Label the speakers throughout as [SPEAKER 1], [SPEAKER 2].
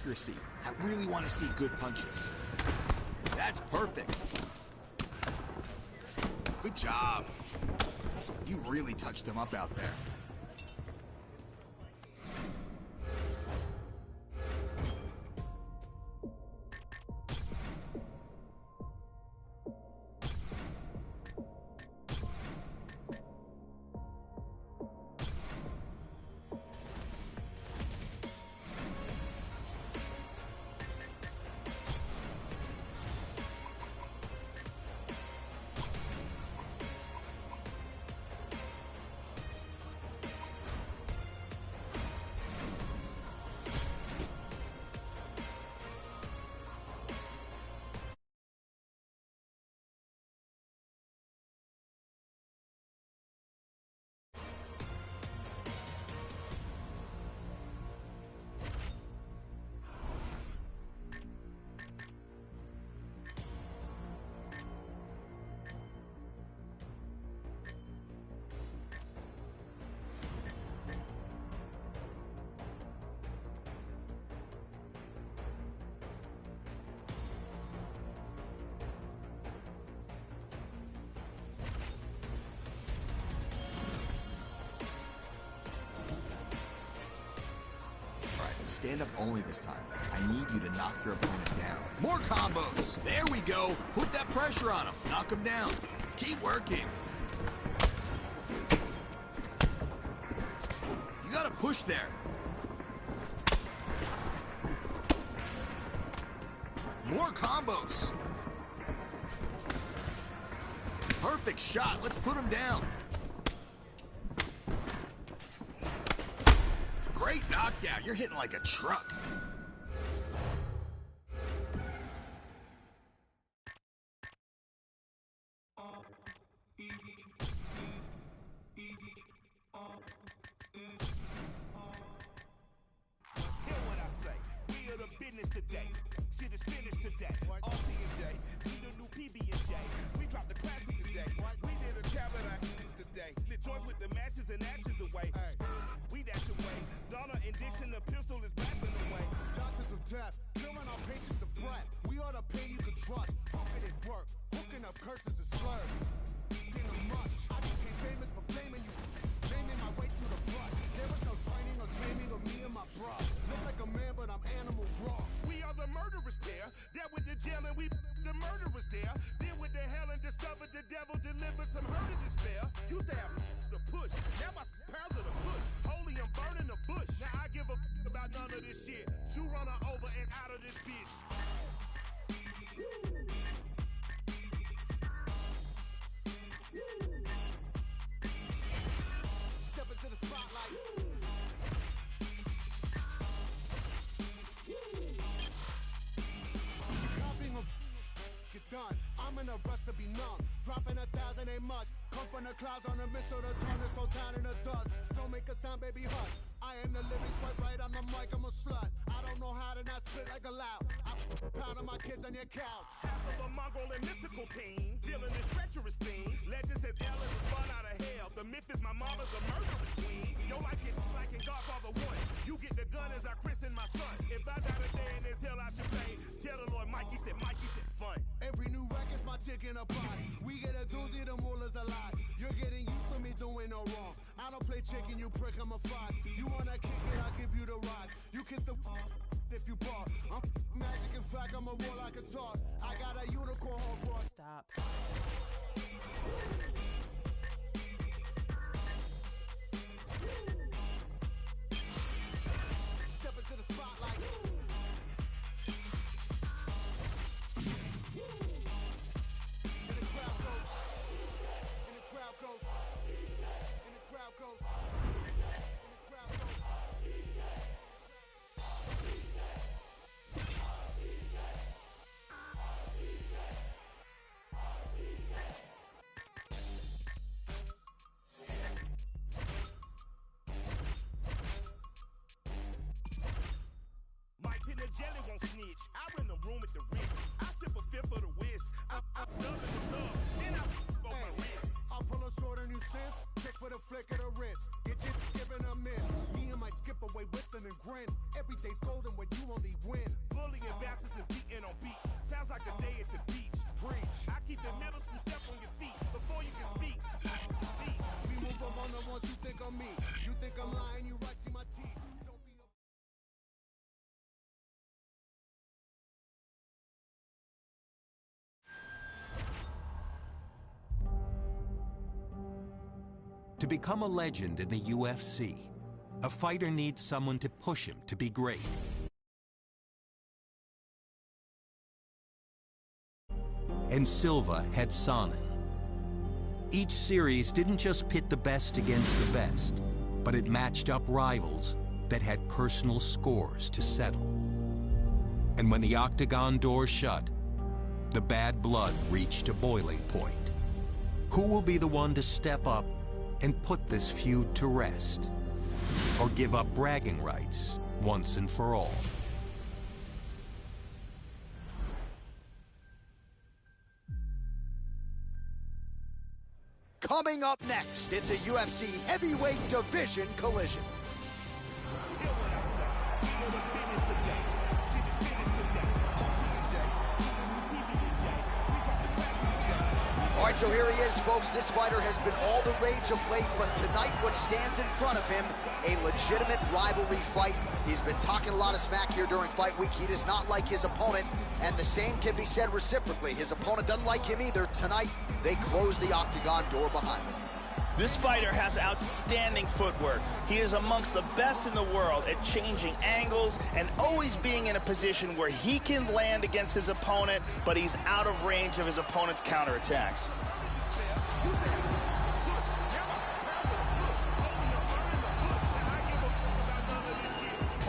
[SPEAKER 1] accuracy. I really want to see good punches. That's perfect. Good job. You really touched him up out there. Stand up only this time. I need you to knock your opponent down. More combos! There we go! Put that pressure on him. Knock him down. Keep working. You gotta push there. More combos. Perfect shot. Let's put him down. Great knockdown. You're hitting like a truck.
[SPEAKER 2] Hear what I say. We are the business today. Shit is finished today. RT&J, we the new PB&J. We dropped the classic today. We did a cabinet today. Lit joints with the matches and actions away. We dash away. Donner and Dixon, the pistol is blasting away.
[SPEAKER 3] Doctors of death, killing our patients of breath. We are the pain you can trust. Trumpet at work, hooking up curses and slurs. In a mush, I became famous for blaming you. Naming my way through the brush. There was no training or taming of me and my bro. Look like a man, but I'm animal raw.
[SPEAKER 2] We are the murderers there. That with the jail and we the murderers there. Then with the hell and discovered the devil delivered some hurt and despair. Used to have the push. Now my pounds of the push. Holy, I'm burning the bush. Now I give a about none of this shit. You run her over and out of this bitch.
[SPEAKER 3] Step into the spotlight. Copying of get done. I'm in a rush to be numb. Dropping 1,000 ain't much. Come from the clouds on a missile to turn this whole town into dust. Don't make a sound, baby, hush. I am the living sweat right on the mic, I'm a slut. I don't know how to not spit like a loud. I'm pounding my kids on your couch.
[SPEAKER 2] Half of a Mongol and mystical team, dealing in treacherous things. Legend says Ellen was spun out of hell. The myth is my mama's a murderous queen. Yo, like in Godfather 1. You get the gun as I christen my son. If I die today in this hell, I should pay. Tell the Lord Mikey said fun.
[SPEAKER 3] Every new record's my dick in a body. We get a doozy, the mullah's a lot. You're getting used to me doing no wrong. I don't play chicken, you prick, I'm a fox. You wanna kick it, I'll give you the rock. You kiss the if you bark. I'm magic, in fact, I'm a war like a talk. I got a unicorn horn for a
[SPEAKER 4] Stop.
[SPEAKER 3] step into the spotlight. And the crowd goes. And the crowd goes. And the crowd goes. And the crowd goes.
[SPEAKER 2] Mike in the jelly won't snitch. I run the room with the rich. I sip a fifth of the whisk. I'm done in the tub. Then I on my wrist.
[SPEAKER 3] I'll pull a sword on you since. Kiss with a flick of the wrist. Get you giving a miss. Me and my skip away, whistling and grin. Every day's golden when you only win.
[SPEAKER 2] like a day at the beach. Preach. I keep the middle school step on your feet before you can speak.
[SPEAKER 3] We move up on the ones you think I'm me. You think I'm lying, you right, see my teeth. Don't be no...
[SPEAKER 4] To become a legend in the UFC, a fighter needs someone to push him to be great. And Silva had Sonnen. Each series didn't just pit the best against the best, but it matched up rivals that had personal scores to settle. And when the octagon door shut, the bad blood reached a boiling point. Who will be the one to step up and put this feud to rest? Or give up bragging rights once and for all?
[SPEAKER 5] Coming up next, it's a UFC heavyweight division collision. All right, so here he is, folks. This fighter has been all the rage of late, but tonight what stands in front of him, a legitimate rivalry fight. He's been talking a lot of smack here during fight week. He does not like his opponent, and the same can be said reciprocally. His opponent doesn't like him either. Tonight, they close the octagon door behind him.
[SPEAKER 6] This fighter has outstanding footwork. He is amongst the best in the world at changing angles and always being in a position where he can land against his opponent, but he's out of range of his opponent's counterattacks.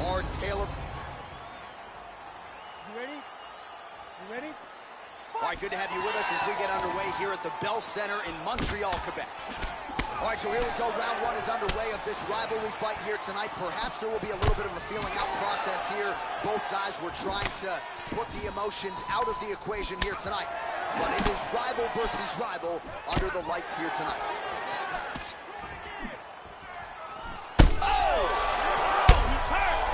[SPEAKER 5] Hard tail of...
[SPEAKER 3] You ready? You ready?
[SPEAKER 5] All right, good to have you with us as we get underway here at the Bell Center in Montreal, Quebec. All right, so here we go. Round one is underway of this rivalry fight here tonight. Perhaps there will be a little bit of a feeling out process here. Both guys were trying to put the emotions out of the equation here tonight. But it is rival versus rival under the lights here tonight.
[SPEAKER 6] Oh! He's hurt!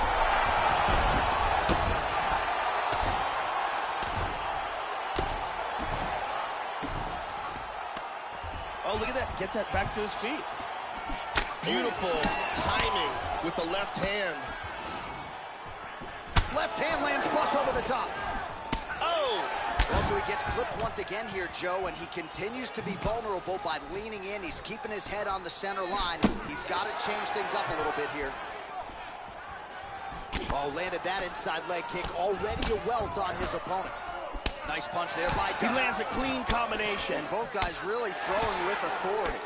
[SPEAKER 6] Oh, look at that. Get that back to his feet.
[SPEAKER 7] Beautiful timing with the left hand.
[SPEAKER 5] Left hand lands flush over the top.
[SPEAKER 6] Oh!
[SPEAKER 5] Also, he gets clipped once again here, Joe, and he continues to be vulnerable by leaning in. He's keeping his head on the center line. He's got to change things up a little bit here. Oh, landed that inside leg kick. Already a welt on his opponent. Nice punch there by Dunn.
[SPEAKER 6] He lands a clean combination.
[SPEAKER 5] And both guys really throwing with authority.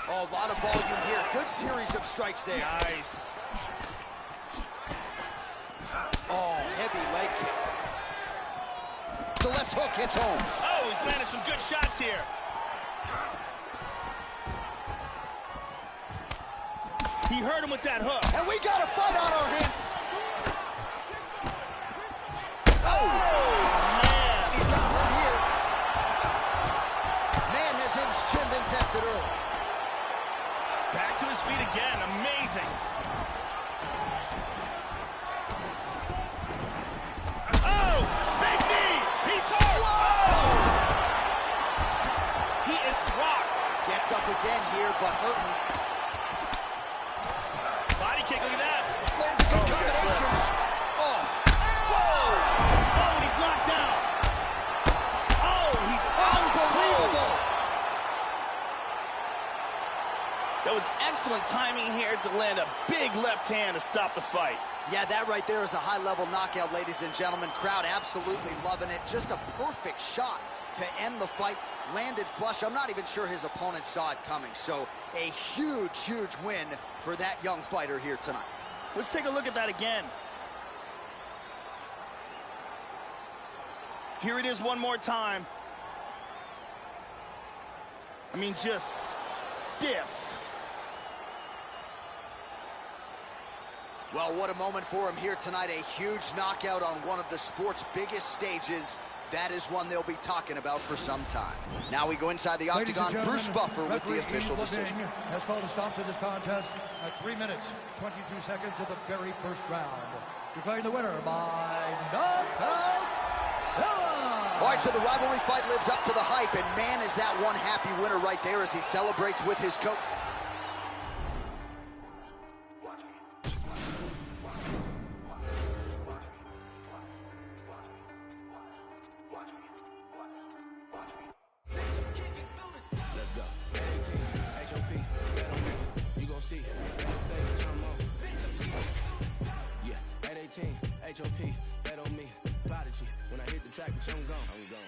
[SPEAKER 5] Oh, a lot of volume here. Good series of strikes there.
[SPEAKER 6] Nice.
[SPEAKER 5] Oh, heavy leg kick. The left hook hits home.
[SPEAKER 6] Oh, he's landed some good shots here. He hurt him with that hook.
[SPEAKER 5] And we got a fight on our hands.
[SPEAKER 6] Oh, man.
[SPEAKER 5] He's got hurt here. Man has his chin been tested early.
[SPEAKER 6] Back to his feet again. Amazing. Oh, big knee. He's hurt. Oh. He is rocked.
[SPEAKER 5] Gets up again here, but hurting.
[SPEAKER 6] Body kick, look at that.
[SPEAKER 5] Lands a good combination. Oh. Whoa.
[SPEAKER 6] Oh, and he's knocked down. Oh, he's
[SPEAKER 5] Unbelievable.
[SPEAKER 6] That was excellent timing here to land a big left hand to stop the fight.
[SPEAKER 5] Yeah, that right there is a high-level knockout, ladies and gentlemen. Crowd absolutely loving it. Just a perfect shot to end the fight. Landed flush. I'm not even sure his opponent saw it coming. So a huge, huge win for that young fighter here tonight.
[SPEAKER 6] Let's take a look at that again. Here it is one more time. I mean, just stiff.
[SPEAKER 5] Well, what a moment for him here tonight. A huge knockout on one of the sport's biggest stages. That is one they'll be talking about for some time. Now we go inside the octagon. Bruce Buffer with the official decision.
[SPEAKER 8] Has called a stop to this contest at 3 minutes, 22 seconds of the very first round. Declaring the winner by knockout
[SPEAKER 5] All right, so the rivalry fight lives up to the hype, and man, is that one happy winner right there as he celebrates with his coach.
[SPEAKER 9] Let's go. 18, HOP, bet on me. You gon' see. Yeah, at 18, HOP, bet on me. Prodigy, when I hit the track, bitch, I'm gone. I'm gone.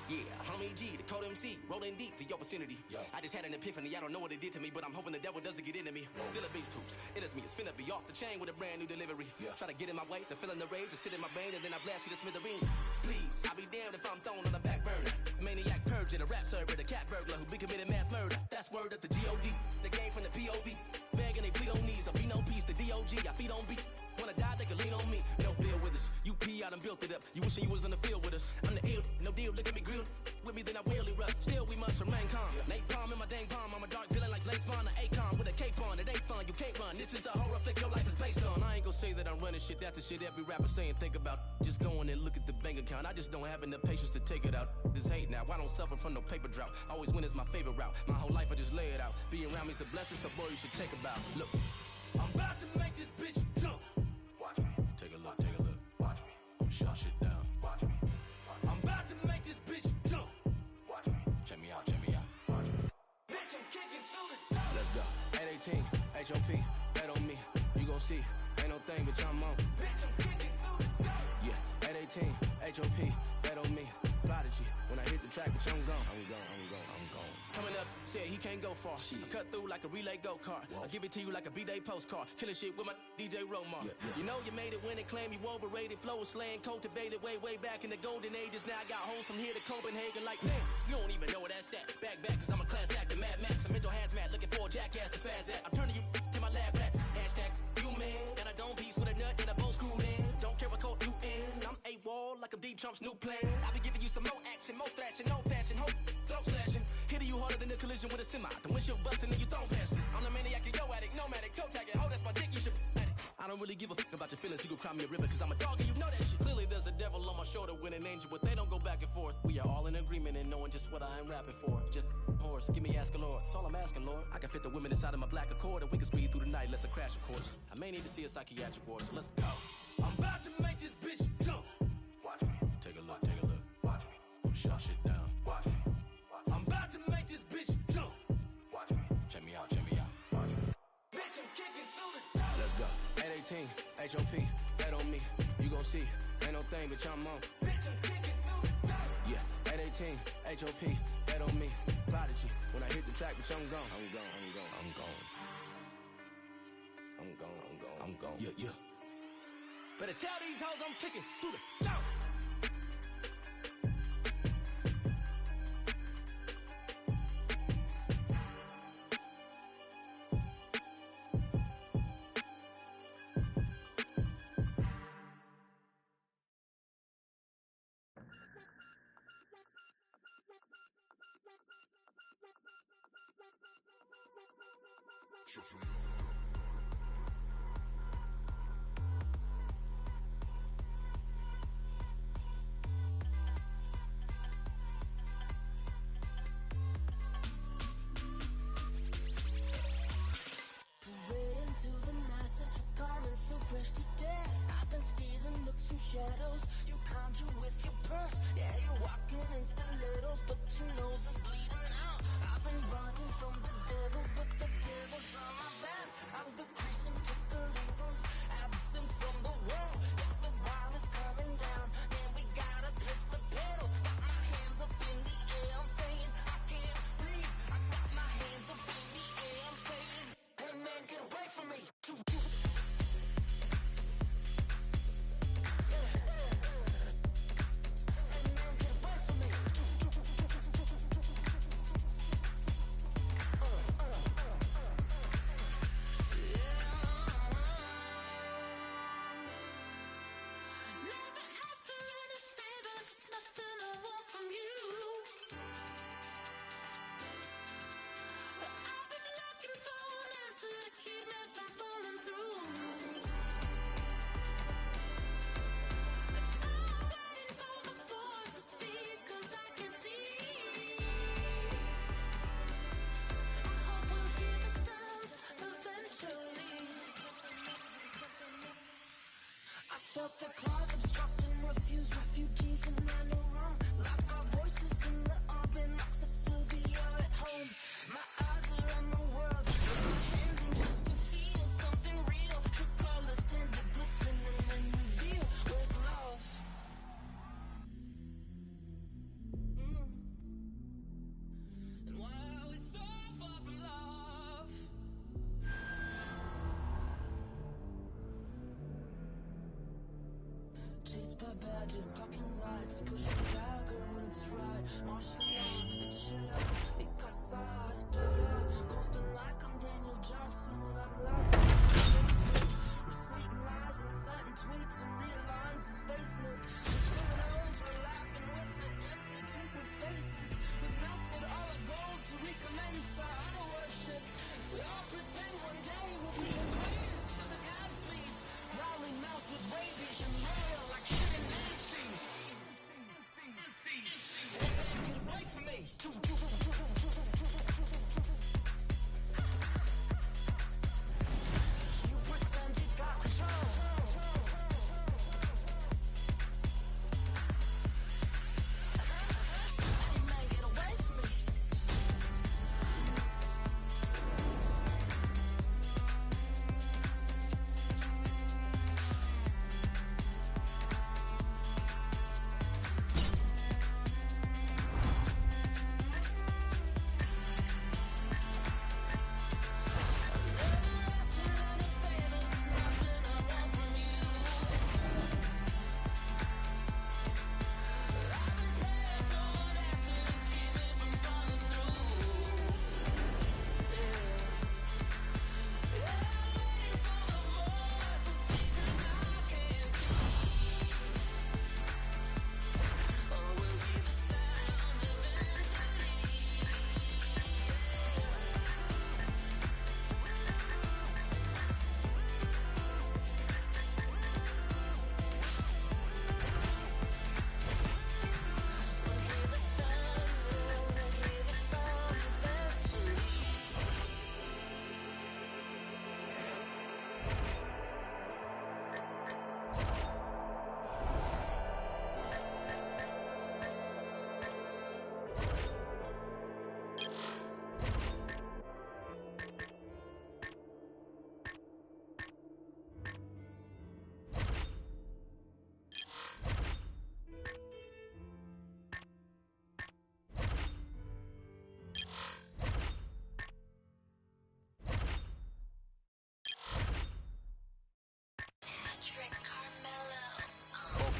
[SPEAKER 10] Yeah, homie G, the code MC, rolling deep to your vicinity. Yo. I just had an epiphany, I don't know what it did to me, but I'm hoping the devil doesn't get into me. Still a beast hoops, it is me, it's finna be off the chain with a brand new delivery. Yeah. Try to get in my way, the feeling the rage, just sit in my brain, and then I blast you to smithereens. Please, I'll be damned if I'm thrown on the back burner. Maniac purging, a rap server, the cat burglar who be committing mass murder. That's word at the G.O.D., the game from the P.O.V. Begging they plead on knees, I'll be no peace, the D.O.G., I feed on beats. Wanna die, they can lean on me. No bill with us. UP, I done built it up. You wishing you was in the field with us. I'm the ill, no deal, look at me grilled. With me, then I will erupt. Still, we must remain calm. Yeah. Nate Palm in my dang palm. I'm a dark villain like Blaze Bond, an Akon with a cape on. It ain't fun, you can't run. This is a horror flick your life is based on. I ain't gonna say that I'm running shit. That's the shit every rapper saying. Think about just going and look at the bank account. I just don't have enough patience to take it out. This hate now. I don't suffer from no paper drought. Always win is my favorite route. My whole life I just lay it out. Being around me's a blessing, so boy, you should take a bow. Look, I'm about to make this bitch jump.
[SPEAKER 9] Watch me. Take a look. Watch me. I'm shut shit down. Watch me.
[SPEAKER 10] I'm about to make this bitch jump.
[SPEAKER 9] Watch me. Check me out.
[SPEAKER 10] Watch me. Bitch, I'm kicking through the door.
[SPEAKER 9] Let's go. 818, HOP, bet on me. You gon' see. Ain't no thing, bitch, I'm on.
[SPEAKER 10] Bitch, I'm kicking through the door.
[SPEAKER 9] Yeah, 818, HOP, bet on me. Prodigy, when I hit the track, bitch, I'm gone. I'm gone.
[SPEAKER 10] Coming up, said he can't go far.
[SPEAKER 9] Shit.
[SPEAKER 10] I cut through like a relay go-kart. I give it to you like a B-Day postcard. Killing shit with my DJ Romar.
[SPEAKER 9] Yeah.
[SPEAKER 10] You know you made it when they claim you overrated. Flow was slang, cultivated way back in the golden ages. Now I got hoes from here to Copenhagen like, man, you don't even know where that's at. Back, cause I'm a class actor, Mad Max. I'm mental hazmat, looking for a jackass to spaz at. I'm turning you to my lab rats. Hashtag you man. And I don't piece with a nut and a bow screwed in. Don't care what code you in. I'm AWOL like I'm Deep Trump's new plan. I be giving you some more action, more thrashing, no fashion, hope, throat slashing. Hitting you harder than a collision with a semi. The windshield busting and you don't pass it. I'm the maniac, yo addict, nomadic, toe tagging. Ho, that's my dick, you should at it. I don't really give a fuck about your feelings. You can cry me a river, cause I'm a dog and you know that shit. Clearly there's a devil on my shoulder with an angel, but they don't go back and forth. We are all in agreement in knowing just what I am rapping for. Just horse, give me asking, Lord. That's all I'm asking, Lord. I can fit the women inside of my black Accord, and we can speed through the night, let's crash, of course. I may need to see a psychiatric ward, so let's go. I'm about to make this bitch jump.
[SPEAKER 9] Watch me. Take a look. Watch me. I'm shut shit down. Watch me.
[SPEAKER 10] I'm about to make this bitch jump.
[SPEAKER 9] Watch me. Check me out. Watch me.
[SPEAKER 10] Bitch, I'm kicking through the door.
[SPEAKER 9] Let's go. 818, HOP, bet on me. You gon' see. Ain't no thing, bitch, I'm on.
[SPEAKER 10] Bitch, I'm kicking through the door.
[SPEAKER 9] Yeah, 818, HOP, bet on me. Prodigy, when I hit the track, bitch, I'm gone. I'm gone. Yeah.
[SPEAKER 10] Better tell these hoes I'm kicking through the door.
[SPEAKER 11] Fresh to death, I've been stealing looks from shadows. You conjure with your purse, yeah, you're walking in stilettos, but your nose is bleeding out. I've been running from the devil, but the devil's on my back. I'm decreasing to the levels, absent from the wall. If the wall is coming down, then we gotta press the pedal. Got my hands up in the air, I'm saying I can't breathe. I got my hands up in the air, I'm saying, hey man, get away from me. felt the claws obstructing, refuse refugees in my new room. Lock our voices in the oven, locks of Sylvia at home. My eyes are on the world, my hands in just to feel something real. True colors tend to glisten and then reveal. Where's love? And why are we so far from love? Chased by badges, clocking lights, pushing dagger when it's right. Martial law, chill out, because I still ghosting like I'm Daniel Johnson and I'm locked in my basement. Reciting lies, exciting tweets and realigns his facelift. The criminals are laughing with the empty, toothless faces. We melted all our gold to recommence our idol worship. We all pretend one day we'll be the greatest of the gods, please. Rowling mouths with rabies and rail like shit in Nancy. Get away from me. You pretend you got control. Hey man, get away from me.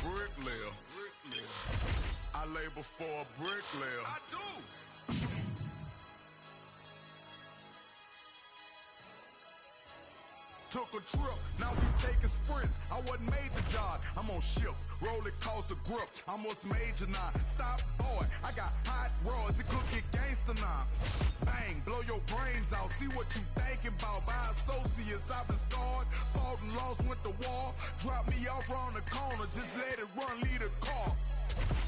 [SPEAKER 2] Bricklayer. I labor for a bricklayer. I do. Took a trip, now we taking sprints. I wasn't made the job. I'm on ships, roll it costs a grip. Almost major now. Stop, boy. I got hot rods. It could get gangster now. Bang, blow your brains out. See what you thinking about. By associates, I've been scarred. Fought and lost, went to war. Drop me off around the corner. Just let it run, lead a car.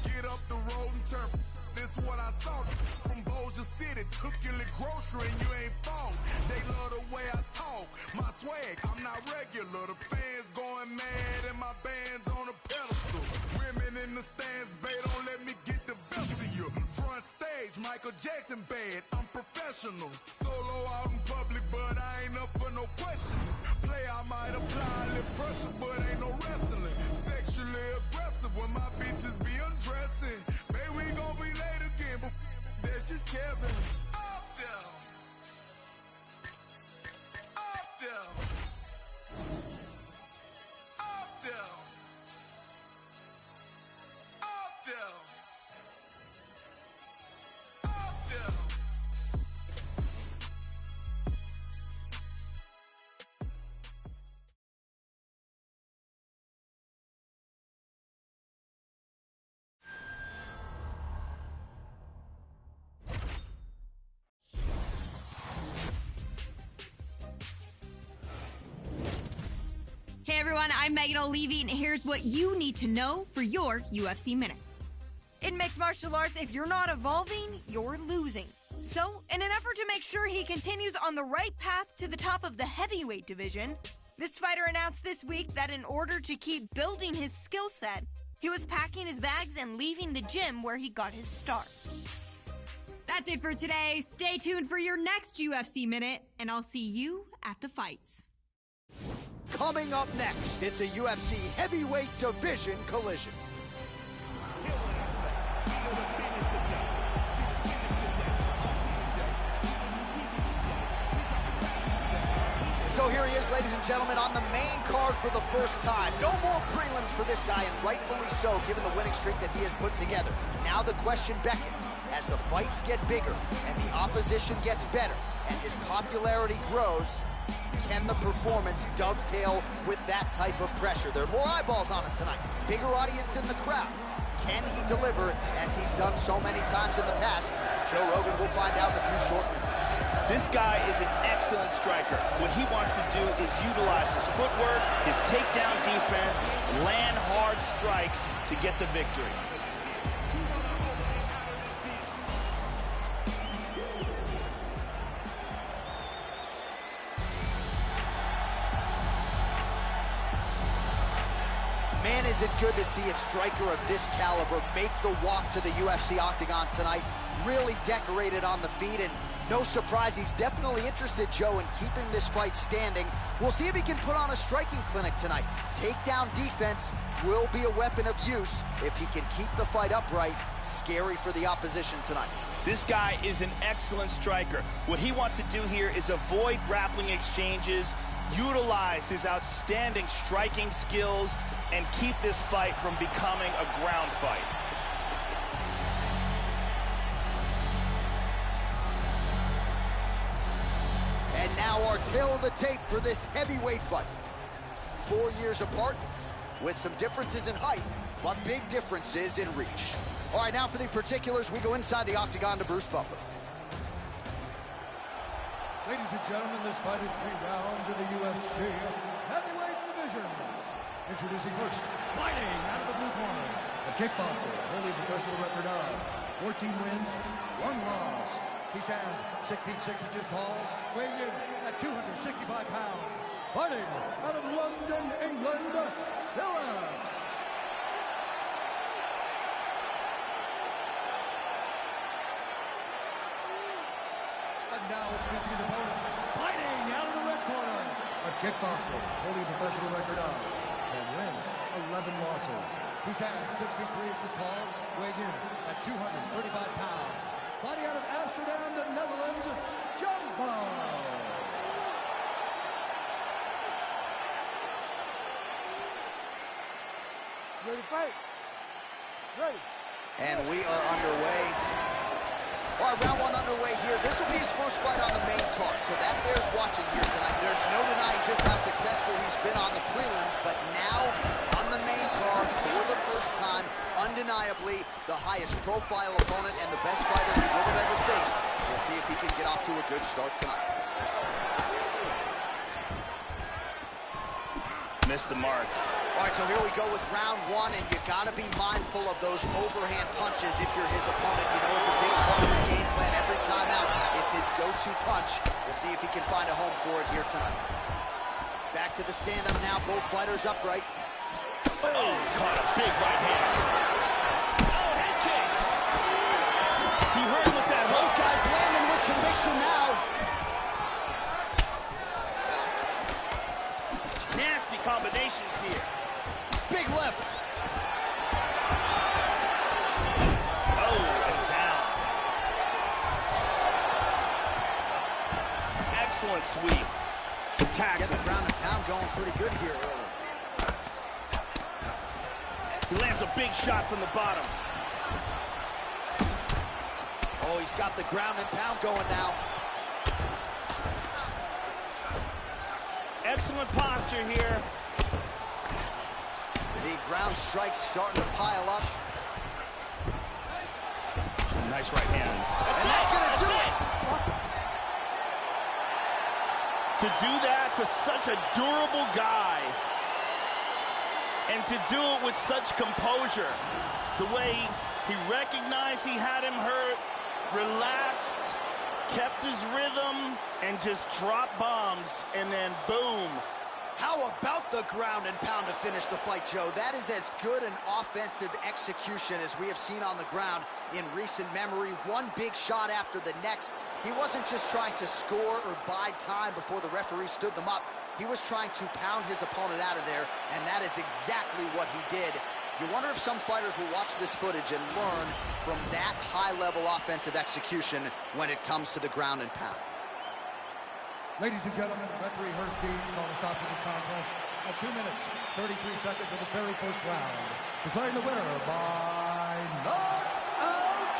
[SPEAKER 2] Get up the road and turn. This what I thought. From Bossier City, took your little grocery and you ain't fault. They love the way I talk. My swag, I'm not regular. The fans going mad and my band's on a pedestal. Women in the stands, babe, don't let me get the best of you. Front stage, Michael Jackson bad. I'm professional. Solo out in public, but I ain't up for no questioning. Play, I might apply a little pressure, but ain't no wrestling. Sexually aggressive when my bitches be undressing. Baby, we gon' be late again, but there's just Kevin. Up there. Up there. Up there. Up there. Up there.
[SPEAKER 12] Hey everyone, I'm Megan O'Leary, and here's what you need to know for your UFC Minute. In mixed martial arts, if you're not evolving, you're losing. So, in an effort to make sure he continues on the right path to the top of the heavyweight division, This fighter announced this week that in order to keep building his skill set, he was packing his bags and leaving the gym where he got his start. That's it for today. Stay tuned for your next UFC Minute, and I'll see you at the fights.
[SPEAKER 5] Coming up next, it's a UFC heavyweight division collision. So here he is, ladies and gentlemen, on the main card for the first time. No more prelims for this guy, and rightfully so, given the winning streak that he has put together. Now the question beckons, as the fights get bigger and the opposition gets better and his popularity grows, can the performance dovetail with that type of pressure? There are more eyeballs on him tonight, bigger audience in the crowd. Can he deliver as he's done so many times in the past? Joe Rogan will find out in a few short minutes.
[SPEAKER 6] This guy is an excellent striker. What he wants to do is utilize his footwork, his takedown defense, land hard strikes to get the victory.
[SPEAKER 5] Man, is it good to see a striker of this caliber make the walk to the UFC octagon tonight. Really decorated on the feet, and no surprise, he's definitely interested, Joe, in keeping this fight standing. We'll see if he can put on a striking clinic tonight. Takedown defense will be a weapon of use if he can keep the fight upright. Scary for the opposition tonight.
[SPEAKER 6] This guy is an excellent striker. What he wants to do here is avoid grappling exchanges, utilize his outstanding striking skills, and keep this fight from becoming a ground fight.
[SPEAKER 5] And now our tale of the tape for this heavyweight fight. 4 years apart, with some differences in height, but big differences in reach. All right, now for the particulars, we go inside the octagon to Bruce Buffer.
[SPEAKER 8] Ladies and gentlemen, this fight is 3 rounds in the UFC heavyweight division. Introducing first, fighting out of the blue corner, a kickboxer, holding professional record of 14 wins, 1 loss. He stands 6 feet 6 inches tall, weighing in at 265 pounds. Fighting out of London, England, Dylan. And now introducing his opponent, fighting out of the red corner, a kickboxer, holding a professional record of 10 wins, 11 losses. He stands 6 feet 3 inches tall, weighing in at 235 pounds. Fighting out of Amsterdam, the Netherlands, Jumbo.
[SPEAKER 3] Ready to fight? Ready.
[SPEAKER 5] And we are underway. All right, round 1 underway here. This will be his first fight on the main card, so that bears watching here tonight. There's no denying just how successful he's been on the prelims, but now on the main card for the first time, undeniably the highest profile opponent and the best fighter he will have ever faced. We'll see if he can get off to a good start tonight.
[SPEAKER 6] Missed the mark.
[SPEAKER 5] All right, so here we go with round 1, and you got to be mindful of those overhand punches if you're his opponent. You know it's a big part of his game plan every time out. It's his go-to punch. We'll see if he can find a home for it here tonight. Back to the stand-up now, both fighters upright.
[SPEAKER 6] Oh, caught a big right hand. Oh, head kick. He hurt with that hook.
[SPEAKER 5] Both guys landing with conviction now.
[SPEAKER 6] Nasty combinations here.
[SPEAKER 5] Big left.
[SPEAKER 6] Oh, and down. Excellent sweep. Attacks
[SPEAKER 5] Get the ground and pound going pretty good here early.
[SPEAKER 6] He lands a big shot from the bottom.
[SPEAKER 5] Oh, he's got the ground and pound going now.
[SPEAKER 6] Excellent posture here.
[SPEAKER 5] The ground strikes starting to pile up.
[SPEAKER 6] Nice right hand.
[SPEAKER 5] And that's going to do it.
[SPEAKER 6] To do that to such a durable guy, and to do it with such composure, the way he recognized he had him hurt, relaxed, kept his rhythm, and just dropped bombs, and then boom,
[SPEAKER 5] How about the ground and pound to finish the fight, Joe? That is as good an offensive execution as we have seen on the ground in recent memory. One big shot after the next. He wasn't just trying to score or buy time before the referee stood them up. He was trying to pound his opponent out of there, and that is exactly what he did. You wonder if some fighters will watch this footage and learn from that high-level offensive execution when it comes to the ground and pound.
[SPEAKER 8] Ladies and gentlemen, referee Herb Deans called a stop to this contest at 2 minutes, 33 seconds of the very first round. Declaring the winner by knockout,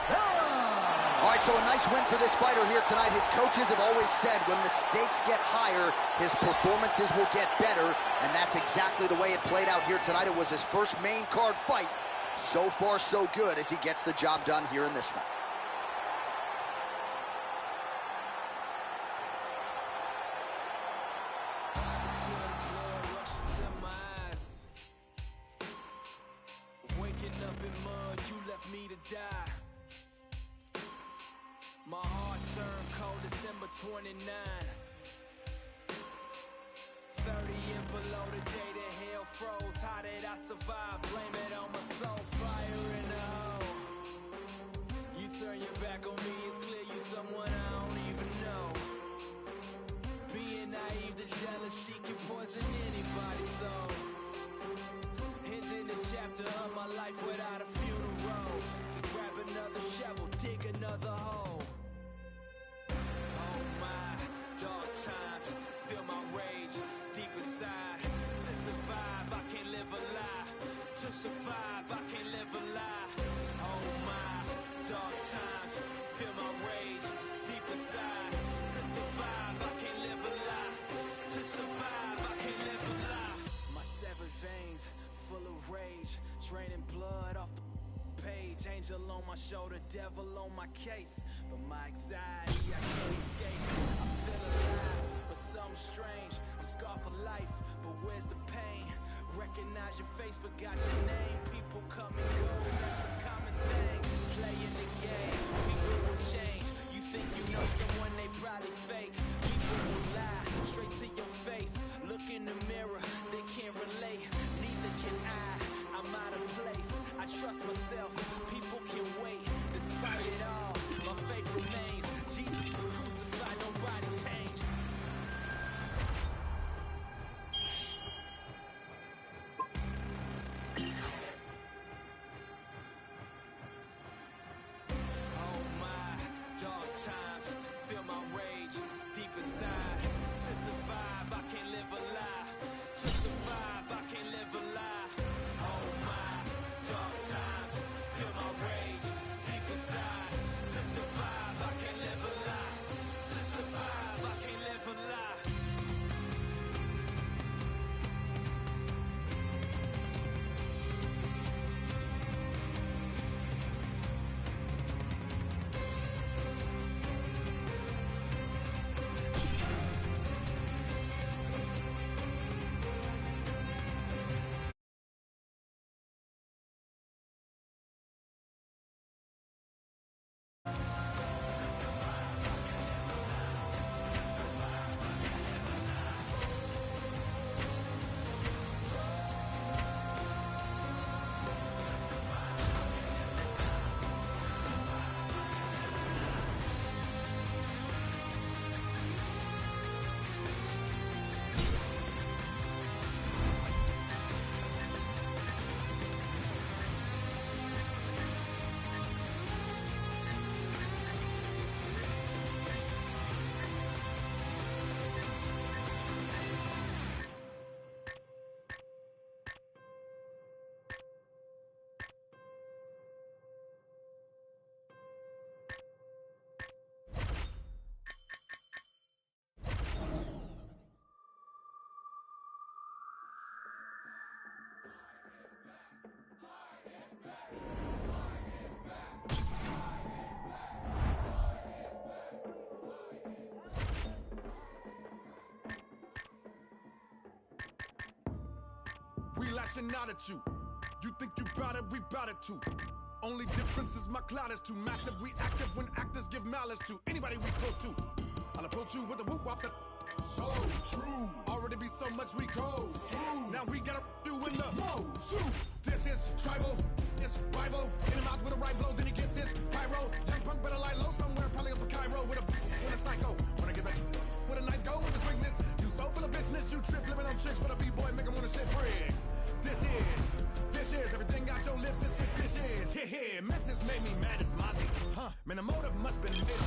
[SPEAKER 8] down.
[SPEAKER 5] All right, so a nice win for this fighter here tonight. His coaches have always said when the stakes get higher, his performances will get better, and that's exactly the way it played out here tonight. It was his first main card fight. So far, so good as he gets the job done here in this one.
[SPEAKER 10] My heart turned cold December 29. 30 and below the day that hell froze. How did I survive? Blame it on my soul. Fire in the hole. You turn your back on me, it's clear you someone I don't even know. Being naive to jealousy can poison anybody's soul. Ending this chapter of my life without a funeral. So grab another shovel, dig another hole. Dark times, feel my rage deep inside. To survive, I can't live a lie. To survive, I can't live a lie. Oh my, dark times, feel my rage deep inside. To survive, I can't live a lie. To survive, I can't live a lie. My severed veins, full of rage, draining blood off the page. Angel on my shoulder, devil on my case. But my anxiety, I can't escape. I feel alive, but something strange. I'm scarred for life, but where's the pain? Recognize your face, forgot your name. People come and go, that's a common thing. Playing the game, people will change. You think you know someone, they probably fake. People will lie, straight to your face. Look in the mirror, they can't relate. Neither can I, I'm out of place. I trust myself, people can wait. Despite it all, my faith remains. Jesus was crucified, nobody changed. Oh my, dark times, feel my rage deep inside. To survive, I can't live a lie. To survive, I can't live a lie. Oh my, dark times, feel my rage deep inside. To survive, I can't live a lie. To survive, I can't live a lie.
[SPEAKER 3] We lashing out at you. You think you bout it, we bout it too. Only difference is my cloud is too massive. We active when actors give malice to anybody we close to. I'll approach you with a whoop wop that So true. Already be so much we go through. Now we gotta do in the suit. This is tribal. It's rival. In the mouth with a right blow. Then you get this pyro. Young punk better lie low somewhere. Probably up in Cairo with a psycho. Wanna get back with a night go with the quickness. You so full of business. You trip living on chicks. But a B-boy make 'em wanna shit bricks. This is everything out your lips. This is here. Messes made me mad as Mozzie. Man, the motive must been made.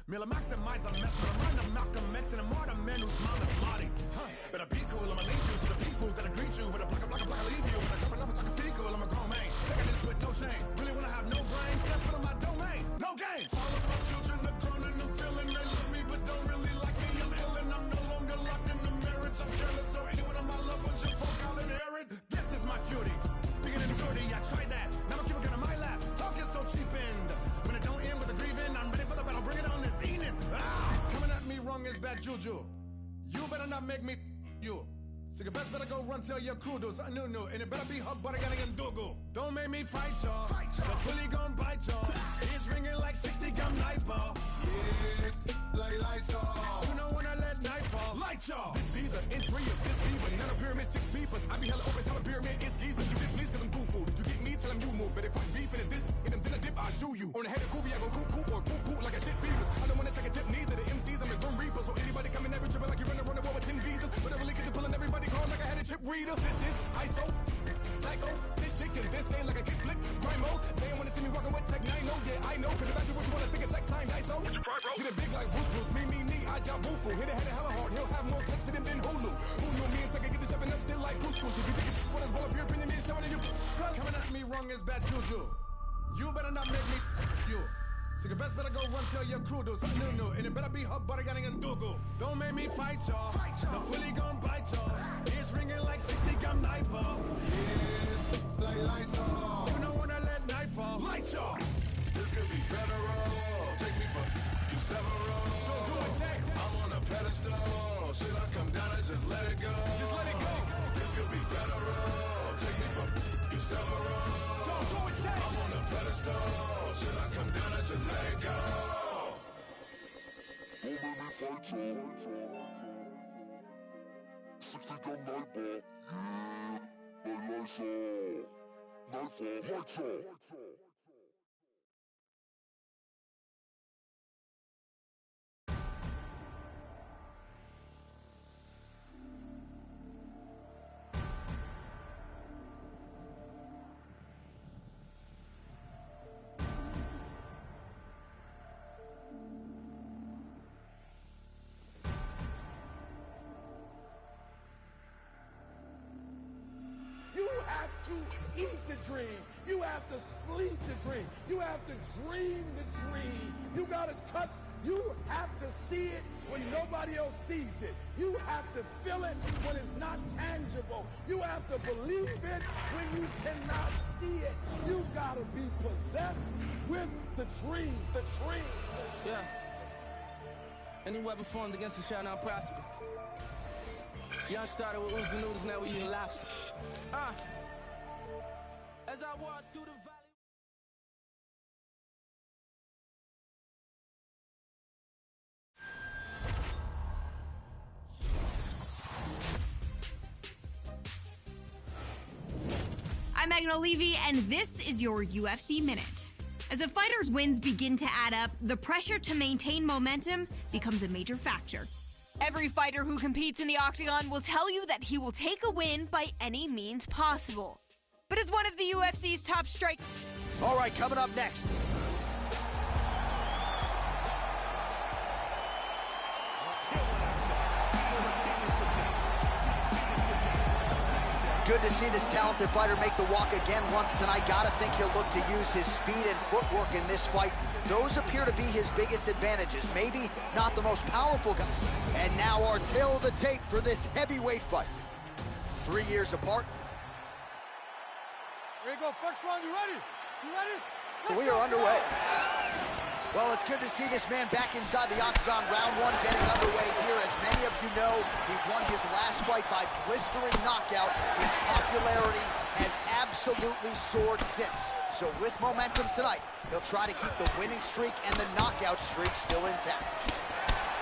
[SPEAKER 3] Miller maximize a mess. But I'm running Malcolm X and I'm more the man whose mom is Marty. Better be cool. I'ma lead you to the peoples that greet you with a block, I leave you. When I come enough, I can feel cool. I'm a grown man. Taking this with no shame. Really wanna have no brain. Step foot on my domain. No game. All of my children are grown and I'm feeling they love me, but don't really like me. I'm ill and I'm no longer locked in the marriage. I'm careless, so anyone on my loved ones just folk I'll inherit. This is my beauty. Bigger than 30, I tried that. Now I keep it in my lap. Talk is so cheapened. When it don't end with a grieving, I'm ready for the battle. Bring it on this evening. Coming at me wrong is bad juju. You better not make me you. So you best better go run tell your crew do something new. And it better be hot butter getting in Dougal. Don't make me fight y'all. The fully gon' bite y'all. It's ringing like 60 gun nightfall. Yeah, like Lysol. You know when I let nightfall. Light y'all. This be the entry of this beaver. None of pyramid six beepers. I be hella open tell a pyramid it's geezers. You get please cause I'm foo-foo. If you get me, tell them you move. But if I'm beefing at this, in them dinner dip, I'll shoot you. On the head of Kobe, I go cuckoo or poo-poo like a shit beavers. I don't wanna take a tip, neither the MCs, I'm a grim reaper. So anybody coming every tripping like you're running around the world with 10 visas. But I really get to pulling everybody call like I had a chip reader. This is ISO, psycho, this chick in this game like a kickflip, crime mode. They don't wanna see me walking with tech 9, no, yeah, I know. Cause if I do what you wanna think it's X-Time, ISO. Get it big like Bruce, me, I job boo-foo. Hit it hella hard, he'll have more clips than Hulu. Who knew me and take get the shoving up shit like couscous. If you think it's what is well up your opinion, is showing you. Coming at me wrong is bad juju. You better not make me you. So you best better go run tell your crew do something new. And it better be hot butter getting in Dougal. Don't make me fight y'all. The fully gon' bite y'all. It's ringing like 60 gun nightfall. Yeah, like Lysol. You know when I let nightfall. Light y'all. This could be federal. Take me for you several. Don't do it, Tex. I'm on a pedestal. Should I come down and just let it go? Just let it go. This could be federal. Take me for you several. Don't do it, Tex. I'm on a pedestal. Should I come down and just let it go? Don't make me fight you. 60 gun nightball. Yeah, like Lysol. Nightfall, Lysol.
[SPEAKER 13] You have to eat the dream. You have to sleep the dream. You have to dream the dream. You gotta touch. You have to see it when nobody else sees it. You have to feel it when it's not tangible. You have to believe it when you cannot see it. You gotta be possessed with the dream. The dream.
[SPEAKER 10] Yeah. Any weapon formed against us shall not prosper. Young started with oozing noodles, now we eating lobster. As I walk through the valley.
[SPEAKER 12] I'm Megan O'Leary, and this is your UFC Minute. As a fighter's wins begin to add up, the pressure to maintain momentum becomes a major factor. Every fighter who competes in the octagon will tell you that he will take a win by any means possible. But as one of the UFC's top strikers...
[SPEAKER 5] All right, coming up next. Good to see this talented fighter make the walk again once tonight. Gotta think he'll look to use his speed and footwork in this fight. Those appear to be his biggest advantages. Maybe not the most powerful guy. And now our tail of the tape for this heavyweight fight. 3 years apart.
[SPEAKER 13] Here we go, first round, you ready? You ready?
[SPEAKER 5] We are underway. Well, it's good to see this man back inside the octagon. Round one getting underway here. As many of you know, he won his last fight by blistering knockout. His popularity has absolutely soared since. So with momentum tonight, he'll try to keep the winning streak and the knockout streak still intact.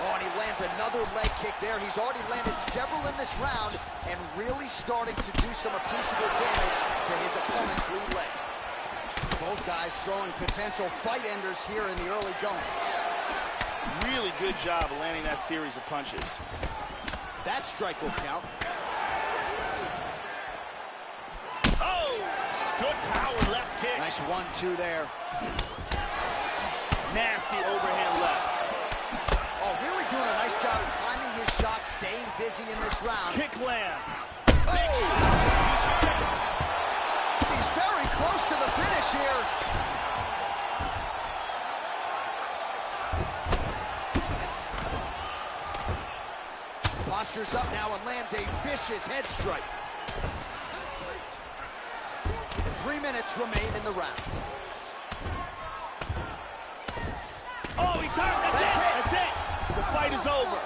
[SPEAKER 5] Oh, and he lands another leg kick there. He's already landed several in this round and really starting to do some appreciable damage to his opponent's lead leg. Both guys throwing potential fight enders here in the early going.
[SPEAKER 6] Really good job of landing that series of punches.
[SPEAKER 5] That strike will count.
[SPEAKER 6] Oh! Good power left kick.
[SPEAKER 5] Nice 1-2 there.
[SPEAKER 6] Nasty overhand left.
[SPEAKER 5] Oh, really doing a nice job timing his shot, staying busy in this round.
[SPEAKER 6] Kick lands.
[SPEAKER 5] Oh! He's very close to the finish here. Postures up now and lands a vicious head strike. 3 minutes remain in the round.
[SPEAKER 6] Oh, he's hurt. That's it. That's it. The fight is over.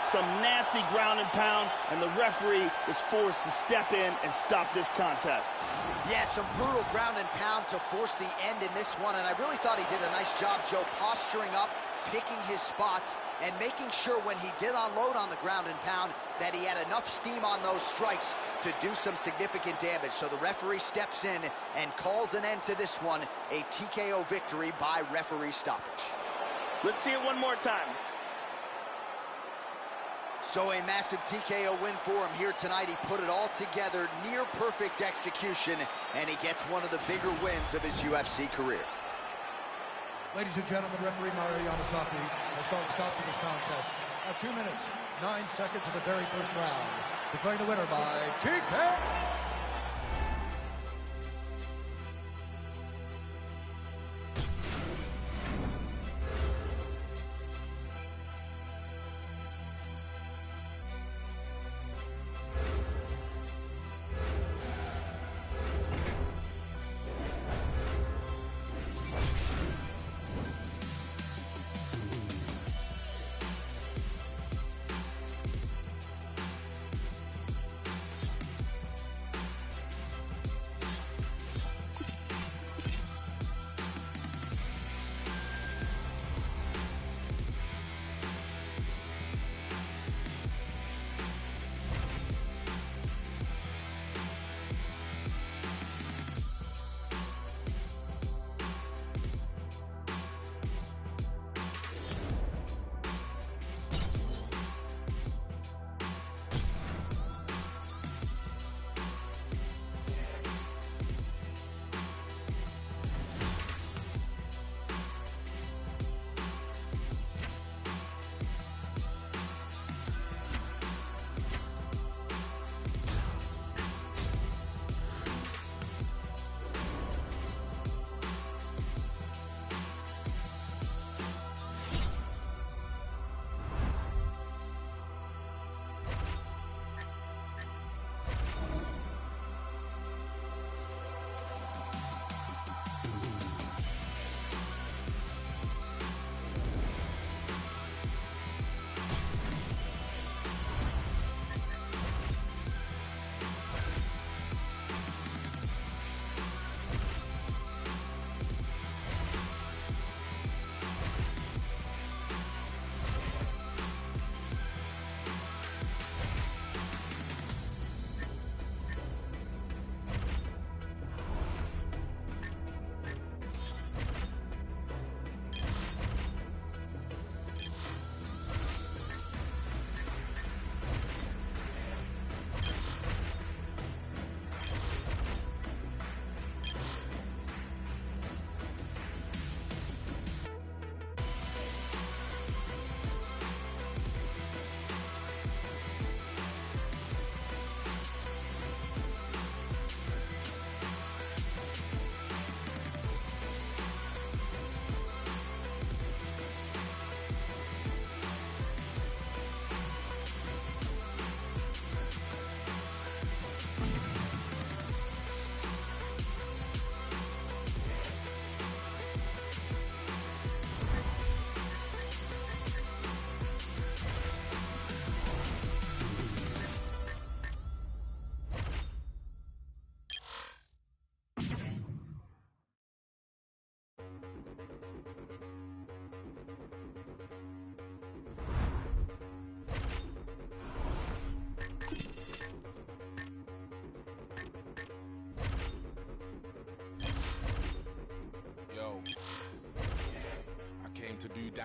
[SPEAKER 6] Some nasty ground and pound, and the referee was forced to step in and stop this contest.
[SPEAKER 5] Yeah, some brutal ground and pound to force the end in this one, and I really thought he did a nice job, Joe, posturing up, picking his spots, and making sure when he did unload on the ground and pound that he had enough steam on those strikes to do some significant damage. So the referee steps in and calls an end to this one, a TKO victory by referee stoppage.
[SPEAKER 6] Let's see it one more time.
[SPEAKER 5] So a massive TKO win for him here tonight. He put it all together, near perfect execution, and he gets one of the bigger wins of his UFC career.
[SPEAKER 8] Ladies and gentlemen, referee Mario Yamasaki has called a stop to this contest at 2 minutes, 9 seconds of the very first round, declaring the winner by TKO.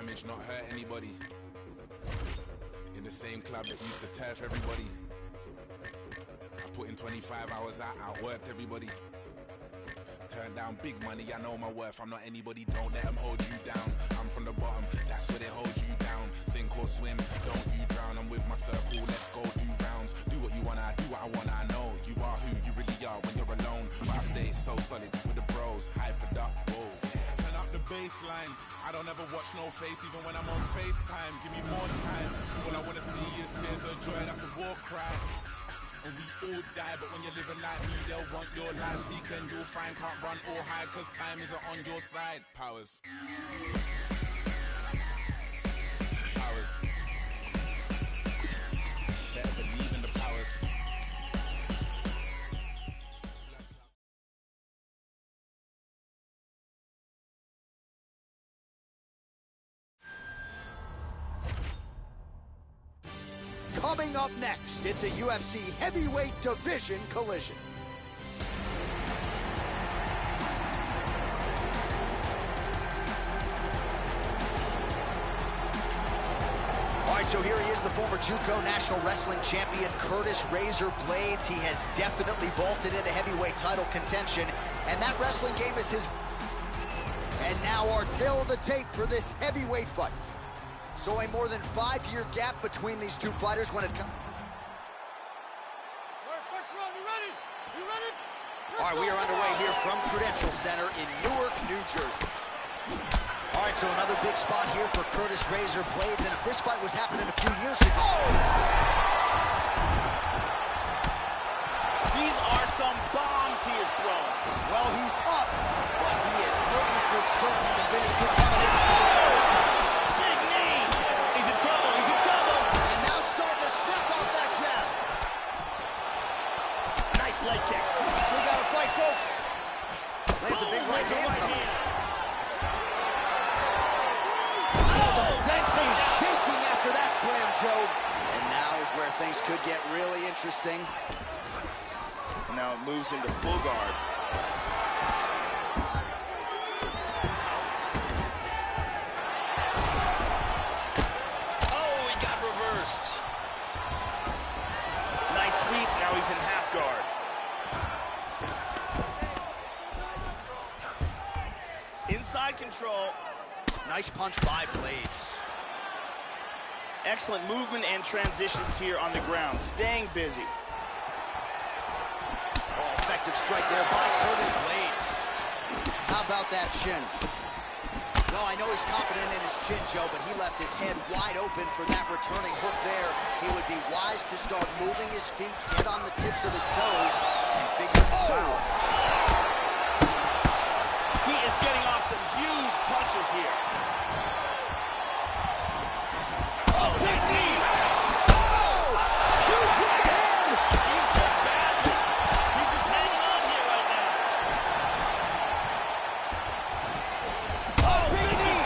[SPEAKER 14] damage, not hurt anybody. In the same club that used to turf everybody. I put in 25 hours out, outworked everybody. Turn down big money, I know my worth. I'm not anybody, don't let them hold you down. I'm from the bottom, that's where they hold you down. Sink or swim, don't you drown. I'm with my circle, let's go do rounds. Do what you wanna, do what I wanna. I know you are who you really are when you're alone. But I stay so solid with the bros, hypered up, whoa. Turn up the baseline, I don't ever watch no face, even when I'm on FaceTime. Give me more time, all I wanna see is tears of joy, that's a war cry. And we all die, but when you're living like me, they'll want your life. Seek and you'll find, can't run or hide, cause time isn't on your side. Powers. Powers. Better believe in the powers.
[SPEAKER 5] Coming up next, it's a UFC heavyweight division collision. All right, so here he is, the former JUCO National Wrestling Champion, Curtis Razor Blades. He has definitely vaulted into heavyweight title contention, and that wrestling game is his... And now our tale of the tape for this heavyweight fight. So a more than 5-year gap between these two fighters when it comes... All right, we are underway here from Prudential Center in Newark, New Jersey. All right, so another big spot here for Curtis Razor Blades, and if this fight was happening a few years ago...
[SPEAKER 6] These are some bombs he has thrown.
[SPEAKER 5] Well, he's up, but he is looking for certain the finish could come in.
[SPEAKER 6] Big knee. He's in trouble. He's in trouble.
[SPEAKER 5] And now starting to snap off that jab.
[SPEAKER 6] Nice leg kick.
[SPEAKER 5] We got to fight, folks. Lands a big right hand. Shaking after that slam, Joe. And now is where things could get really interesting.
[SPEAKER 6] Now it moves into full guard. Oh, he got reversed. Nice sweep, now he's in half guard. Inside control.
[SPEAKER 5] Nice punch by Blades.
[SPEAKER 6] Excellent movement and transitions here on the ground, staying busy.
[SPEAKER 5] Oh, effective strike there by Curtis Blades. How about that chin? Well, I know he's confident in his chin, Joe, but he left his head wide open for that returning hook there. He would be wise to start moving his feet, head on the tips of his toes, and figure it out.
[SPEAKER 6] He is getting off some huge punches here. Oh, big knee!
[SPEAKER 5] Oh! Huge right hand!
[SPEAKER 6] He's hurt badly. He's just hanging on here right now. Oh, big knee!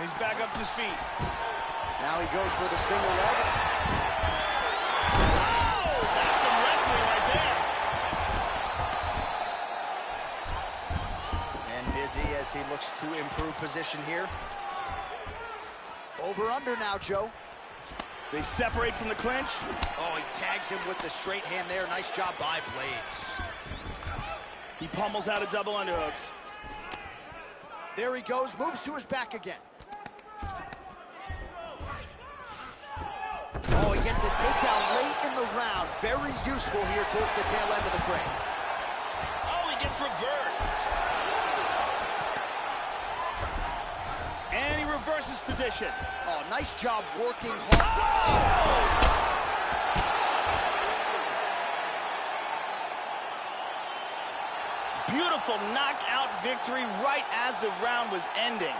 [SPEAKER 6] He's back up to his feet.
[SPEAKER 5] Now he goes for the single leg.
[SPEAKER 6] Oh, that's some wrestling right there.
[SPEAKER 5] And busy as he looks to improve position here. Over under now, Joe.
[SPEAKER 6] They separate from the clinch.
[SPEAKER 5] Oh, he tags him with the straight hand there. Nice job by Blades.
[SPEAKER 6] He pummels out of double underhooks.
[SPEAKER 5] There he goes, moves to his back again. Oh, he gets the takedown late in the round. Very useful here towards the tail end of the frame.
[SPEAKER 6] Oh, he gets reversed. And he reverses position.
[SPEAKER 5] Oh, nice job working hard.
[SPEAKER 6] Beautiful knockout victory right as the round was ending.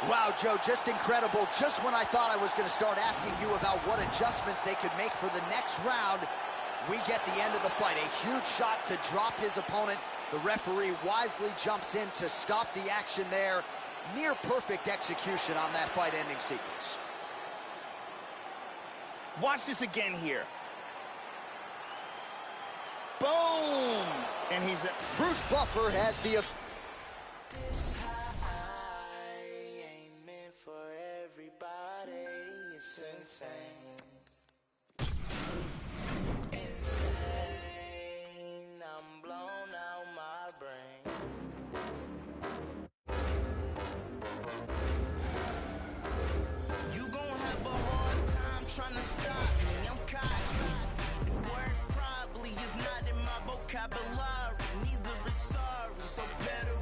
[SPEAKER 5] Wow, Joe, just incredible. Just when I thought I was going to start asking you about what adjustments they could make for the next round, we get the end of the fight. A huge shot to drop his opponent. The referee wisely jumps in to stop the action there. Near perfect execution on that fight-ending sequence.
[SPEAKER 6] Watch this again here. Boom! And he's...
[SPEAKER 5] Bruce Buffer has the...
[SPEAKER 11] This high ain't meant for everybody. It's insane. Insane. I'm blown out my brain. You gon' have a hard time trying to stop me. I'm caught. Word probably is not in my vocabulary. Neither is sorry. So better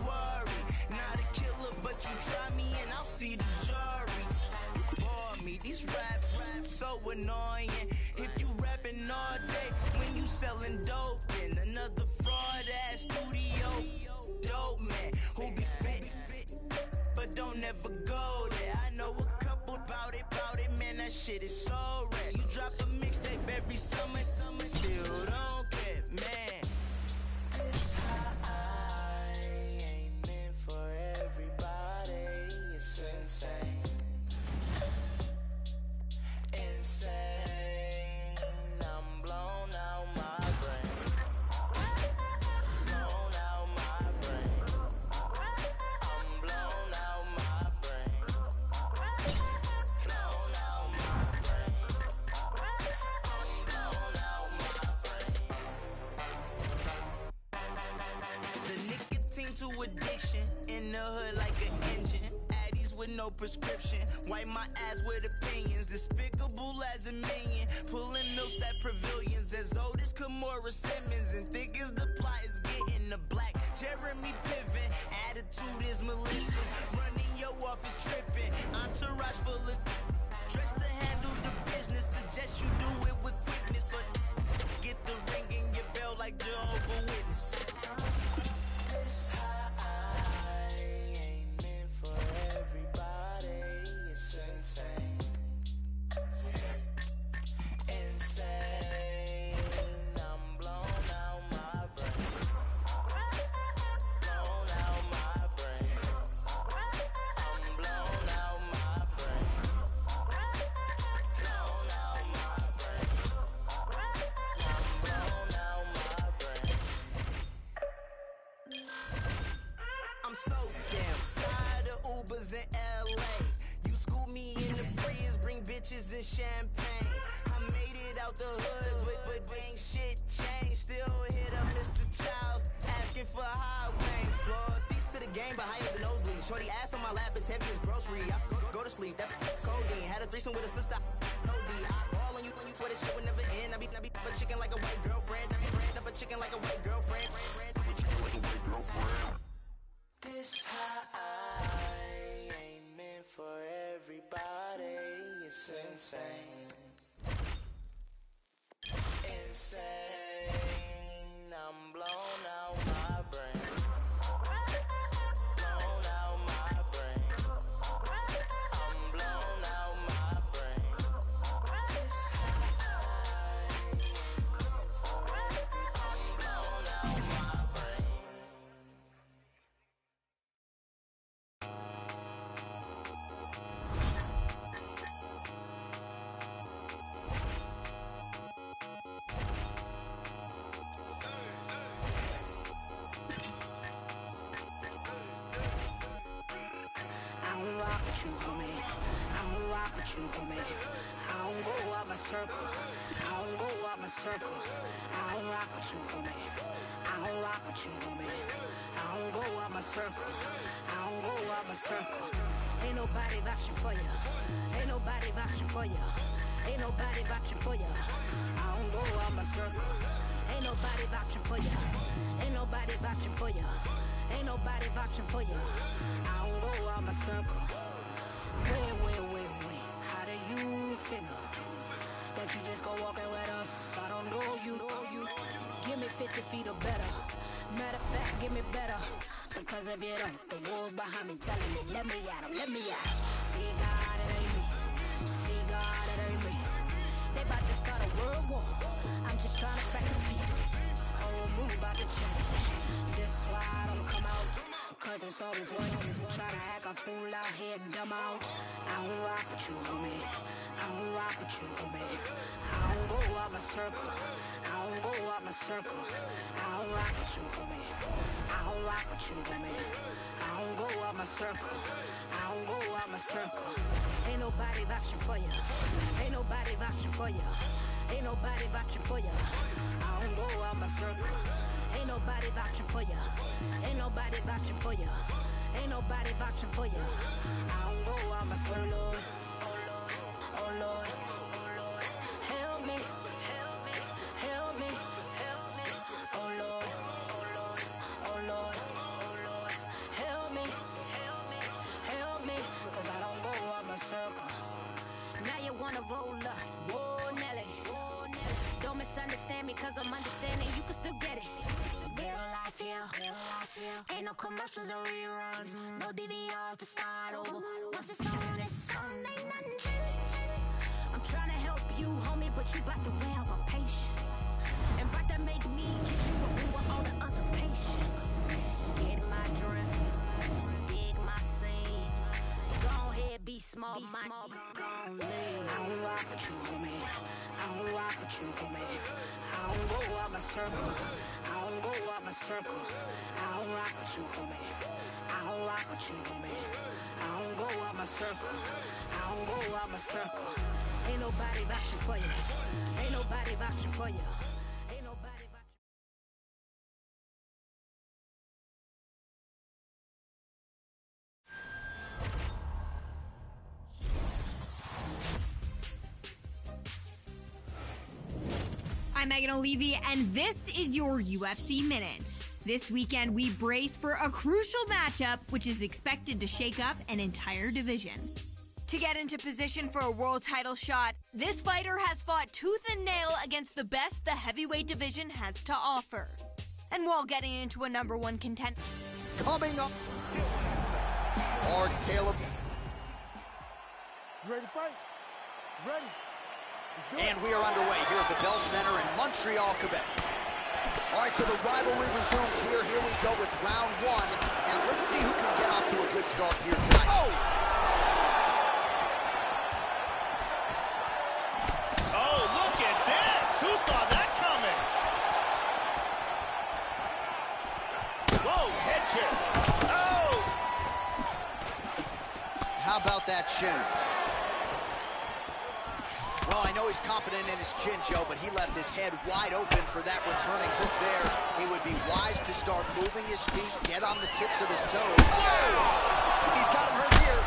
[SPEAKER 11] worry. Not a killer, but you try me and I'll see the jury. For me, these raps so annoying. If you rapping all day when you selling dope in another fraud ass studio, dope man who be spitting, but don't ever go there. I know a couple about it, man. That shit is so rare. You drop a mixtape every summer, still don't care, man. This high ain't meant for everybody. It's insane. Insane. I'm blown out my brain. Blown out my brain. I'm blown out my brain. Blown out my brain. I'm blown out my brain. The nicotine to addiction in the hood like an engine. With no prescription, wipe my ass with opinions, despicable as a minion, pulling notes at pavilions, as old as Kimora Simmons, and thick as the plot is getting the black. Jeremy Piven, attitude is malicious, running your office tripping, entourage full of dress to handle the business, suggest you do it with quickness, or get the ring in your bell like Jehovah's Witness. This high ain't meant for everybody. It's insane. Insane. I'm blown out my brain. Blown out my brain. I'm blown out my brain. Blown out my brain. I'm blown out my brain. I'm so damn tired of Ubers in LA. You school me in the Prius, bring bitches and champagne. I made it out the hood, but ain't shit changed. Still hit up Mr. Childs, asking for high wings. Floor seats to the game, but higher than nosebleed. Shorty ass on my lap, it's heavy as grocery. I go to sleep, that codeine. Had a threesome with a sister, no D. I ball on you swear this shit would never end. I be up a chicken like a white girlfriend. I be up a chicken like a white girlfriend. This high ain't meant for everybody. It's insane. Insane. I'm blown out my brain. Blown out my brain. I'm blown out my brain. This high ain't meant for everybody. I'm blown out my brain.
[SPEAKER 15] don't rock with you, homie. I don't rock with you, homie. I don't go out my circle. I don't go out my circle. I don't rock with you, homie. I don't rock with you, homie. I don't go out my circle. I don't go out my circle. Ain't nobody vouching for you. Ain't nobody vouching for you. Ain't nobody vouching for you. I don't go out my circle. Ain't nobody vouching for you. Ain't nobody vouching for you. Ain't nobody vouching for you. I don't go out my circle. Wait. How do you figure that you just go walking with us? I don't know you. Give me 50 feet or better. Matter of fact, give me better. Because if you don't, the wolves behind me telling me, let me at 'em, let me at 'em. See God, it ain't me. See God, it ain't me. They about to start a world war. I'm just trying to practice peace. Whole move about to change. This why I don't come out. Cause the it's always one. Try to act a fool out here and dumb out. I don't rock with you, homie. I don't rock with you, homie. I don't go out my circle. I don't go out my circle. I don't rock with you, homie. I don't rock with you, homie. I don't go out my circle. I don't go out my circle. Ain't nobody vouching for you. Ain't nobody vouching for you. Ain't nobody vouching for you. I don't go out my circle. Ain't nobody vouching for you. Ain't nobody vouching for you. Ain't nobody vouching for you. I don't go out my circle. Oh Lord, oh Lord, help me, help me, help me, help me. Oh Lord, oh Lord, oh Lord, oh Lord, help me, help me, help me. 'Cause I don't go out my circle. Now you wanna roll up, whoa Nelly, whoa Nelly. Don't misunderstand me 'cause I'm understanding you can still get it. Real life here, ain't no commercials or reruns, no DVRs to start over. Once it's on, it's on, ain't nothing changed. I'm trying to help you, homie, but you bout to wear out my patience, and bout to make me get you over all the other patients. Get my drift, dig my scene. Go ahead, be small, my gon' leave. I don't rock with you, homie. I don't rock with you, homie. I don't go out my circle. I don't go out my circle. I don't rock with you, homie. I don't rock with you, homie. I don't go out my circle. I don't go out my circle. Ain't nobody vouching for you. Ain't nobody vouching for you. Ain't nobody vouching.
[SPEAKER 12] I'm Megan O'Leary, and this is your UFC Minute. This weekend, we brace for a crucial matchup, which is expected to shake up an entire division. To get into position for a world title shot, this fighter has fought tooth and nail against the best the heavyweight division has to offer. And while getting into a #1 contender...
[SPEAKER 5] Coming up, our tale of...
[SPEAKER 13] You ready to fight? Ready?
[SPEAKER 5] And we are underway here at the Bell Center in Montreal, Quebec. All right, so the rivalry resumes here. Here we go with round 1. And let's see who can get off to a good start here tonight. Oh!
[SPEAKER 6] Oh, look at this! Who saw that coming? Whoa, head kick. Oh!
[SPEAKER 5] How about that chin? Well, I know he's confident in his chin, Joe, but he left his head wide open for that returning hook there. He would be wise to start moving his feet, get on the tips of his toes. Oh! He's got him hurt here.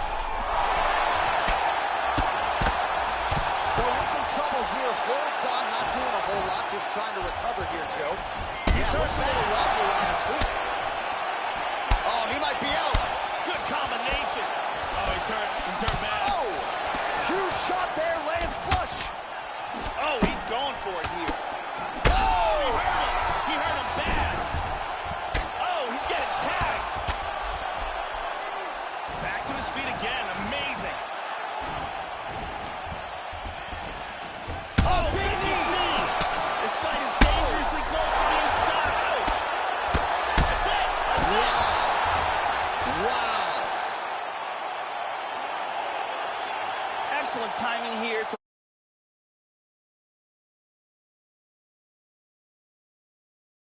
[SPEAKER 5] So in some trouble here, holds on, not doing a whole lot, just trying to recover here, Joe. Yeah, looks a little wobbly on his feet. Oh, he might be out.
[SPEAKER 6] Good combination. Oh, he's hurt. He's hurt bad.
[SPEAKER 5] Oh! Huge shot there, lands flush.
[SPEAKER 6] Oh, he's going for it here. Oh, he hurt him. He hurt him bad. Oh, he's getting tagged. Back to his feet again. Amazing. Oh, big knee. This fight is dangerously close to being stopped. Oh. That's it. That's it.
[SPEAKER 5] Wow.
[SPEAKER 6] Excellent timing here.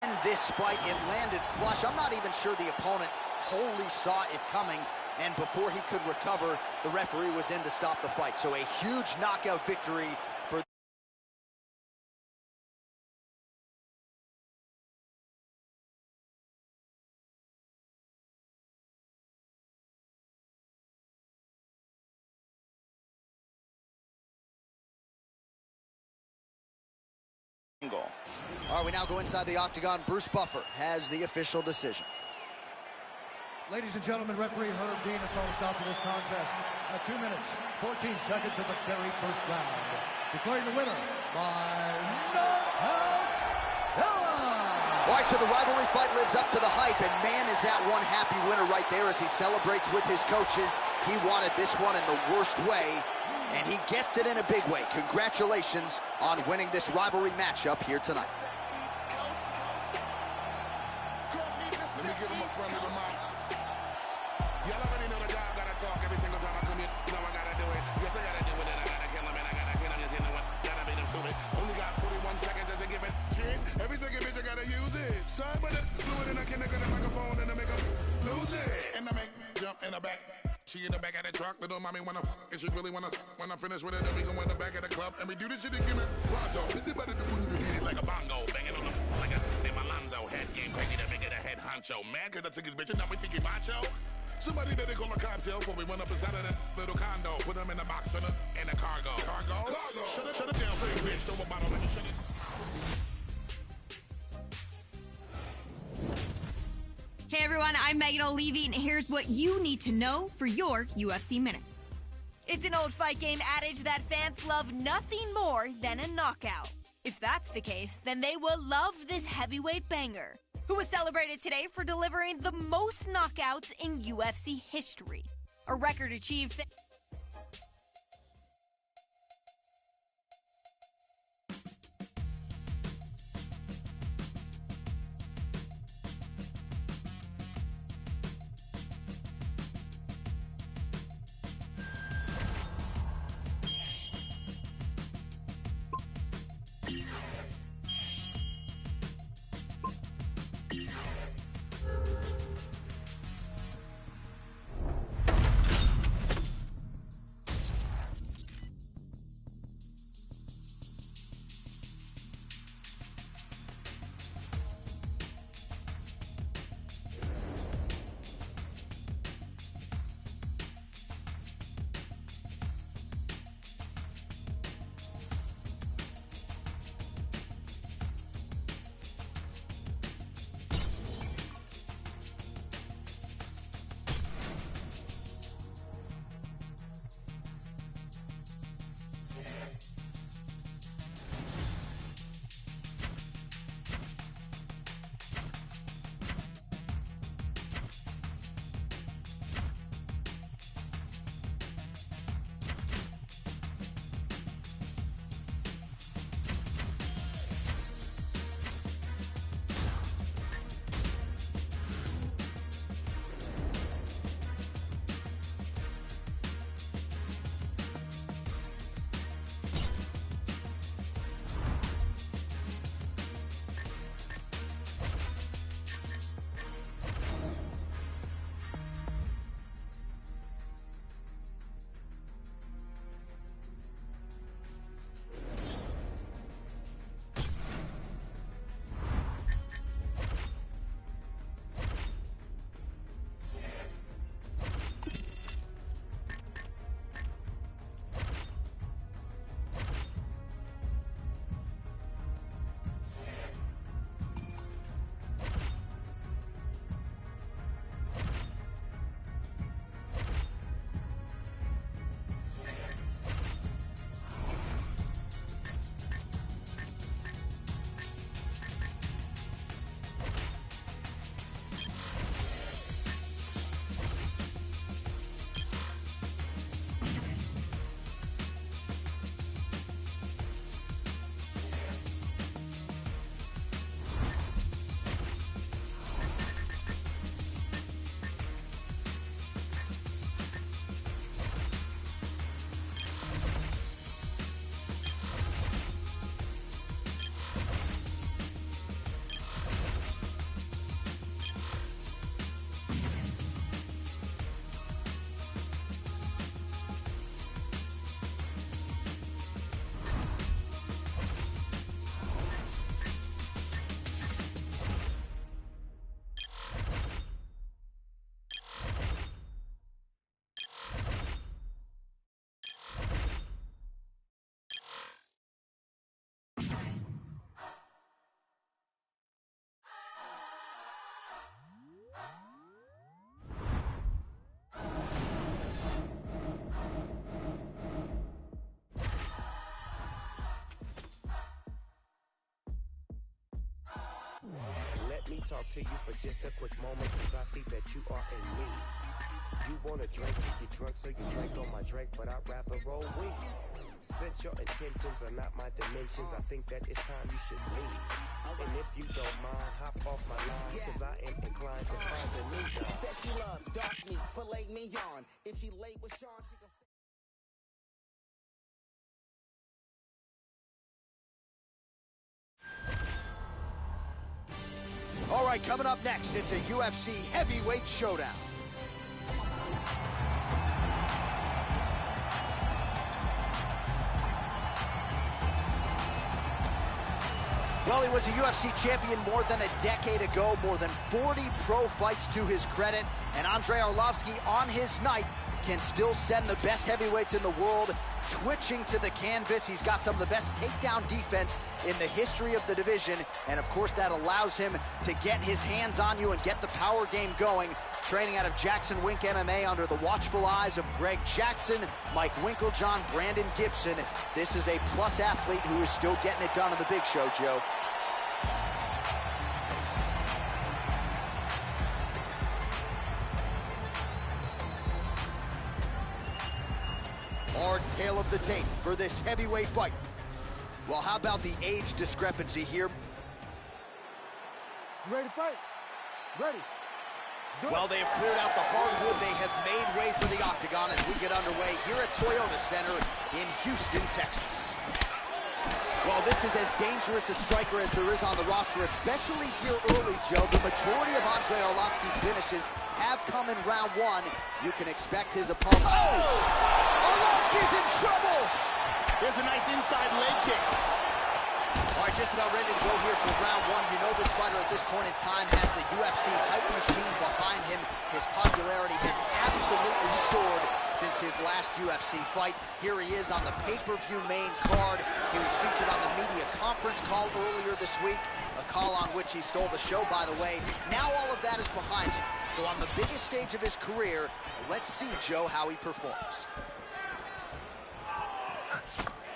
[SPEAKER 5] In this fight, it landed flush. I'm not even sure the opponent wholly saw it coming, and before he could recover, the referee was in to stop the fight. So a huge knockout victory for
[SPEAKER 6] goal.
[SPEAKER 5] All right, we now go inside the octagon. Bruce Buffer has the official decision.
[SPEAKER 8] Ladies and gentlemen, referee Herb Dean has called a stop to this contest at 2 minutes, 14 seconds of the very first round. Declaring the winner by knockout.
[SPEAKER 5] All right, so the rivalry fight lives up to the hype, and man, is that one happy winner right there as he celebrates with his coaches. He wanted this one in the worst way, and he gets it in a big way. Congratulations on winning this rivalry matchup here tonight.
[SPEAKER 14] Let me give him a friendly reminder.
[SPEAKER 16] Y'all already know the job, gotta talk every single time I come in. Know I gotta do it. Yes, I gotta do it, and I gotta kill him, and I gotta kill him. You know what? Gotta make them stupid. Only got 41 seconds just to give it shit. Every second, bitch, I gotta use it. Sorry, but it's fluid, and I can't get the microphone, and I make them lose it. And I make jump in the back. She in the back of the truck, little mommy wanna and she really wanna. When I finish with it, then we go in the back of the club and we do this shit and give it pronto. Hit it like a bongo, banging on the like a Alonzo. Head game crazy to make it a head honcho. Mad cause I took his bitch and now we think he macho. Somebody that they call a cocktail before we went up inside of that little condo. Put him in the box in a cargo. Cargo? Shut it down, big bitch. Throw a bottle and shut it.
[SPEAKER 12] Hey everyone, I'm Megan O'Leary, and here's what you need to know for your UFC Minute. It's an old fight game adage that fans love nothing more than a knockout. If that's the case, then they will love this heavyweight banger, who was celebrated today for delivering the most knockouts in UFC history. A record achieved
[SPEAKER 17] Let me talk to you for just a quick moment, cause I see that you are in need. You wanna drink, you get drunk, so you drink on my drink, but I'd rather roll weed. Since your intentions are not my dimensions, I think that it's time you should leave. And if you don't mind, hop off my line, cause I am inclined to find a new one.
[SPEAKER 10] Bet you love dark meat, filet mignon. If she late with Sean, she can...
[SPEAKER 5] All right, coming up next, it's a UFC heavyweight showdown. Well, he was a UFC champion more than a decade ago, more than 40 pro fights to his credit, and Andrei Arlovski on his night can still send the best heavyweights in the world twitching to the canvas. He's got some of the best takedown defense in the history of the division, and of course that allows him to get his hands on you and get the power game going. Training out of Jackson Wink MMA under the watchful eyes of Greg Jackson, Mike Winklejohn, Brandon Gibson. This is a plus athlete who is still getting it done on the big show, Joe. Our tale of the tape for this heavyweight fight. Well, how about the age discrepancy here?
[SPEAKER 3] You ready to fight? Ready.
[SPEAKER 5] Well, they have cleared out the hardwood. They have made way for the octagon as we get underway here at Toyota Center in Houston, Texas. Well, this is as dangerous a striker as there is on the roster, especially here early, Joe. The majority of Andrei Arlovski's finishes have come in round one. You can expect his opponent... Oh! Arlovski's in trouble!
[SPEAKER 6] There's a nice inside leg kick.
[SPEAKER 5] All right, just about ready to go here for round one. You know this fighter at this point in time has the UFC hype machine behind him. His popularity has absolutely soared since his last UFC fight. Here he is on the pay-per-view main card. He was featured on the media conference call earlier this week, a call on which he stole the show, by the way. Now all of that is behind him. So on the biggest stage of his career, let's see, Joe, how he performs.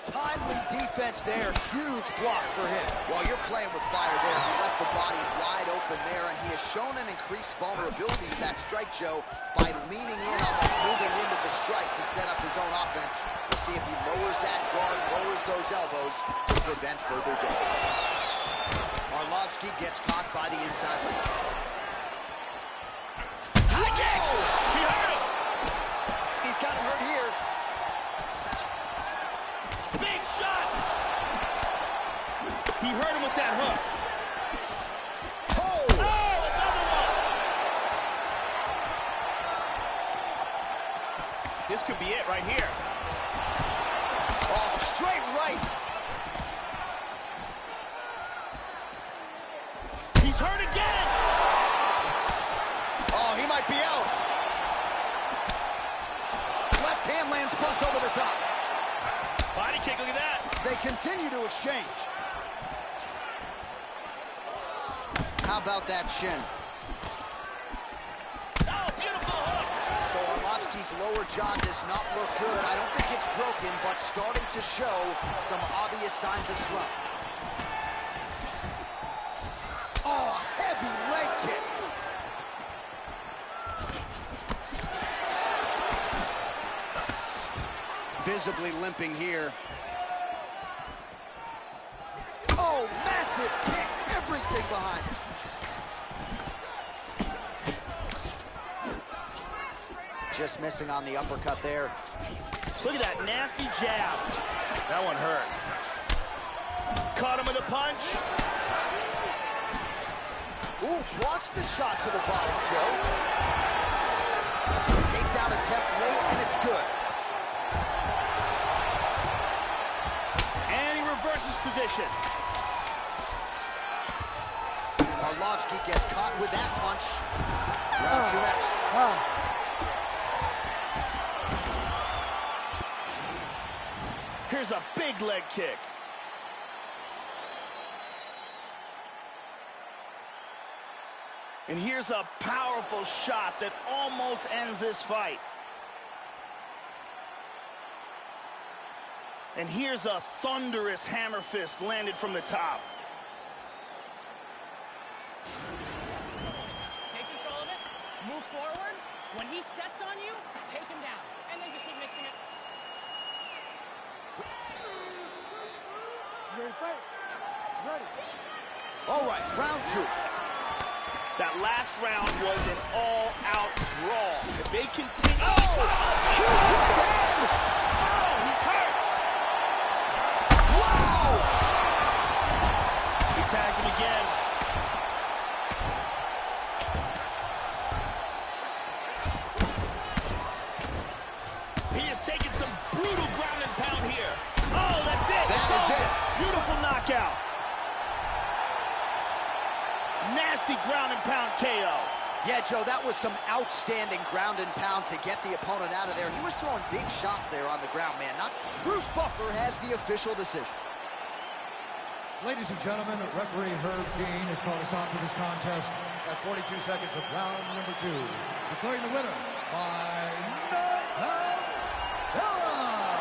[SPEAKER 5] Timely defense there, huge block for him. Well, you're playing with fire there. He left the body wide open there, and he has shown an increased vulnerability to that strike, Joe, by leaning in, almost moving into the strike to set up his own offense. We'll see if he lowers that guard, lowers those elbows to prevent further damage. Arlovski gets caught by the inside leg. High kick! He hurt him! He's got hurt here.
[SPEAKER 6] Big shots! He hurt him with that hook.
[SPEAKER 5] Oh!
[SPEAKER 6] Oh, another one! This could be it right here.
[SPEAKER 5] Oh, straight right.
[SPEAKER 6] He's hurt again!
[SPEAKER 5] Oh, he might be out. Left hand lands flush over the top.
[SPEAKER 6] Body kick, look at that.
[SPEAKER 5] They continue to exchange. How about that shin?
[SPEAKER 6] Oh, beautiful hook.
[SPEAKER 5] So Arlovski's lower jaw does not look good. I don't think it's broken, but starting to show some obvious signs of swelling. Oh, heavy leg kick. Visibly limping here. Oh, massive kick. Everything behind it. Just missing on the uppercut there.
[SPEAKER 6] Look at that nasty jab. That one hurt. Caught him with a punch.
[SPEAKER 5] Ooh, blocks the shot to the bottom, Joe. Takedown attempt late, and it's good.
[SPEAKER 6] And he reverses position.
[SPEAKER 5] Arlovski gets caught with that punch. Round two next.
[SPEAKER 6] Here's a big leg kick. And here's a powerful shot that almost ends this fight. And here's a thunderous hammer fist landed from the top.
[SPEAKER 18] Take control of it, move forward. When he sets on you, take him down. And then just keep mixing it.
[SPEAKER 5] All right, round 2.
[SPEAKER 6] That last round was an all-out brawl. If they continue...
[SPEAKER 5] Oh! Huge right hand!
[SPEAKER 6] Oh, he's hurt!
[SPEAKER 5] Wow!
[SPEAKER 6] He tagged him again. He is taking some brutal ground and pound here. Oh, that's it.
[SPEAKER 5] That is it.
[SPEAKER 6] Beautiful knockout. Nasty ground and pound KO.
[SPEAKER 5] Yeah, Joe, that was some outstanding ground and pound to get the opponent out of there. He was throwing big shots there on the ground, man. Bruce Buffer has the official decision.
[SPEAKER 8] Ladies and gentlemen, referee Herb Dean has called us on for this contest at 42 seconds of round number 2. Declaring the winner by knockout.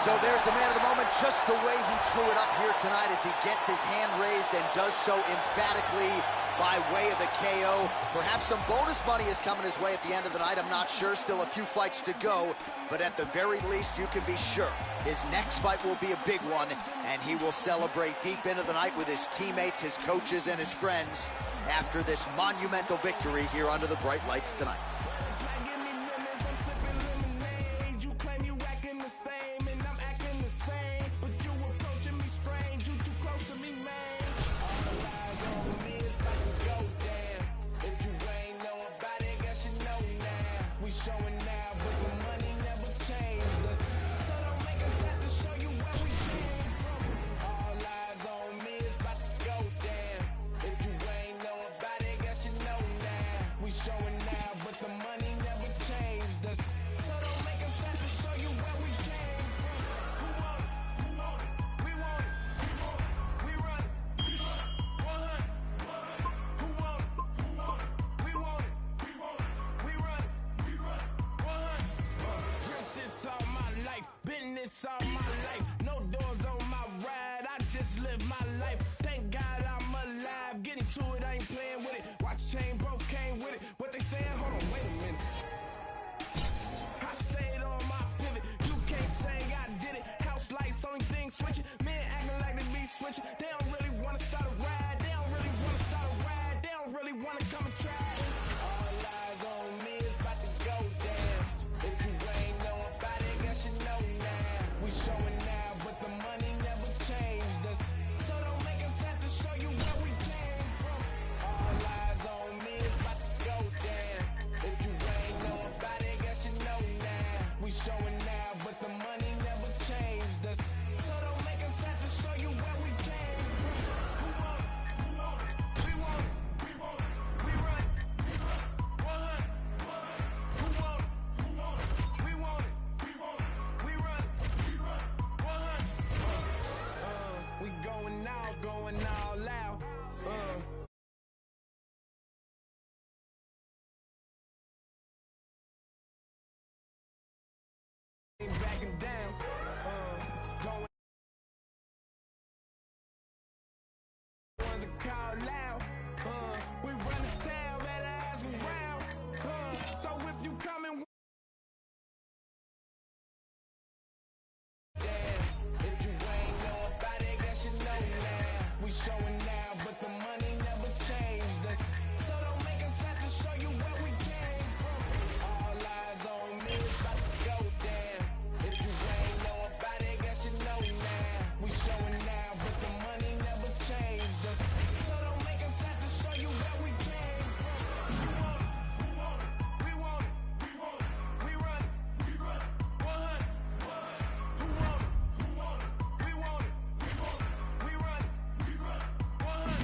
[SPEAKER 5] So there's the man of the moment, just the way he drew it up here tonight as he gets his hand raised and does so emphatically by way of the KO. Perhaps some bonus money is coming his way at the end of the night. I'm not sure. Still a few fights to go. But at the very least, you can be sure his next fight will be a big one, and he will celebrate deep into the night with his teammates, his coaches, and his friends after this monumental victory here under the bright lights tonight.
[SPEAKER 2] All my life, no doors on my ride, I just live my life. Thank God I'm alive, getting to it, I ain't playing with it. Watch chain, both came with it. What they saying? Hold on, wait a minute. I stayed on my pivot, you can't say I did it. House lights, only thing switching. Men acting like they be switching. They don't really wanna start a ride, they don't really wanna start a ride, they don't really wanna come and try. All eyes on me, it's about to go down. If you ain't know about it, guess you know now. We showing now, but the money never changed us. So don't make us have to show you where we came from. All eyes on me, it's about to go down. If you ain't know about it, guess you know now. We showing now, but the money never changed us. So don't make us have to show you where we came from. Who want it? Who want it? We want it. We want it. We run it. We run it. 100. Who want it? Who want it? We want it. We want it. We run it. We going all out. Ain't backing down. Going ones that call loud. We run the town, better ask around. So if you coming. If you ain't know about it, guess you know now. We showing now, but the money never changed us. So don't make us have to show you where we came from. All eyes on me, it's about to go down. If you ain't know about it, guess you know now. We showing now, but the money never changed us. So don't make us have to show you where we came from. You want it, we want it, we want it, we want it, we run it, we run it, 100. Who want it? Who want it? We want it. We want it. We run it. We run it. 100.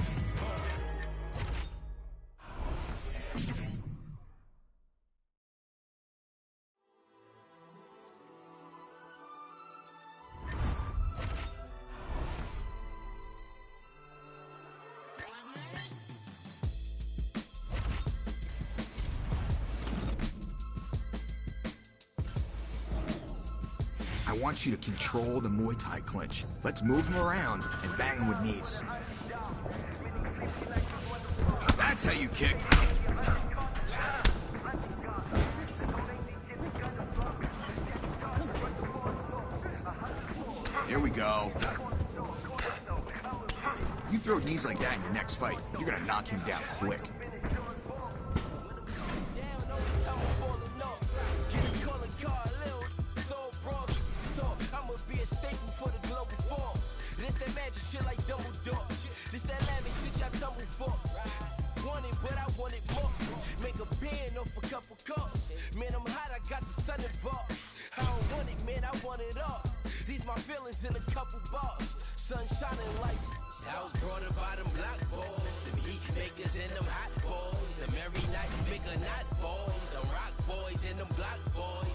[SPEAKER 1] I want you to control the Muay Thai clinch. Let's move him around and bang him with knees. That's how you kick. Here we go. You throw knees like that in your next fight, you're gonna knock him down quick.
[SPEAKER 10] I'ma be a staple for the global force. This that magic shit like Dumbledore. This that lavish shit y'all tumble for. Want it, but I want it more. Make a band off a couple cups. Man, I'm hot, I got the sun involved. I don't want it, man, I want it all. These my feelings in a couple bars. Sun shining like I was brought up by them black boys, them heat makers and them hot boys, them every night make a knot boys, them rock boys and them block boys.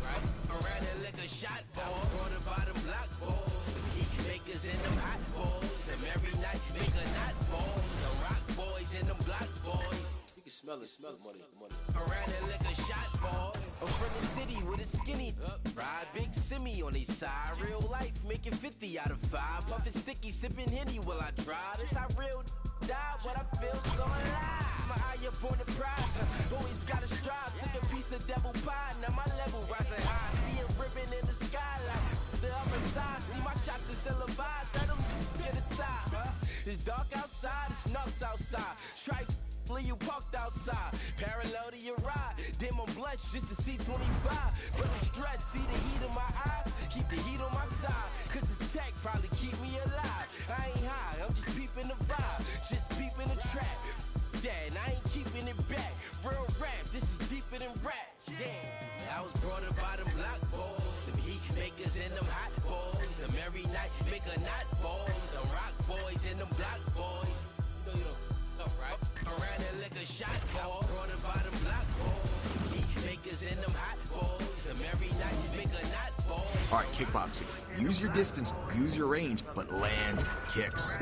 [SPEAKER 10] Right around the liquor shot boys, brought up by them black boys, them heat makers and them hot boys, them every night make a knot boys, them rock boys and them block boys. You can smell it, money. Around the liquor shot boy, I'm from the city with a skinny ride big simi on his side. Real life making 50 out of 5. Puffin' sticky, sipping Henny while I drive. That's how real die, but I feel so alive. My eye up on the prize, always gotta strive. Took a piece of devil pie, now my level rising high. See it ripping in the skyline. The other side, see my shots is televised. Let them get aside. It's dark outside, it's knocks outside. Strike. You parked outside, parallel to your ride. Damn, I'm blessed just to see 25. But I'm stressed, see the heat in my eyes. Keep the heat on my side, cause this tech probably keep me alive. I ain't high, I'm just peeping the vibe, just peeping the trap. Yeah, and I ain't keeping it back. Real rap, this is deeper than rap. Yeah, I was brought up by them black boys, them heat makers and them hot boys. Them every night make a knot boys, them rock boys and them block boys. You know, right? Around the liquor shot boy, brought up by them black boys, heat makers and them hot boys, them every night make a knot boy.
[SPEAKER 1] All right, kickboxing. Use your distance, use your range, but land kicks.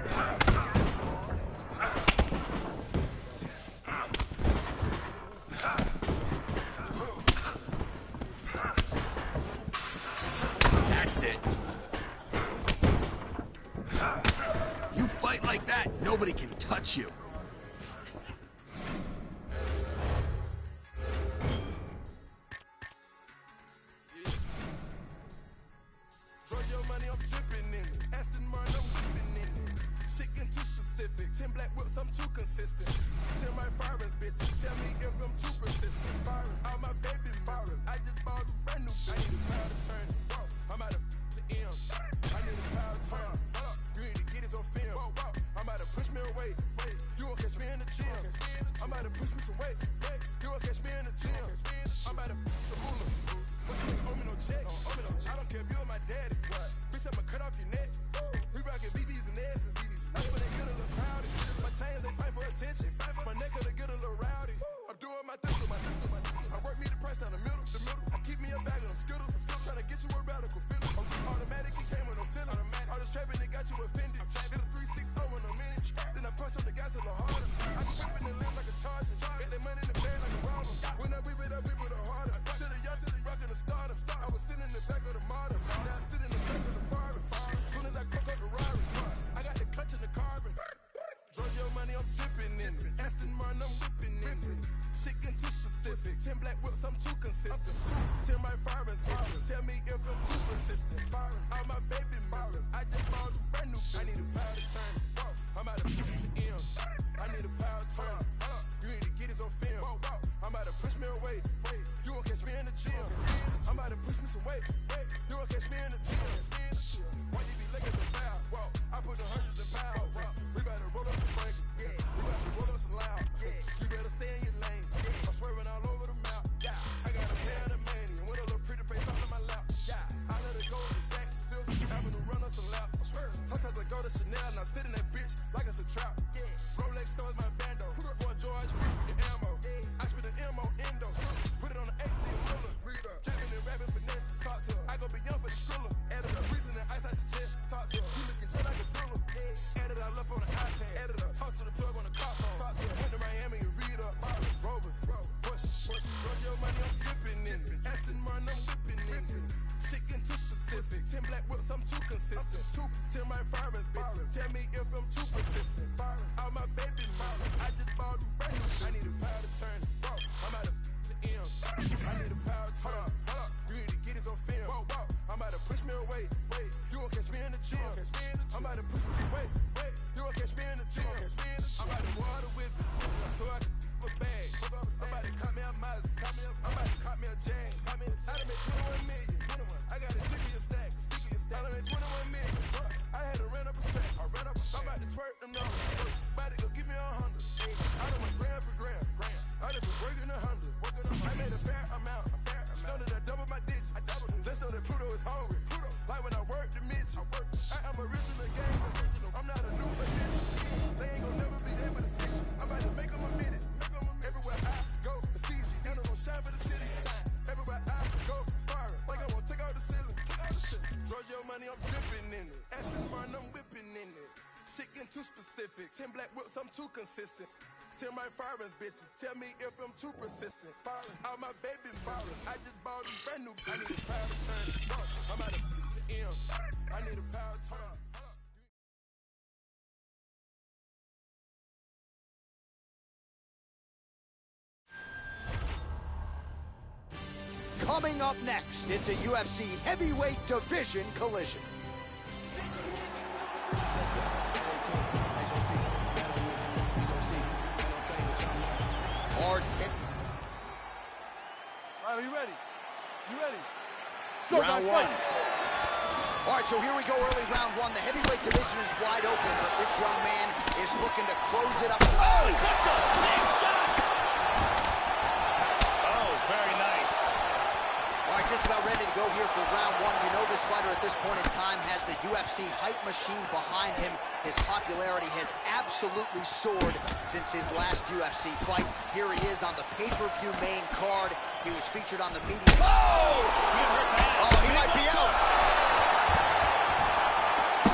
[SPEAKER 1] That's it. You fight like that, nobody can touch you.
[SPEAKER 13] Chanel, now sit too specific. 10 black whips, I'm too consistent. 10 right firing bitches, tell me if I'm too persistent. Firing all my baby ballers, I just bought them brand new. I need a power to turn this up. I'm out of M. I need a power to turn.
[SPEAKER 5] Coming up next, it's a UFC heavyweight division collision.
[SPEAKER 13] Are you ready? You ready?
[SPEAKER 5] Round one. All right, so here we go, early round one. The heavyweight division is wide open, but this young man is looking to close it up. Oh,
[SPEAKER 6] he cooked him. Big shots. Oh, very nice.
[SPEAKER 5] All right, just about ready to go here for round one. You know this fighter at this point in time has the UFC hype machine behind him. His popularity has absolutely soared since his last UFC fight. Here he is on the pay-per-view main card. He was featured on the media. Oh!
[SPEAKER 6] He's hurt bad.
[SPEAKER 5] Oh, he might be out.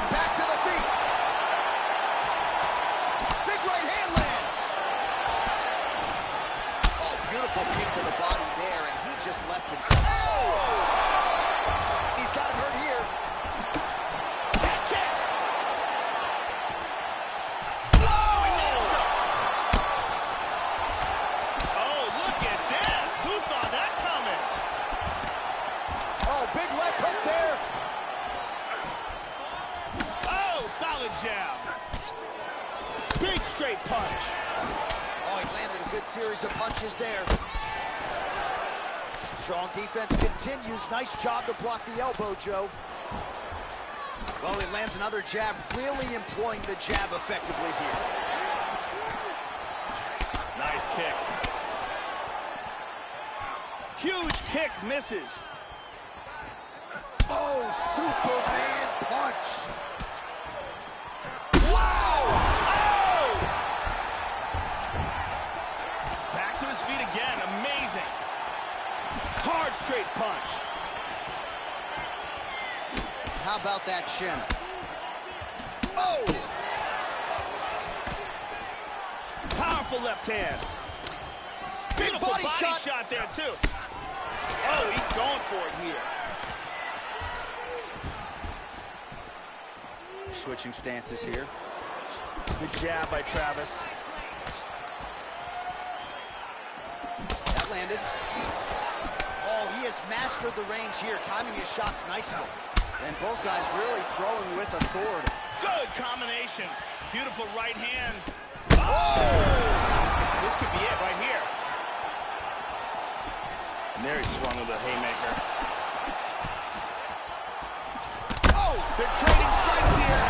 [SPEAKER 5] Back to the feet. Big right hand lands. Oh, beautiful kick to the body there, and he just left himself. Oh! He's got him hurt here. Head kick.
[SPEAKER 6] Oh, he nailed him. Oh, look at this. Who saw that coming?
[SPEAKER 5] Oh, big left hook there.
[SPEAKER 6] Oh, solid jab. Big straight punch.
[SPEAKER 5] Oh, he landed a good series of punches there. Strong defense continues. Nice job to block the elbow, Joe. Well, he lands another jab, really employing the jab effectively here.
[SPEAKER 6] Nice kick. Huge kick, misses.
[SPEAKER 5] Oh, Superman punch. Wow!
[SPEAKER 6] Oh! Back to his feet again. Amazing. Hard straight punch.
[SPEAKER 5] How about that shin? Oh!
[SPEAKER 6] Powerful left hand. Beautiful body shot there, too. Oh, he's going for it here.
[SPEAKER 5] Switching stances here.
[SPEAKER 6] Good jab by Travis.
[SPEAKER 5] That landed. Oh, he has mastered the range here, timing his shots nicely. And both guys really throwing with authority.
[SPEAKER 6] Good combination. Beautiful right hand. Oh! This could be it right here. And there he swung with a haymaker. Oh! They're trading strikes here.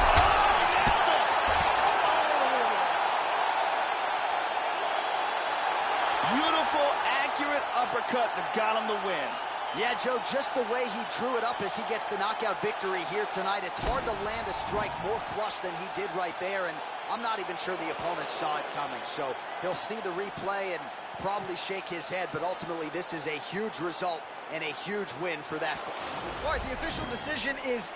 [SPEAKER 6] Beautiful, accurate uppercut that got him the win.
[SPEAKER 5] Yeah, Joe, just the way he drew it up as he gets the knockout victory here tonight, it's hard to land a strike more flush than he did right there, and I'm not even sure the opponent saw it coming, so he'll see the replay and probably shake his head, but ultimately this is a huge result and a huge win for that. All right, the official decision is...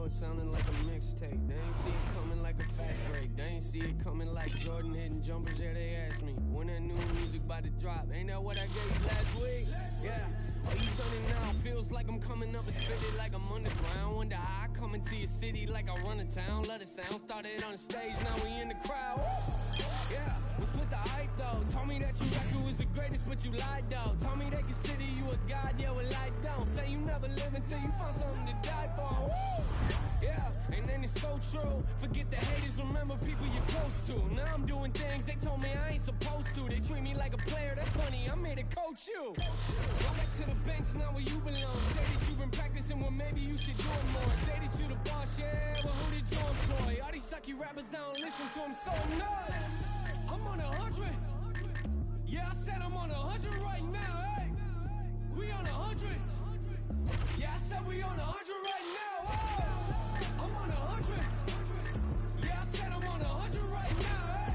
[SPEAKER 9] it sounding like a mixtape. They ain't see it coming like a fast break. They ain't see it coming like Jordan hitting jumpers. Yeah, they asked me when that new music about to drop. Ain't that what I gave you last week? Yeah. Are you done it now? Feels like I'm coming up and spit it like I'm underground. Wonder how I come into your city like I run a town. Let it sound. Started on the stage, now we in the crowd. Yeah, what's with the hype though? Told me that you record was the greatest, but you lied though. Told me they consider you a god, yeah, well I don't. Say you never live until you find something to die for. Yeah, and then it's so true. Forget the haters, remember people you're close to. Now I'm doing things they told me I ain't supposed to. They treat me like a player, that's funny, I'm here to coach you. Go back to the bench, now where you belong. Say that you've been practicing, well maybe you should do it more. Say that you the boss, yeah, well who did you employ? All these sucky rappers, I don't listen to them, so no. I'm on 100. Yeah, I said I'm on 100 right now, hey. We on 100. Yeah, I said we on 100 right now, oh. I'm on 100. Yeah, I said I'm on 100 right now, hey.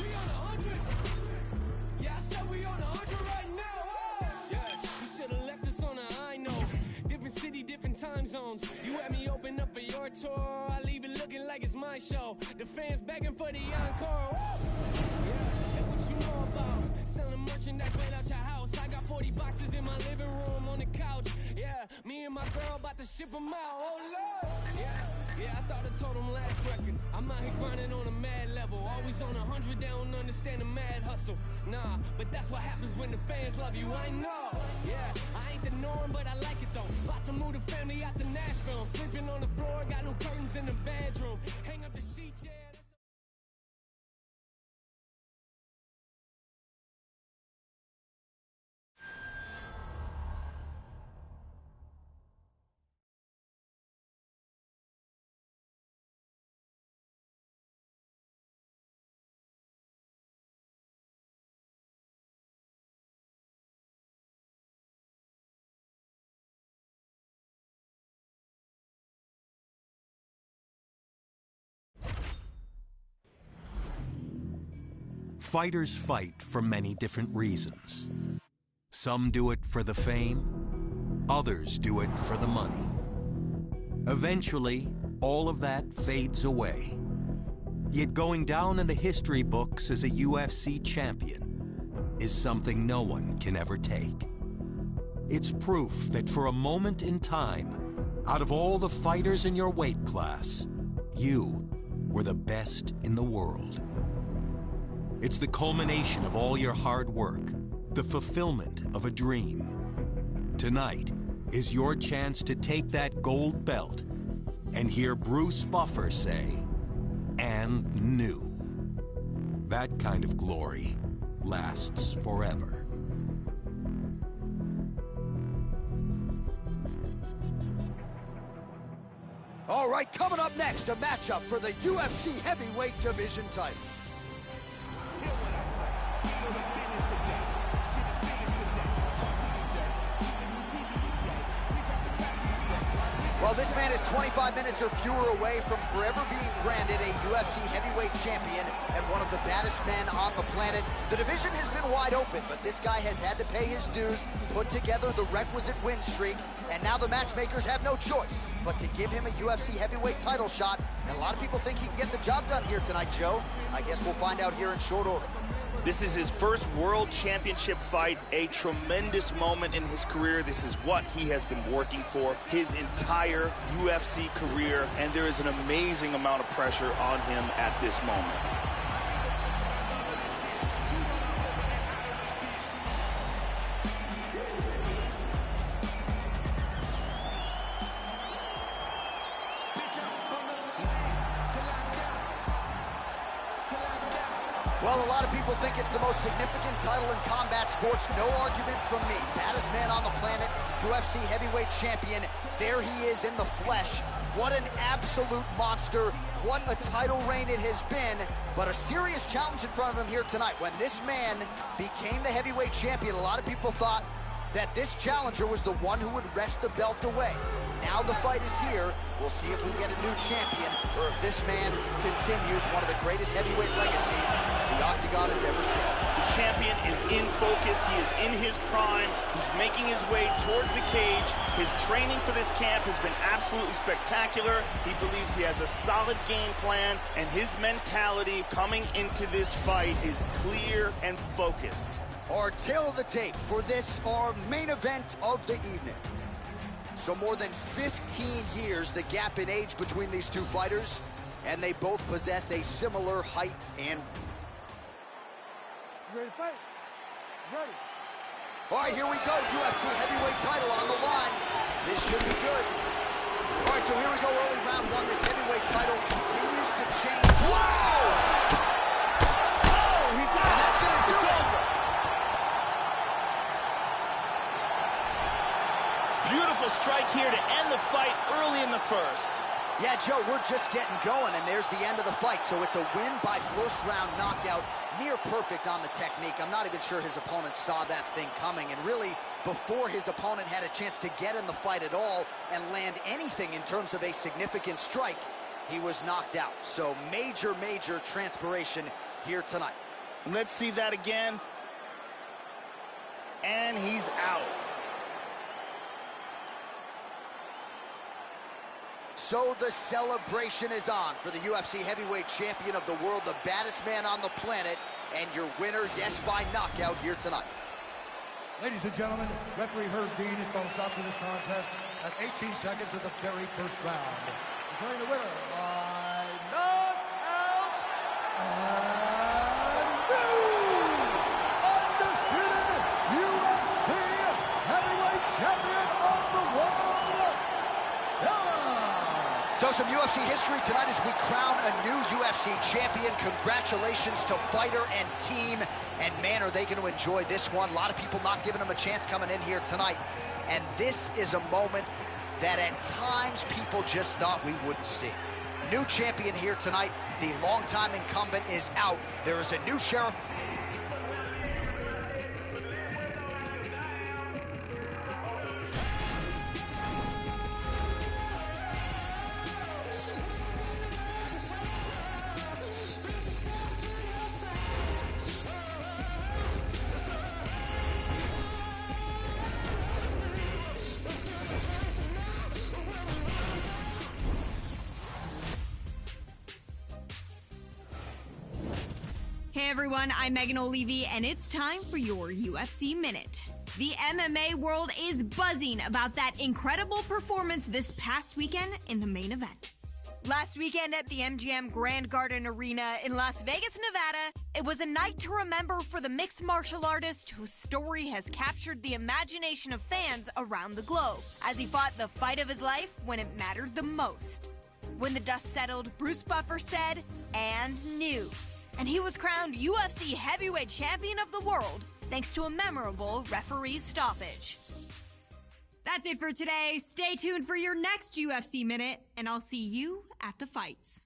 [SPEAKER 9] We on 100. Yeah, I said we on 100 right now, oh. Yeah, you should've left us on a high note. Different city, different time zones. You had me open up for your tour. I leave it looking like it's my show. The fans begging for the encore. Yeah, and what you know about selling merchandise right out your house? I got 40 boxes in my living room on the couch. Yeah, me and my girl about to ship them out. Oh Lord. Yeah, I thought I told them last record. I'm out here grinding on a mad level. Always on 100, they don't understand the mad hustle. Nah, but that's what happens when the fans love you. I know. Yeah, I ain't the norm, but I like it though. About to move the family out to Nashville. I'm sleeping on the floor, got no curtains in the bedroom. Hang up the sheets, yeah.
[SPEAKER 4] Fighters fight for many different reasons. Some do it for the fame, others do it for the money. Eventually, all of that fades away. Yet going down in the history books as a UFC champion is something no one can ever take. It's proof that for a moment in time, out of all the fighters in your weight class, you were the best in the world. It's the culmination of all your hard work, the fulfillment of a dream. Tonight is your chance to take that gold belt and hear Bruce Buffer say, "And new." That kind of glory lasts forever.
[SPEAKER 5] All right, coming up next, a matchup for the UFC heavyweight division title. Well, this man is 25 minutes or fewer away from forever being branded a UFC heavyweight champion and one of the baddest men on the planet. The division has been wide open, but this guy has had to pay his dues, put together the requisite win streak, and now the matchmakers have no choice but to give him a UFC heavyweight title shot. And a lot of people think he can get the job done here tonight, Joe. I guess we'll find out here in short order.
[SPEAKER 6] This is his first world championship fight, a tremendous moment in his career. This is what he has been working for his entire UFC career, and there is an amazing amount of pressure on him at this moment.
[SPEAKER 5] Well, a lot of people think it's the most significant title in combat sports. No argument from me. Baddest man on the planet, UFC heavyweight champion. There he is in the flesh. What an absolute monster. What a title reign it has been. But a serious challenge in front of him here tonight. When this man became the heavyweight champion, a lot of people thought that this challenger was the one who would wrest the belt away. now the fight is here. We'll see if we get a new champion or if this man continues one of the greatest heavyweight legacies the Octagon has ever seen.
[SPEAKER 6] The champion is in focus. He is in his prime. He's making his way towards the cage. His training for this camp has been absolutely spectacular. He believes he has a solid game plan, and his mentality coming into this fight is clear and focused.
[SPEAKER 5] Our tail of the tape for this, our main event of the evening. So more than 15 years, the gap in age between these two fighters, and they both possess a similar height and...
[SPEAKER 13] You ready to fight? Ready.
[SPEAKER 5] All right, here we go. UFC heavyweight title on the line. This should be good. All right, so here we go. Early round one. This heavyweight title continues to change. Whoa!
[SPEAKER 6] Oh, he's out.
[SPEAKER 5] And that's going to do it.
[SPEAKER 6] Over. Beautiful strike here to end the fight early in the first.
[SPEAKER 5] Yeah, Joe, we're just getting going, and there's the end of the fight. So it's a win by first-round knockout, near perfect on the technique. I'm not even sure his opponent saw that thing coming, and really, before his opponent had a chance to get in the fight at all and land anything in terms of a significant strike, he was knocked out. So major, major transpiration here tonight.
[SPEAKER 6] Let's see that again. And he's out.
[SPEAKER 5] So the celebration is on for the UFC heavyweight champion of the world, the baddest man on the planet, and your winner, yes, by knockout here tonight.
[SPEAKER 8] Ladies and gentlemen, referee Herb Dean is going to stop to this contest at 18 seconds of the very first round. Declaring the winner by knockout and new undisputed UFC heavyweight champion of the world.
[SPEAKER 5] So some UFC history tonight as we crown a new UFC champion. Congratulations to fighter and team. And man, are they going to enjoy this one. A lot of people not giving them a chance coming in here tonight. And this is a moment that at times people just thought we wouldn't see. New champion here tonight. The longtime incumbent is out. There is a new sheriff.
[SPEAKER 12] Hey everyone, I'm Megan O'Leary, and it's time for your UFC Minute. The MMA world is buzzing about that incredible performance this past weekend in the main event. Last weekend at the MGM Grand Garden Arena in Las Vegas, Nevada, it was a night to remember for the mixed martial artist whose story has captured the imagination of fans around the globe as he fought the fight of his life when it mattered the most. When the dust settled, Bruce Buffer said, "And new." And he was crowned UFC heavyweight champion of the world thanks to a memorable referee stoppage. That's it for today. Stay tuned for your next UFC Minute, and I'll see you at the fights.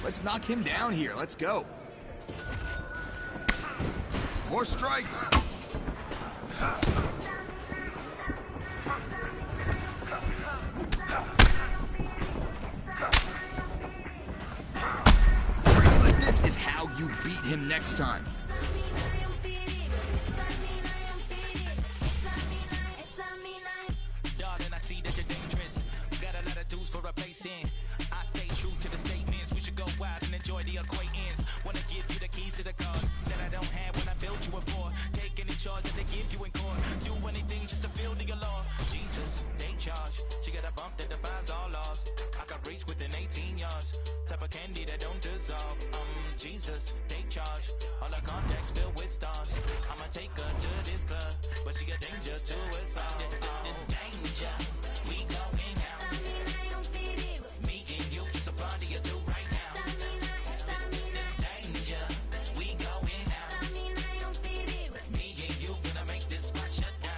[SPEAKER 1] Let's knock him down here. Let's go. More strikes. Training like this is how you beat him next time.
[SPEAKER 10] Darling, I see that you're dangerous. Got a lot of dues for replacing. I stay true to the statements. We should go wild and enjoy the acquaintance. Wanna give you the keys to the cars that I don't have when I built you a four. Take any charge that they give you in court. Do anything just to feel the law. Jesus, they charge. She got a bump that defies all laws. I can reach within 18 yards. Type of candy that don't dissolve. Jesus, they charge. All her contacts filled with stars. I'ma take her to this club, but she got danger to us all. Danger, we going out. Me and you, just a party or two right now. Danger, we going out. Me and you gonna make this spot shut down.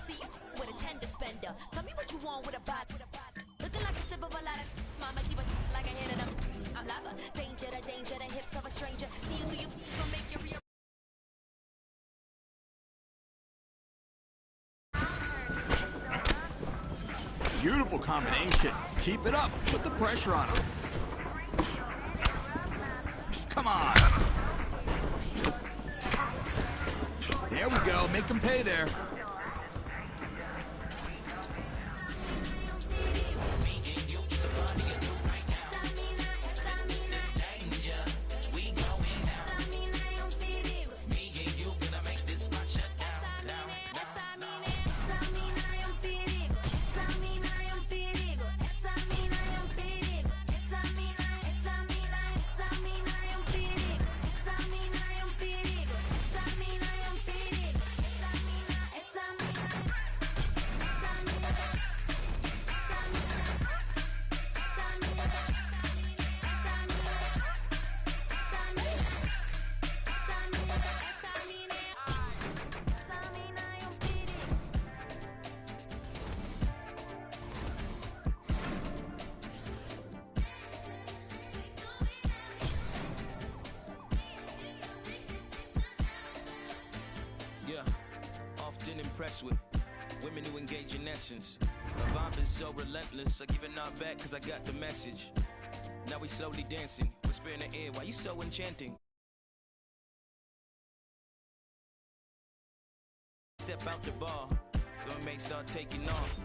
[SPEAKER 11] See you with a tender spender. Tell me what you want with a bot. Looking like a sip of a lot of mama, keep it like a hand in them. I'm lava. Danger, the hips of a stranger. See you through you, gonna make you real.
[SPEAKER 1] Beautiful combination. Keep it up. Put the pressure on him. Come on. There we go. Make him pay there.
[SPEAKER 10] Yeah, often impressed with women who engage in essence. Her vibe is so relentless, I give it not back cause I got the message. Now we slowly dancing, whisper in the air, why you so enchanting? Step out the bar, so it may start taking off.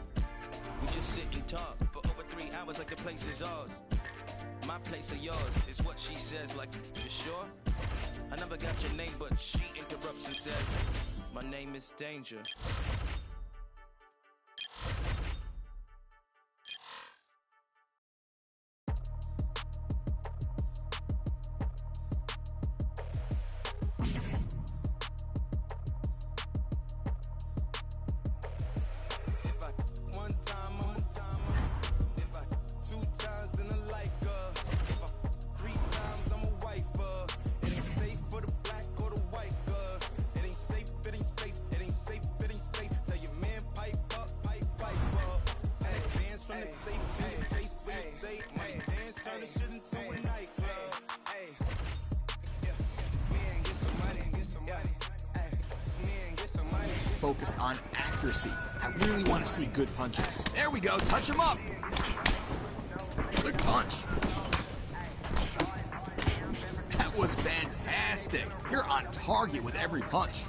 [SPEAKER 10] We just sit and talk for over 3 hours like the place is ours. My place or yours is what she says, like, you sure? I never got your name, but she interrupts and says, my name is Danger.
[SPEAKER 1] Focused on accuracy. I really want to see good punches. There we go. Touch him up. Good punch. That was fantastic. You're on target with every punch.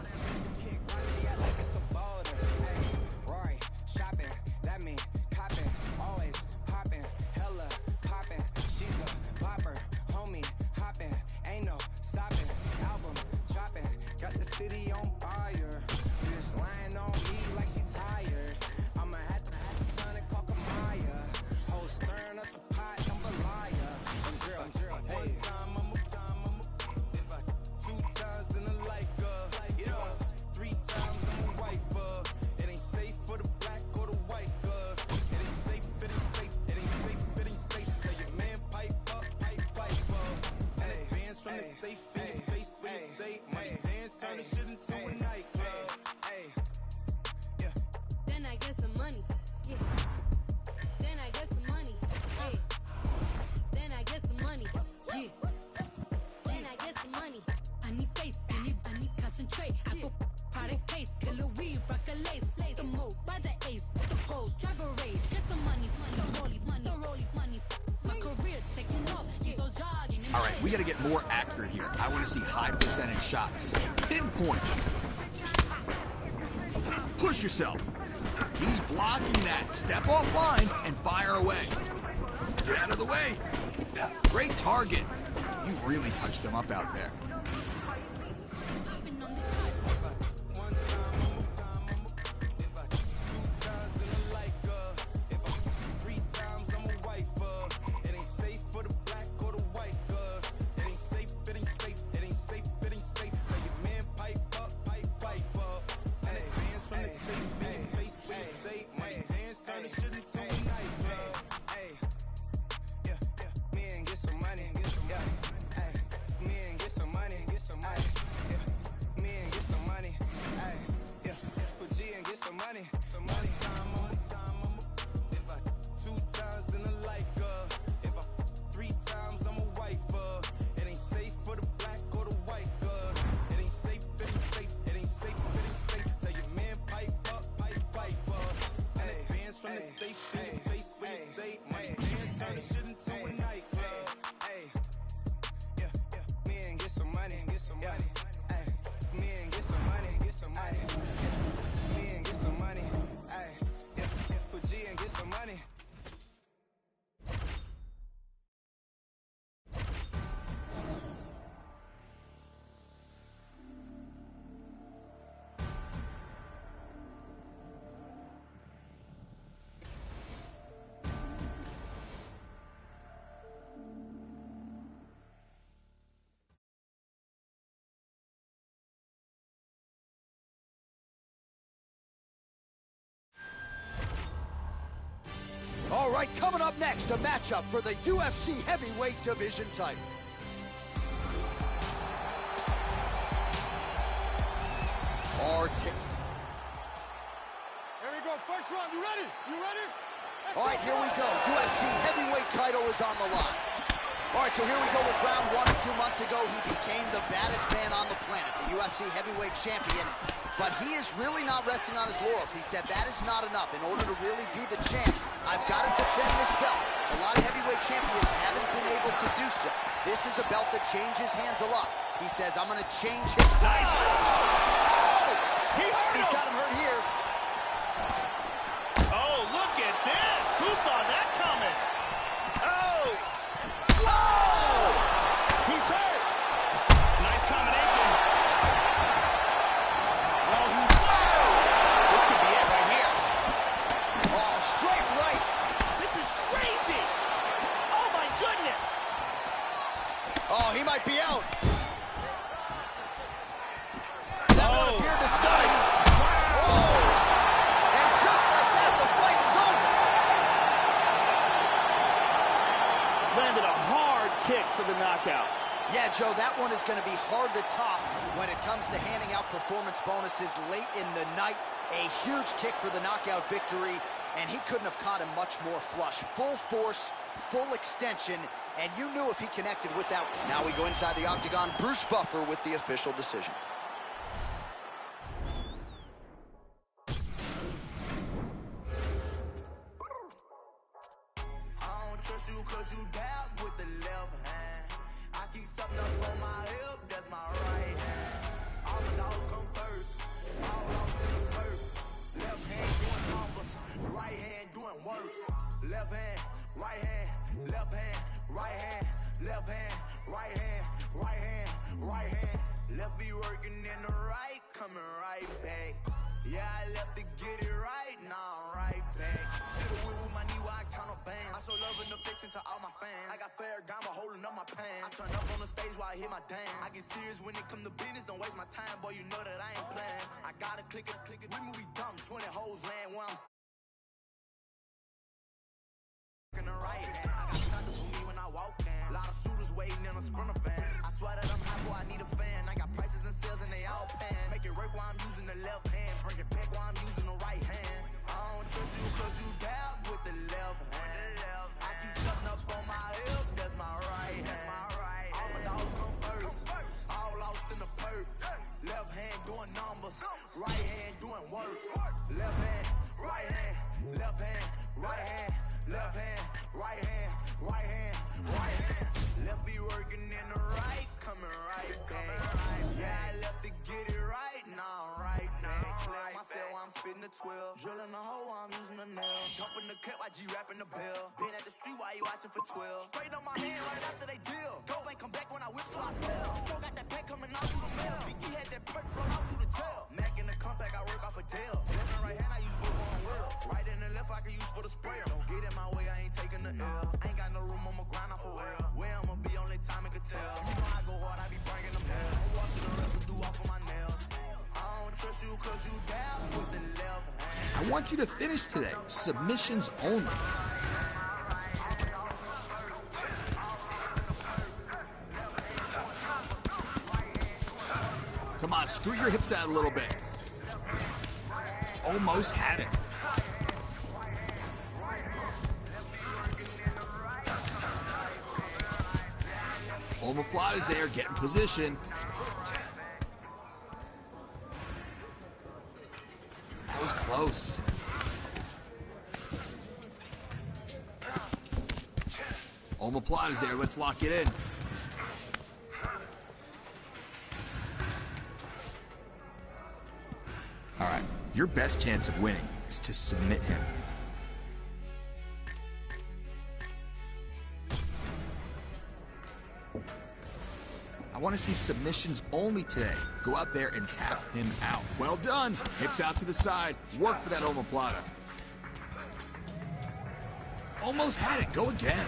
[SPEAKER 1] All right, we got to get more accurate here. I want to see high percentage shots. Pinpoint. Push yourself. He's blocking that. Step off line and fire away. Get out of the way. Great target. You really touched him up out there.
[SPEAKER 5] All right, coming up next, a matchup for the UFC heavyweight division title. Hard kick.
[SPEAKER 13] Here we go, first round. You ready? You ready?
[SPEAKER 5] All right, here we go. UFC heavyweight title is on the line. All right, so here we go with round one. A few months ago, he became the baddest man on the planet, the UFC heavyweight champion. But he is really not resting on his laurels. He said that is not enough. In order to really be the champ, I've got to defend this belt. A lot of heavyweight champions haven't been able to do so. This is a belt that changes hands a lot. He says, I'm going to change his life. Oh!
[SPEAKER 6] He hurt him.
[SPEAKER 5] He's got him hurt here.
[SPEAKER 6] Oh, look at this. Who saw that coming? Oh!
[SPEAKER 5] Whoa!
[SPEAKER 6] He's hurt. Nice combination. Well, he's... This could be it right here.
[SPEAKER 5] Oh, straight right.
[SPEAKER 6] This is crazy. Oh, my goodness.
[SPEAKER 5] Oh, he might be out. That one appeared to stun him. Oh! And just like that, the fight is over.
[SPEAKER 6] Landed a hard kick for the knockout.
[SPEAKER 5] Yeah, Joe, that one is going to be hard to top when it comes to handing out performance bonuses late in the night. A huge kick for the knockout victory, and he couldn't have caught him much more flush. Full force, full extension, and you knew if he connected with that. Now we go inside the octagon. Bruce Buffer with the official decision.
[SPEAKER 2] You cause you dab with the left hand. I keep something up on my hip, that's my right hand. All my dogs come first, all lost in the dirt. Left hand doing numbers, right hand doing work. Left hand, right hand, left hand, right hand, left hand, right hand, right hand, right hand. Left be working in the right, coming right back. Yeah, I left to get it right, now I'm right back. Still a win with my knee while I count up bands. I show love and affection to all my fans. I got fair gamma holding up my pants. I turn up on the stage while I hit my dance. I get serious when it come to business, don't waste my time, boy, you know that I ain't playing. I gotta click it, we move, we dumb, 20 hoes land where I'm in the right hand. I got thunder for me when I walk in. A lot of shooters waiting in a sprinter fan. I swear that I'm hot, boy, I need a fan. I got prices and sales and they all pan. Make it work while I'm using the left hand. Bring it back while I'm using the right hand. I don't trust you cause you dab with the left hand. I keep something up on my hip, that's my right hand. All my dogs come first, all lost in the perk. Left hand doing numbers, right hand doing work. Left hand, right hand, left hand, right hand. Left hand, right hand, right hand, right hand. Left be working
[SPEAKER 19] 12. Drilling a hole while I'm using a nail. Dumping the cut while G rapping the bell. Been at the street while you watching for 12. Straight on my hand right after they deal. Go bank come back when I whip so I fell. Stroke got that pack coming out through the mail. Biggie had that perk roll out through the tail. Mac in the comeback, I work off a Dell. Left and right hand, I use both on wheel. Right in the left, I can use for the sprayer. Don't get in my way, I ain't taking the L. Ain't got no room, I'ma grind off a well. Where I'ma be, only time it could tell. You know I go hard, I be bringing them hell. I'm washing the residue off of my nails. I don't trust you cause you down with the left hand.
[SPEAKER 1] I want you to finish today. Submissions only. Come on, scoot your hips out a little bit. Almost had it. Omoplata's there, getting position. That was close. Omoplata's there, let's lock it in. All right, your best chance of winning is to submit him. I want to see submissions only today. Go out there and tap him out. Well done. Hips out to the side. Work for that omoplata. Almost had it. Go again.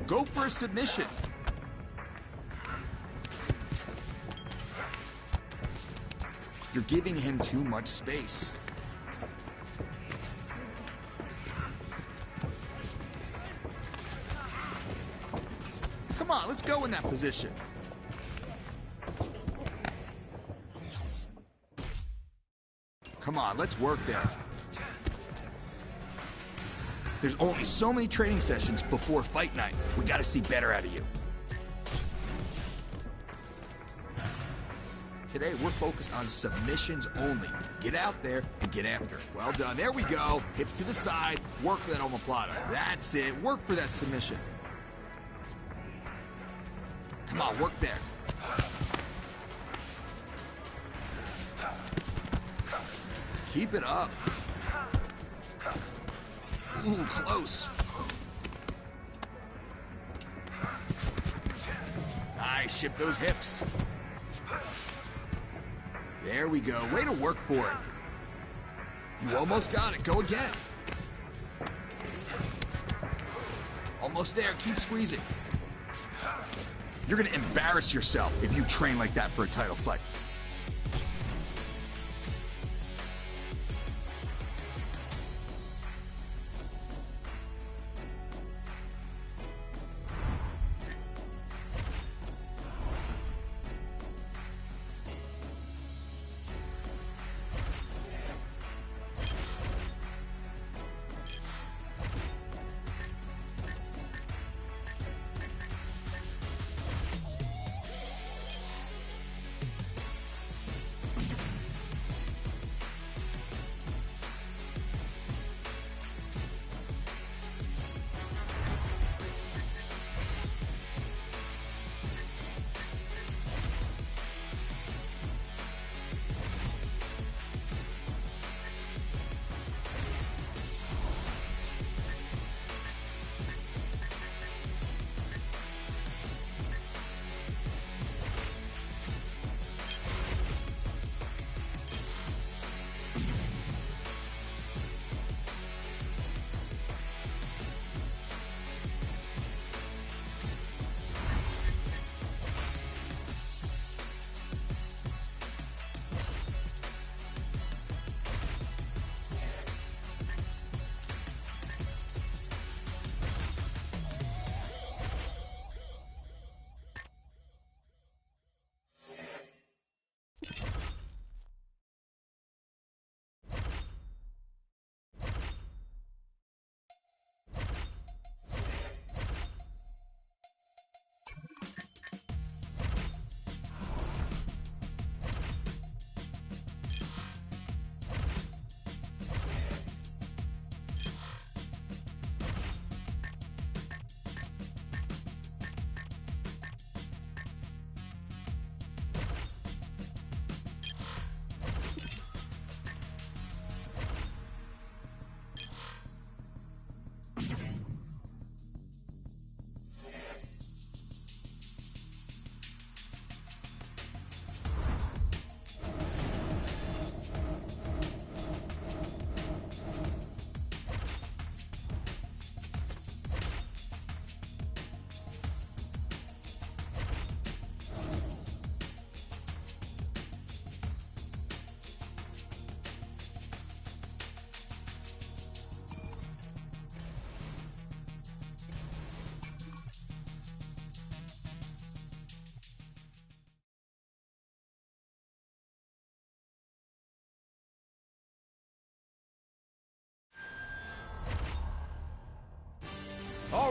[SPEAKER 1] Go for a submission. You're giving him too much space. Come on, let's go in that position. Come on, let's work there. There's only so many training sessions before fight night. We gotta see better out of you. Today, we're focused on submissions only. Get out there and get after it. Well done. There we go. Hips to the side. Work for that omoplata. That's it. Work for that submission. Come on, work there. Keep it up. Ooh, close. Nice. Shift those hips. There we go. Way to work for it. You almost got it. Go again. Almost there. Keep squeezing. You're going to embarrass yourself if you train like that for a title fight.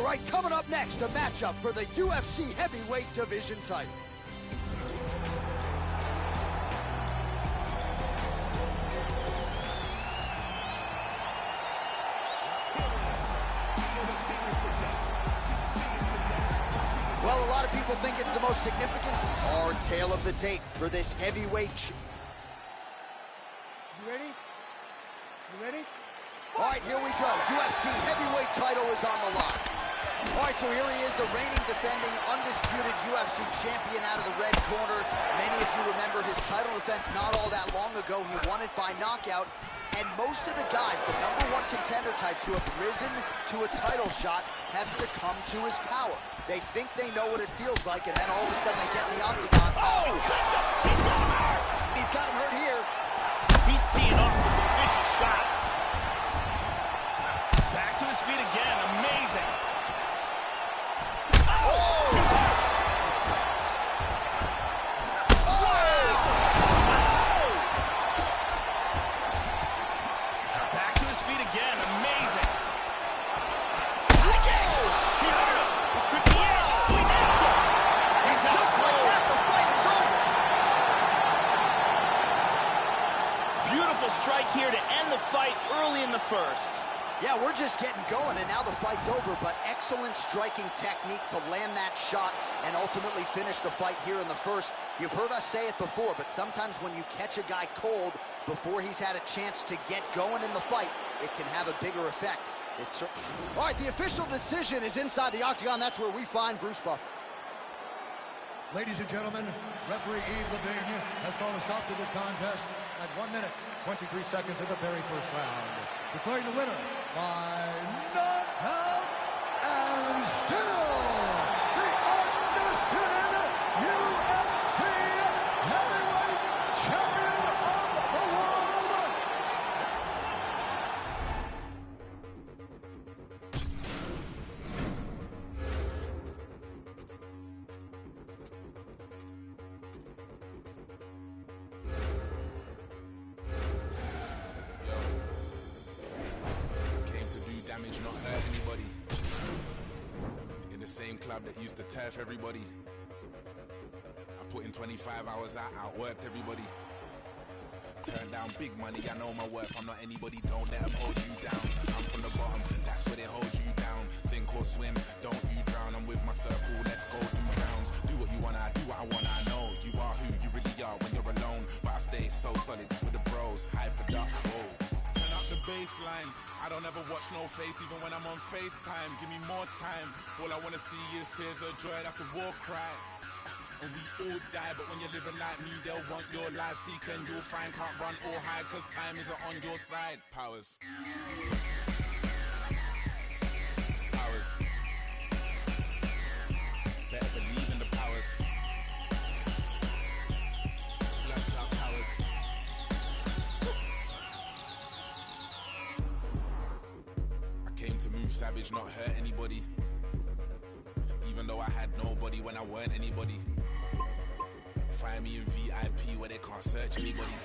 [SPEAKER 5] right, coming up next, a matchup for the UFC heavyweight division title. Well, a lot of people think it's the most significant or tale of the tape for this heavyweight.
[SPEAKER 8] You ready? You ready?
[SPEAKER 5] All right, here we go. UFC heavyweight title is on the line. All right, so here he is, the reigning, defending, undisputed UFC champion out of the red corner. Many of you remember his title defense not all that long ago. He won it by knockout. And most of the guys, the #1 contender types who have risen to a title shot, have succumbed to his power. They think they know what it feels like, and then all of a sudden they get in the octagon. Oh! He's got him hurt! He's got him hurt here.
[SPEAKER 6] He's teeing off with some vicious shots. Back to his feet again. Amazing. Oh! He's hurt. Back to his feet again. Amazing. He hurt him. This could be it. Oh, he nailed him.
[SPEAKER 5] And just like that, the fight is over.
[SPEAKER 6] Beautiful strike here to end the fight early in the first.
[SPEAKER 5] Yeah, we're just getting going, and now the fight's over, but excellent striking technique to land that shot and ultimately finish the fight here in the first. You've heard us say it before, but sometimes when you catch a guy cold before he's had a chance to get going in the fight, it can have a bigger effect. All right, the official decision is inside the octagon. That's where we find Bruce Buffer.
[SPEAKER 8] Ladies and gentlemen, referee Yves Levine has called a stop to this contest at 1 minute, 23 seconds of the very first round. Declaring the winner by knockout and still the undisputed UFC heavyweight champion of the world.
[SPEAKER 14] Not hurt anybody. In the same club that used to turf everybody. I put in 25 hours, I outworked everybody. Turned down big money, I know my worth. I'm not anybody, don't let them hold you down. I'm from the bottom, that's where they hold you down. Sink or swim, don't you drown. I'm with my circle, let's go do rounds. Do what you wanna, do what I wanna. I know you are who you really are when you're alone. But I stay so solid with the bros, hyper up, whoa. Turn up the baseline. I don't ever watch no face, even when I'm on FaceTime. Give me more time. All I wanna see is tears of joy, that's a war cry. And we all die, but when you're living like me, they'll want your life. Seek and you'll find, can't run or hide, cause time isn't on your side. Powers. Powers. Better believe in the powers. Blood clot powers. I came to move savage, not hurt anybody. Even though I had nobody when I weren't anybody. Find me in VIP where they can't search anybody.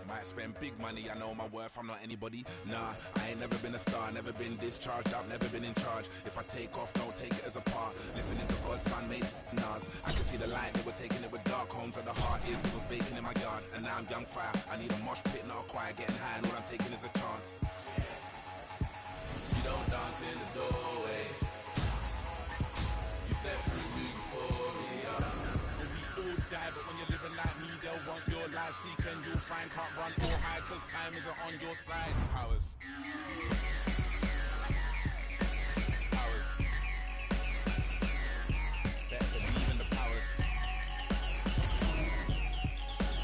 [SPEAKER 14] Might spend big money, I know my worth, I'm not anybody. Nah, I ain't never been a star, never been discharged, I've never been in charge. If I take off, don't take it as a part. Listening to God's son made Nas. I can see the light, they were taking it with dark homes where the heart is. It was baking in my yard, and now I'm young fire. I need a mosh pit, not a choir, getting high, and all I'm taking is a chance. You don't dance in the doorway. You step through to euphoria. And we all die, but when you're living like me, they'll want your life. Seek and you'll find, can't run or hide, cause time isn't on your side. Powers. Powers. Better believe in the powers.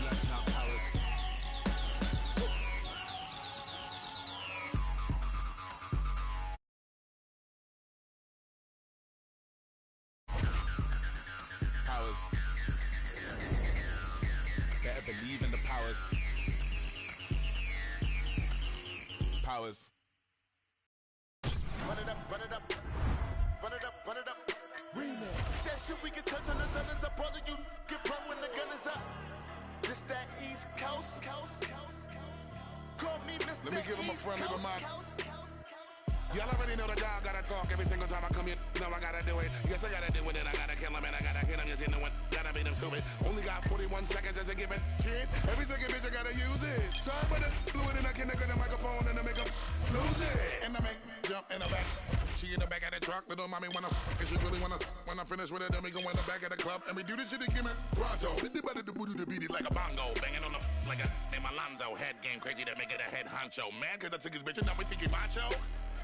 [SPEAKER 14] Blood clot powers. Powers. Better believe in the powers. Powers.
[SPEAKER 2] Run it up, run it up, run it up, run it up. Remix. That shit we can touch on the sun is up. All of you get pro when the gun is up. This that East Coast. Call me Mr.
[SPEAKER 16] Let me give him a
[SPEAKER 2] East
[SPEAKER 16] friendly
[SPEAKER 2] Coast.
[SPEAKER 16] reminder. Y'all already know the dog gotta talk every single time I come here. No, I gotta do it. Yes, I gotta do it. And I gotta kill him and I gotta hit him. You see, no one gotta beat him stupid. Only got 41 seconds as a given shit. Every second bitch I gotta use it. Son, but the fluid and I can get the microphone and I make him lose it. And I make jump in the back. She in the back of the truck. Little mommy wanna and she really wanna. When I finish with it, then we go in the back of the club and we do this shit again. Pronto. Hit the better to booty to beat it like a bongo. Banging on the like a name Alonzo. Head game crazy to make it a head honcho. Man, cause I took his bitch and now we think he macho.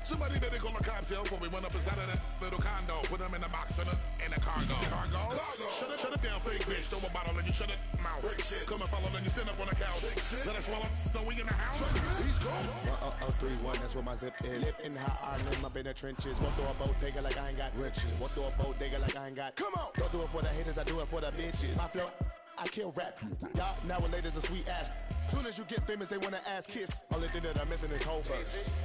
[SPEAKER 16] Somebody that they call a cocktail before we run up inside of that little condo. Put them in the box in the cargo. Shut it down, fake bitch. Throw a bottle and you shut it mouth. Come and follow, then you stand up on the couch. Let us swallow. So we in the house. He's cool.
[SPEAKER 3] 1031, that's where my zip is. Live in hot Ireland, up in the trenches. Walk through a bodega like I ain't got riches. Walk through a bodega like I ain't got. Come on. Don't do it for the haters, I do it for the bitches. My flow, I kill rap. Y'all nowadays a sweet ass. Soon as you get famous, they wanna ass kiss. Only thing that I'm missing is Hofer.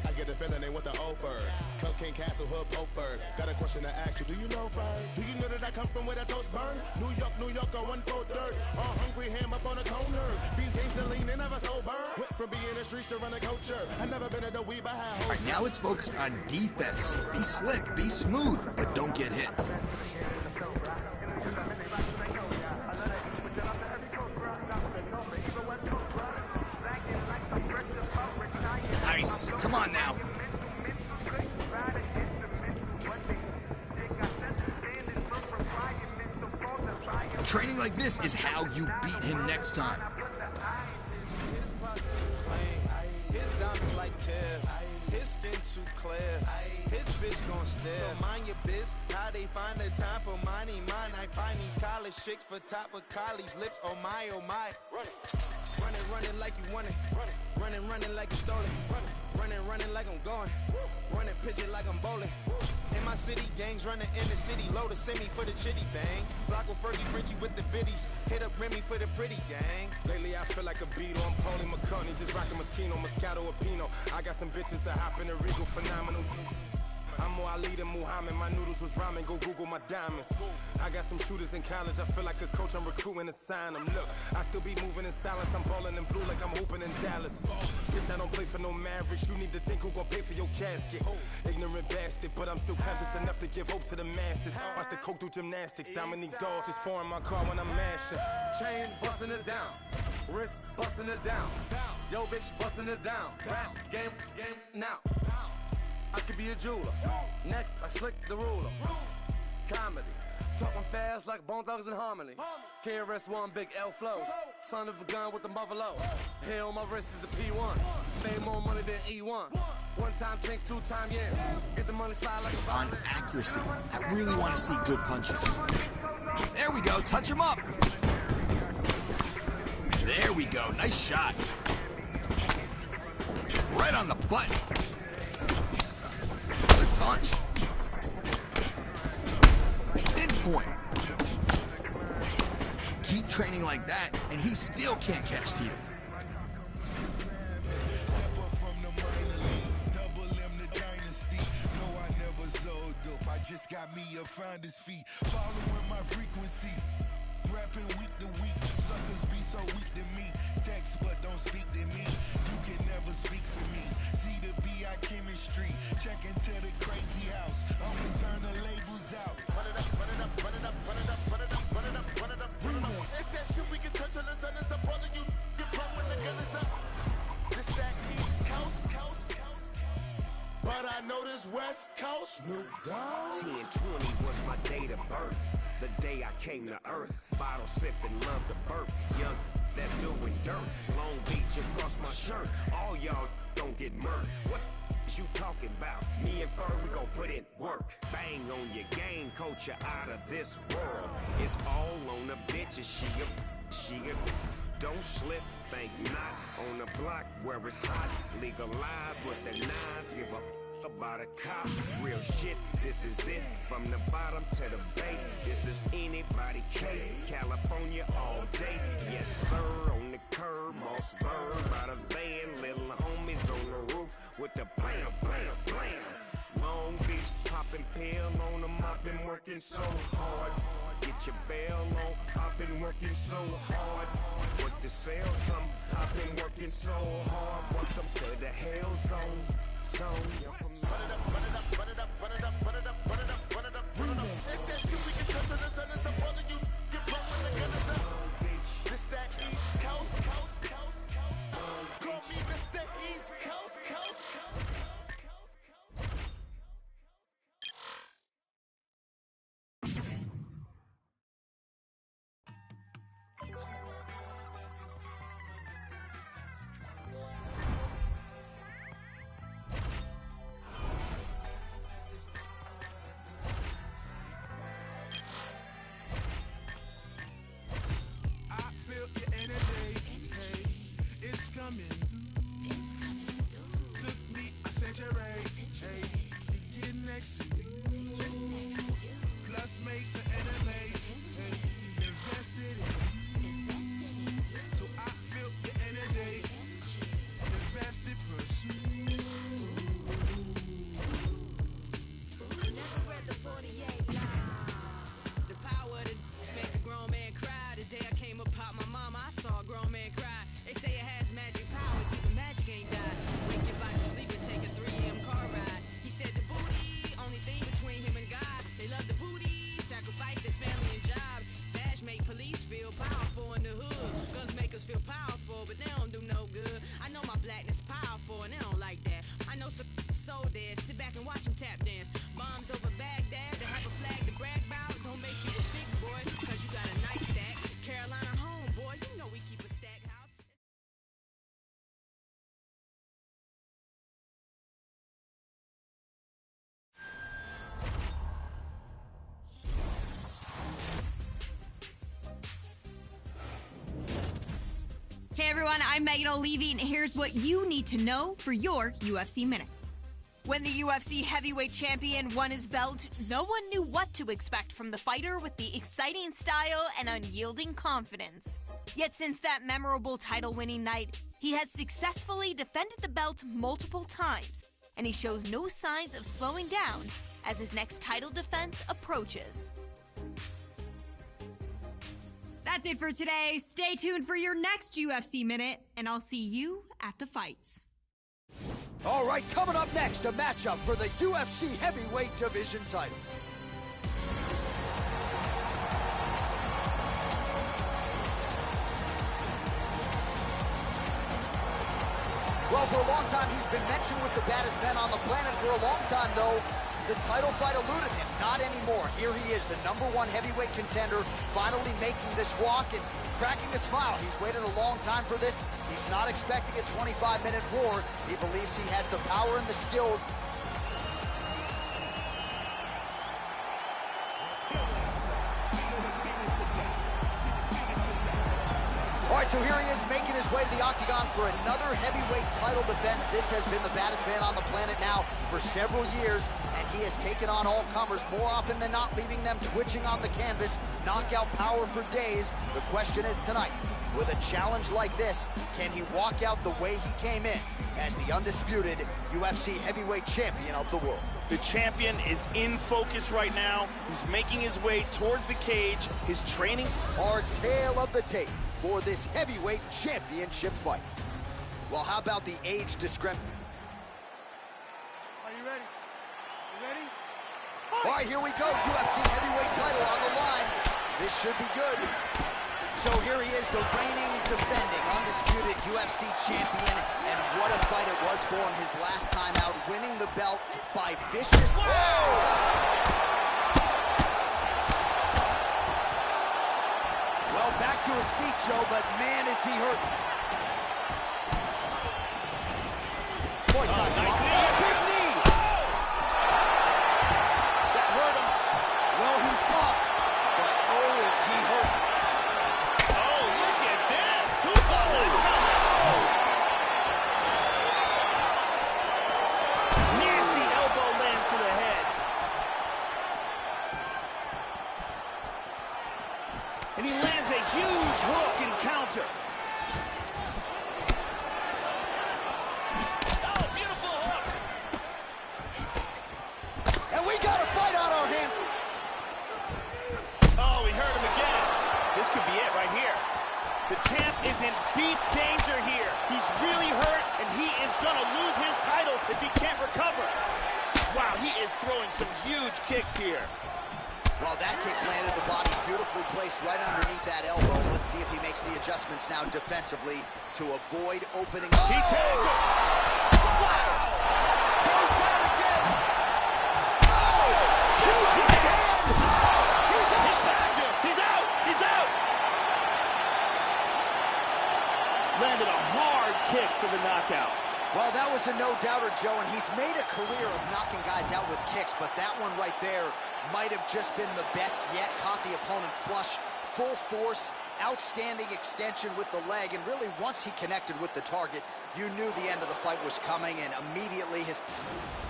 [SPEAKER 3] I get the feeling they want the offer. Cocaine Castle, Hood, Poper. Got a question to ask you, do you know Fern? Do you know that I come from where the toast burn? New York, on 1/4. All hungry, ham up on a corner. Beans Angeline, they never sober. Went from being in the streets to run a culture. I never been at the weed, but I had hope.
[SPEAKER 1] Alright, now let's focus on defense. Be slick, be smooth, but don't get hit. Nice. Come on now. Training like this is how you beat him next time.
[SPEAKER 19] His diamonds like tear. His skin too clear. His bitch gon' stare. So mind your biz. How they find the time for money? Mine. I find these college chicks for top of college lips. Oh my, oh my. Running like you want it. Running like you stole it. Running like I'm going. Running pitch it like I'm bowling. In my city, gangs running in the city. Load a semi for the chitty bang. Block with Fergie Frenchie with the biddies. Hit up Remy for the pretty gang.
[SPEAKER 20] Lately I feel like a Beatle. I'm Paulie McCartney, just rocking Moschino, Moscato, or Pinot. I got some bitches that hop in the Regal, phenomenal. I'm more Ali than Muhammad. My noodles was ramen. Go Google my diamonds. I got some shooters in college. I feel like a coach. I'm recruiting to sign them. Look, I still be moving in silence. I'm balling in blue like I'm hooping in Dallas. Bitch, I don't play for no Mavericks. You need to think who gon' pay for your casket. Ignorant bastard, but I'm still conscious enough to give hope to the masses. Watch the coke do gymnastics. Dominique Dawes is pouring my car when I'm mashing. Chain busting it down. Wrist busting it down. Yo, bitch busting it down. Rap game now. I could be a jeweler. Neck like Slick the Ruler. Comedy. Talking fast like Bone Thugs and Harmony. KRS-One, big L flows. Son of a gun with the buffalo. Hair on my wrist is a P1. Made more money than E1. One time chinks, two time yams. Get the money slide like
[SPEAKER 1] on accuracy. I really want to see good punches. There we go. Touch him up. There we go. Nice shot. Right on the button. Good punch. Pinpoint. Keep training like that, and he still can't catch you.
[SPEAKER 2] Just got me a finder's fee, following my frequency, rapping week to week. Suckers be so weak to me. Text but don't speak to me. You can never speak for me. See the BI chemistry. Check into the crazy house. I'ma turn the labels out. Run it up, run it up, run it up, run it up, run it up, run it up, run it up, run it up. It's that shit we can touch on the sun. It's up all of you. Get pumped when the gun is up. This stack East Coast. But I know this West Coast. Snoop Dogg.
[SPEAKER 17] 1020 was my date of birth. The day I came to earth. Bottle sipping, love to burp. Young, that's doing dirt. Long Beach across my shirt. All y'all don't get murked. What is you talking about? Me and Fur, we gon' put in work. Bang on your game, coach, you out of this world. It's all on the bitches. She a don't slip, think not. On the block where it's hot. Legalize with the nines. Give up about a cop. Real shit, this is it. From the bottom to the bay. This is anybody K. California all day. Yes, sir, on the curb. Mossberg by the van. Little homies on the roof with the blam, blam, blam. Long Beach popping pill on them. I've been working so hard. Get your bail on, I've been working so hard. Work to sell some, I've been working so hard. Welcome to the hell zone.
[SPEAKER 8] zone.
[SPEAKER 2] This that East Coast, call me Mr. East Coast. Took me a century, to get next to you. Plus made some enemies, invested in you. So I feel your energy, invested pursue.
[SPEAKER 9] Never read the 48 line. The power to make a grown man cry. The day I came upon my mama, I saw a grown man cry. They say it has magic powers, even magic ain't died. Wake your body sleep and take a 3 a.m. car ride. He said the booty, only thing between him and God. They love the booty, sacrifice their family and job. Badge make police feel powerful in the hood. Guns make us feel powerful, but they don't do no good. I know my blackness powerful and they don't like that. I know some so dead, sit back and watch them tap dance. Bombs over Baghdad, they have a flag to brag about. Don't make you a big boy, cause you got a nice stack. Carolina home, boy, you know we keep a stack house.
[SPEAKER 12] Hey everyone, I'm Megan O'Leary, and here's what you need to know for your UFC Minute. When the UFC heavyweight champion won his belt, no one knew what to expect from the fighter with the exciting style and unyielding confidence. Yet since that memorable title-winning night, he has successfully defended the belt multiple times, and he shows no signs of slowing down as his next title defense approaches. That's it for today. Stay tuned for your next UFC Minute, and I'll see you at the fights.
[SPEAKER 5] All right, coming up next, a matchup for the UFC heavyweight division title. Well, for a long time, he's been mentioned with the baddest men on the planet. For a long time, though, the title fight eluded him. Not anymore. Here he is, the #1 heavyweight contender, finally making this walk and cracking a smile. He's waited a long time for this. He's not expecting a 25-minute war. He believes he has the power and the skills. All right, so here he is making his way to the octagon for another heavyweight title defense. This has been the baddest man on the planet now for several years, and he has taken on all comers more often than not, leaving them twitching on the canvas. Knockout power for days. The question is tonight, with a challenge like this, can he walk out the way he came in as the undisputed UFC heavyweight champion of the world?
[SPEAKER 6] The champion is in focus right now. He's making his way towards the cage. His training.
[SPEAKER 5] Our tale of the tape for this heavyweight championship fight. Well, how about the age discrepancy?
[SPEAKER 2] Are you ready? You ready?
[SPEAKER 5] All right, here we go. UFC heavyweight title on the line. This should be good. So here he is, the reigning, defending, undisputed UFC champion. And what a fight it was for him his last time out, winning the belt by vicious... Well, back to his feet, Joe, but man, is he hurt. Boy, nice knee. Big knee.
[SPEAKER 6] That hurt him.
[SPEAKER 5] Well, he's up, but oh, is he hurt.
[SPEAKER 6] Oh, look at this. Who saw that coming? Nasty elbow lands to the head. And he lands a huge hook and counter. Oh, beautiful hook.
[SPEAKER 5] And we got a fight on our hands.
[SPEAKER 6] Oh, he hurt him again. This could be it right here. The champ is in deep danger here. He's really hurt, and he is going to lose his title if he can't recover. Wow, he is throwing some huge kicks here.
[SPEAKER 5] Well, that kick landed the body beautifully placed right underneath that elbow. Let's see if he makes the adjustments now defensively to avoid opening.
[SPEAKER 6] He tags him.
[SPEAKER 5] Wow! Goes down again. Oh! Huge right hand. He's out.
[SPEAKER 6] He tagged him. He's out. He's out. Landed a hard kick for the knockout.
[SPEAKER 5] Well, that was a no-doubter, Joe, and he's made a career of knocking guys out with kicks, but that one right there might have just been the best yet. Caught the opponent flush, full force, outstanding extension with the leg, and really once he connected with the target, you knew the end of the fight was coming, and immediately his...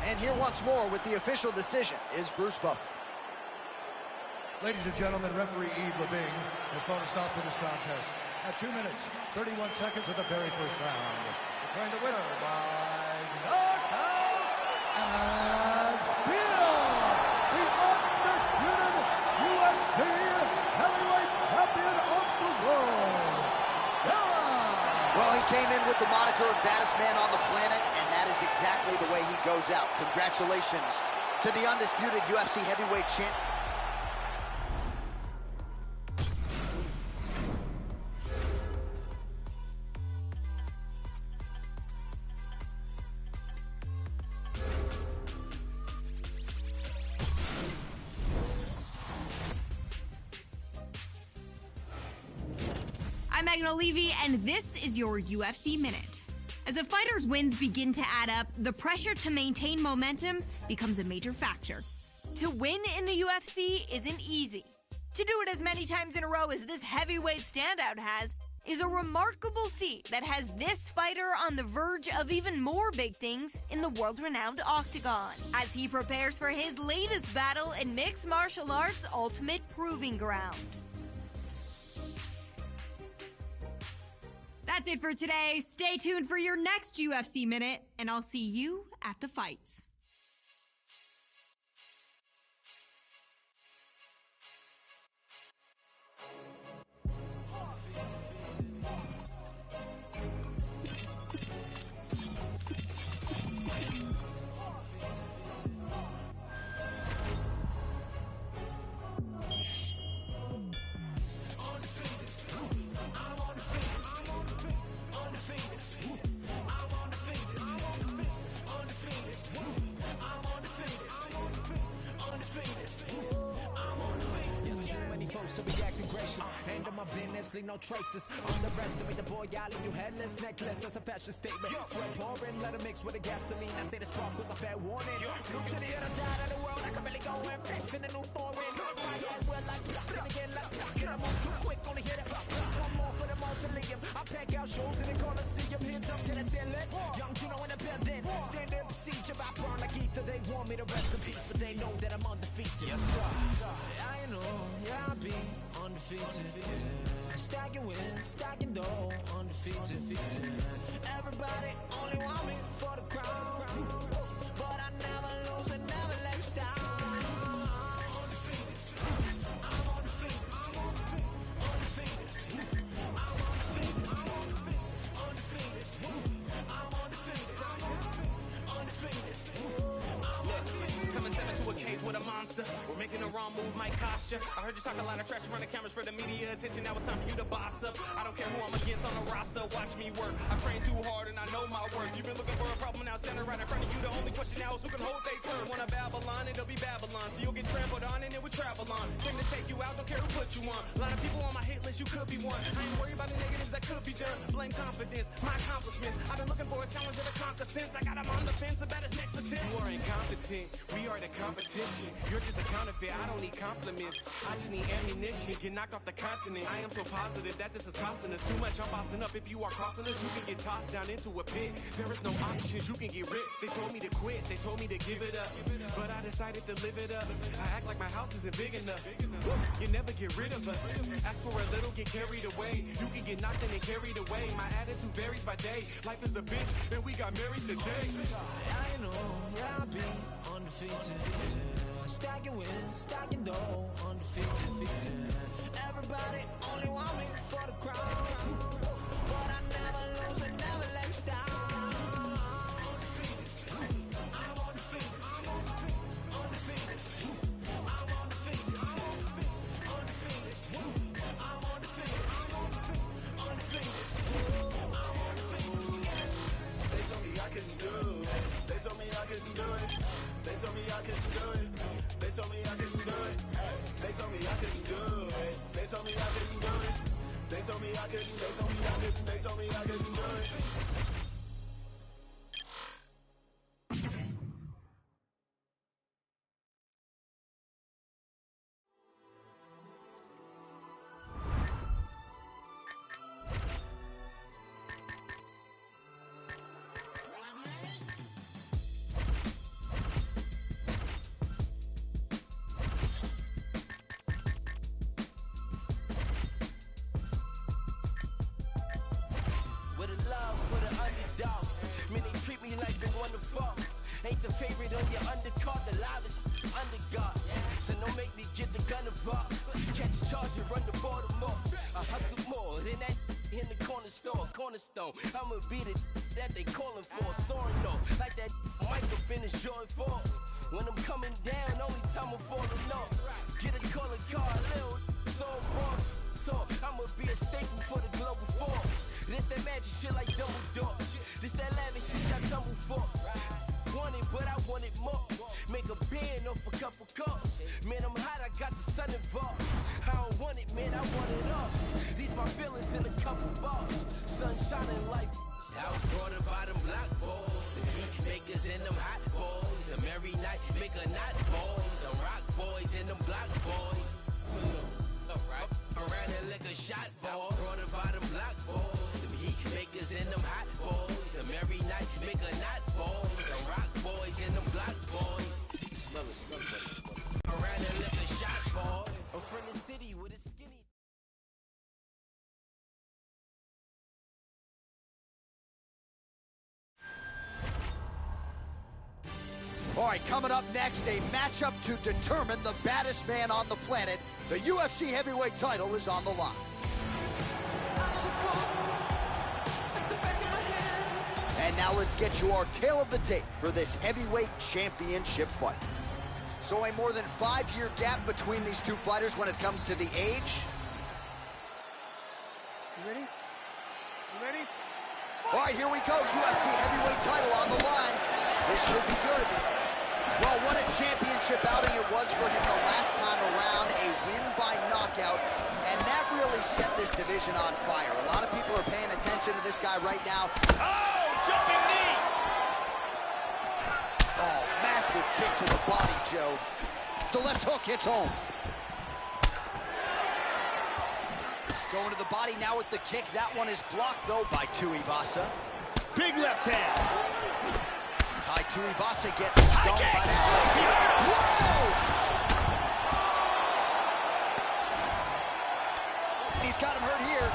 [SPEAKER 5] And here once more with the official decision is Bruce Buffer.
[SPEAKER 8] Ladies and gentlemen, referee Yves Labing has called a stop to this contest at 2 minutes, 31 seconds of the very first round. Declaring the winner by knockout and still the undisputed UFC heavyweight champion of the world, Della.
[SPEAKER 5] Well, he came in with the moniker of baddest man on the planet, and that is exactly the way he goes out. Congratulations to the undisputed UFC heavyweight champ.
[SPEAKER 12] I'm Megan O'Leary, and this is your UFC Minute. As a fighter's wins begin to add up, the pressure to maintain momentum becomes a major factor. To win in the UFC isn't easy. To do it as many times in a row as this heavyweight standout has is a remarkable feat that has this fighter on the verge of even more big things in the world-renowned octagon, as he prepares for his latest battle in mixed martial arts' ultimate proving ground. That's it for today. Stay tuned for your next UFC Minute, and I'll see you at the fights.
[SPEAKER 21] Hand on my business, leave no traces. Underestimate the boy, I'll leave you headless. Necklace, that's a fashion statement. Sweat pouring, let it mix with the gasoline. I say the spark was a fair warning. Flew to the other side of the world, I can really go and fix in a new foreign. My head well like gonna get like and I move too quick, only hit it. One more for the mausoleum. I pack out shows in the Coliseum. Hands up to the ceiling. Young Juno in the building. Stand in procedure, I burn like ether. They want me to rest in peace, but they know that I'm undefeated. I know, yeah, I'll be undefeated. Stacking wins, stacking dough, undefeated. Everybody only want me for the crown, but I never lose and never let you down. Undefeated, I'm undefeated, I'm undefeated, undefeated, I'm undefeated, I'm undefeated, undefeated, I'm undefeated, undefeated, undefeated.
[SPEAKER 10] Coming step into a cage with a monster. We're making the wrong move, might cost ya. I heard you talk a lot of trash, running cameras for the media attention. Now it's time for you to boss up. I don't care who I'm against on the roster. Watch me work. I train too hard and I know my worth. You've been looking for a problem, now standing right in front of you. The only question now is who can hold their turn. Wanna Babylon, it'll be Babylon. So you'll get trampled on and it will travel on. Came to take you out, don't care who put you on. A lot of people on my hit list, you could be one. I ain't worried about the negatives that could be done. Blame confidence, my accomplishments. I've been looking for a challenge to conquer since I got them on the fence about his next attempt.
[SPEAKER 21] You are incompetent, we are the competition. You're just a counterfeit, I don't need compliments. I just need ammunition, get knocked off the continent. I am so positive that this is costing us too much. I'm bossing up, if you are crossing us, you can get tossed down into a pit. There is no options, you can get ripped. They told me to quit, they told me to give it up, but I decided to live it up. I act like my house isn't big enough. You never get rid of us. Ask for a little, get carried away. You can get knocked and carried away. My attitude varies by day. Life is a bitch, and we got married today. I know, yeah, I'll be undefeated. Stacking wins, stacking dough, undefeated. Everybody only want me for the crown, but I never lose and never let
[SPEAKER 2] me I couldn't do it. They told me I couldn't do it. They told me I couldn't. They told me I couldn't. They told me I couldn't do it.
[SPEAKER 21] Ain't the favorite on your undercard, the loudest underguard. So don't make me get the gun involved. Catch a charge and run the Baltimore. I hustle more than that in the corner store, cornerstone. I'ma be the that they calling for, soaring though, like that mic up in his Joy Falls. When I'm coming down, only time I'm falling off. Get a color car, little so wrong. So I'ma be a staple for the global force. This that magic shit like Dumbledore. This that lavish shit I tumble for. Want it, but I want it more. Make a band off a couple calls. Man, I'm hot, I got the sun involved. I don't want it, man, I want it all. These my feelings in a couple bars. Sun shining like South Florida by them block boys. The heat makers and them hot boys. The merry night maker not boys. The rock boys and them block boys. Around the liquor shot boy. Florida by them block boys. The heat makers and them hot boys. The merry night maker not boys. The rock boys and them block boys. Around the liquor shot boy. I'm from the city with a skinny.
[SPEAKER 5] All right, coming up next, a matchup to determine the baddest man on the planet. The UFC heavyweight title is on the line. And now let's get you our tale of the tape for this heavyweight championship fight. So a more than 5-year gap between these two fighters when it comes to the age.
[SPEAKER 7] You ready? You ready?
[SPEAKER 5] All right, here we go. UFC heavyweight title on the line. This should be good. Well, what a championship outing it was for him the last time around. A win by knockout. And that really set this division on fire. A lot of people are paying attention to this guy right now.
[SPEAKER 6] Oh, jumping knee!
[SPEAKER 5] Oh, massive kick to the body, Joe. The left hook hits home. Going to the body now with the kick. That one is blocked, though, by Tuivasa.
[SPEAKER 6] Big left hand.
[SPEAKER 5] Tai Tuivasa gets stung by that leg kick. Whoa! He's got him hurt here.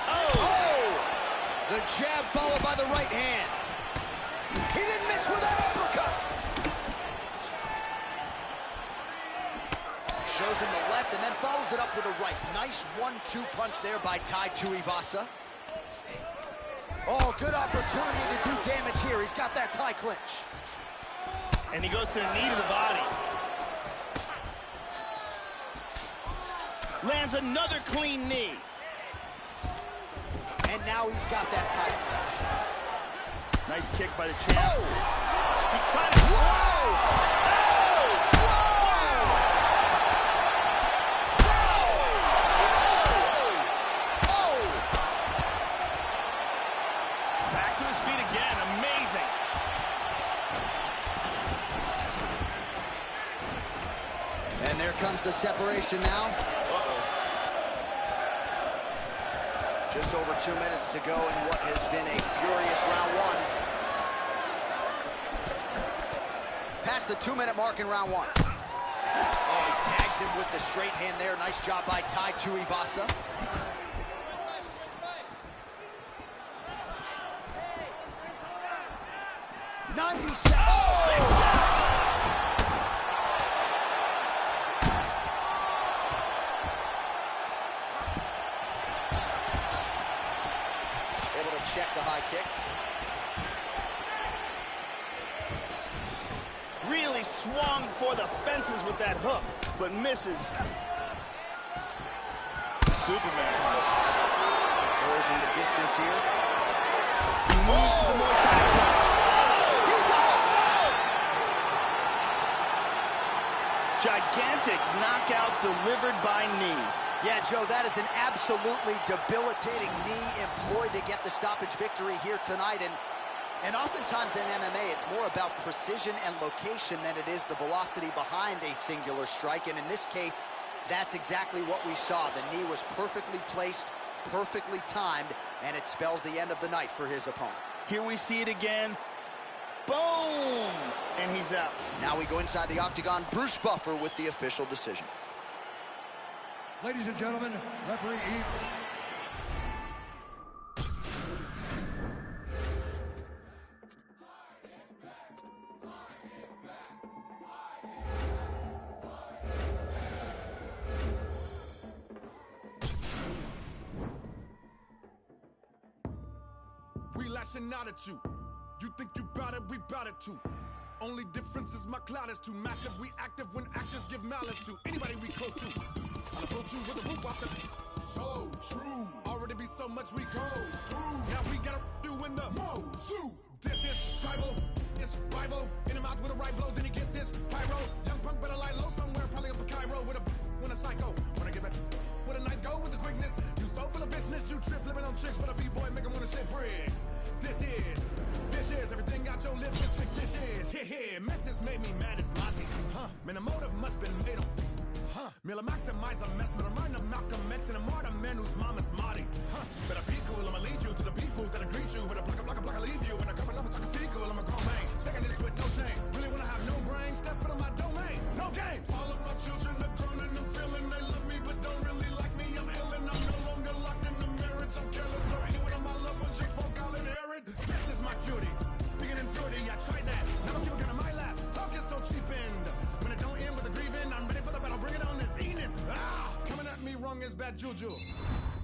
[SPEAKER 5] Oh! The jab followed by the right hand. He didn't miss with that uppercut. Shows him the left and then follows it up with a right. Nice 1-2 punch there by Tai Tuivasa. Oh, good opportunity to do damage here. He's got that tie clinch.
[SPEAKER 6] And he goes to the knee to the body. Lands another clean knee.
[SPEAKER 5] And now he's got that tie clinch.
[SPEAKER 6] Nice kick by the champ.
[SPEAKER 5] Oh!
[SPEAKER 6] He's trying to...
[SPEAKER 5] Whoa! Comes the separation now. Just over 2 minutes to go in what has been a furious round one. Past the 2-minute mark in round one. Oh, he tags him with the straight hand there. Nice job by Tai Tuivasa. Check the high kick.
[SPEAKER 6] Really swung for the fences with that hook, but misses. Superman punch.
[SPEAKER 5] Closing the distance here.
[SPEAKER 6] He moves to the Muay Thai punch.
[SPEAKER 5] He's off!
[SPEAKER 6] Gigantic knockout delivered by knee.
[SPEAKER 5] Yeah, Joe, that is an absolutely debilitating knee employed to get the stoppage victory here tonight. And oftentimes in MMA, it's more about precision and location than it is the velocity behind a singular strike. And in this case, that's exactly what we saw. The knee was perfectly placed, perfectly timed, and it spells the end of the night for his opponent.
[SPEAKER 6] Here we see it again. Boom! And he's out.
[SPEAKER 5] Now we go inside the octagon. Bruce Buffer with the official decision.
[SPEAKER 8] Ladies and gentlemen, referee Eve.
[SPEAKER 3] We lashing out at you. You think you bout it, we bout it too. Only difference is my cloud is too massive. We active when actors give malice to anybody we close to. I'll approach you with a roof off the... So true. Already be so much we go through. Now we gotta do in the Mosu. This is tribal. It's rival. In the mouth with a right blow. Then he get this pyro. Young punk better lie low somewhere. Probably up in Cairo with a... When a psycho. When I give it... With a night go with the quickness. You so full of business. You trip flipping on chicks. But a B-boy make him wanna shit bricks. This is everything out your lips is fictitious. Here, messes made me mad as Mozzie. Man, the motive must been made on. Miller maximize a mess, but I'm riding a Malcolm X and I'm more the man whose mama's Marty. Better be cool, I'ma lead you to the B-fools that'll greet you. With a block, I leave you. And a couple of talking fecal, I'm a grown man. Second this with no shame. Really wanna have no brain, step into my domain. No games. All of my children are grown and I'm feeling they love me, but don't really like me. I'm ill and I'm no longer locked in the marriage. I'm careless, so anyone of my loved ones, chick folk, I'll inherit. This is my cutie. Beginning fruity, I tried that. Never keep a gun in my lap. Talk is so cheap and when it don't end with a grieving, I'm ready for the battle. Bring it on this evening. Coming at me wrong is bad juju.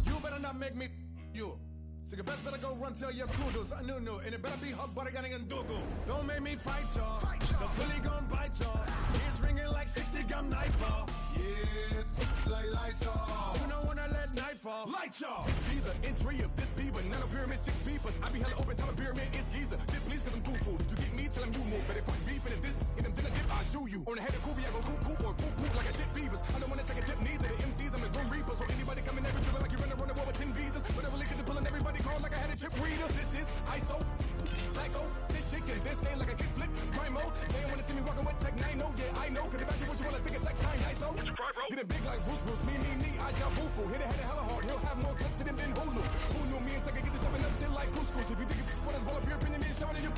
[SPEAKER 3] You better not make me you. So you best better go run tell your kudos. I knew, and it better be hot butter getting and dogo. Don't make me fight y'all. The fully gon' bite y'all. It's ringing like 60 gun nightfall. Yeah, like Lysol. You know when I let nightfall. Light y'all.
[SPEAKER 20] This be the entry of this be, but none of pyramid sticks beepers. I be hella open time a pyramid is geezer. Dip please cause I'm too fool. You get me till I'm you move. But if I beef and if this in them then I dip, I shoot you. On the head of Kobe, I go coop or poop like a shit fevers. I don't wanna take a tip neither. The MCs I'm the Grim Reaper. So anybody coming every triple like you're running the war with 10 visas. Whatever lick it to pulling everybody call like I had a chip reader. This is ISO, psycho, this chick in this game like a kickflip, crime mode. They don't wanna see me walking with tech 9, no, yeah, I know. Cause if I do what you wanna think it's like sign ISO. Get it big like Bruce, me, I jump boo-foo. Hit it hella hard, he'll have more clips than Hulu. Who knew me and take it, get to shoving up shit like couscous. If you think it's what is ball up your opinion, then shove it in you.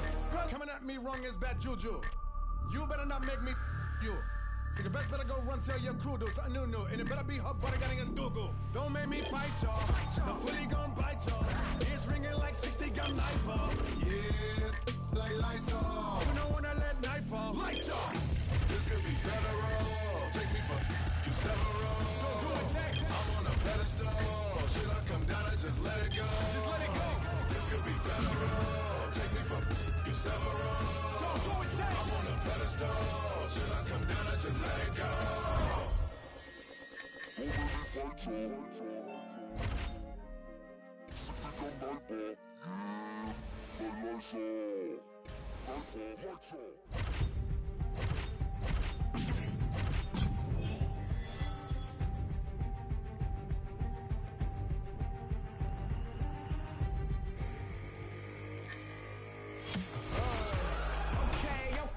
[SPEAKER 3] Coming at me wrong is bad juju. You better not make me you. So you best better go run tell your kudos. I knew, and it better be hot butter getting and dogo. Don't make me fight y'all. The fully gon' bite y'all. It's ringing like 60 gun nightfall. Yeah, like Lysol. You know when I let nightfall. Light y'all.
[SPEAKER 16] This could be federal. Take me for you several.
[SPEAKER 3] Don't do it, Jack.
[SPEAKER 16] I'm on a pedestal. Should I come down and just let it go?
[SPEAKER 3] Just let it go.
[SPEAKER 16] This could be federal. Take me for you several.
[SPEAKER 3] Don't do it, Jack.
[SPEAKER 16] I'm on a pedestal. Should I come down and just let it go?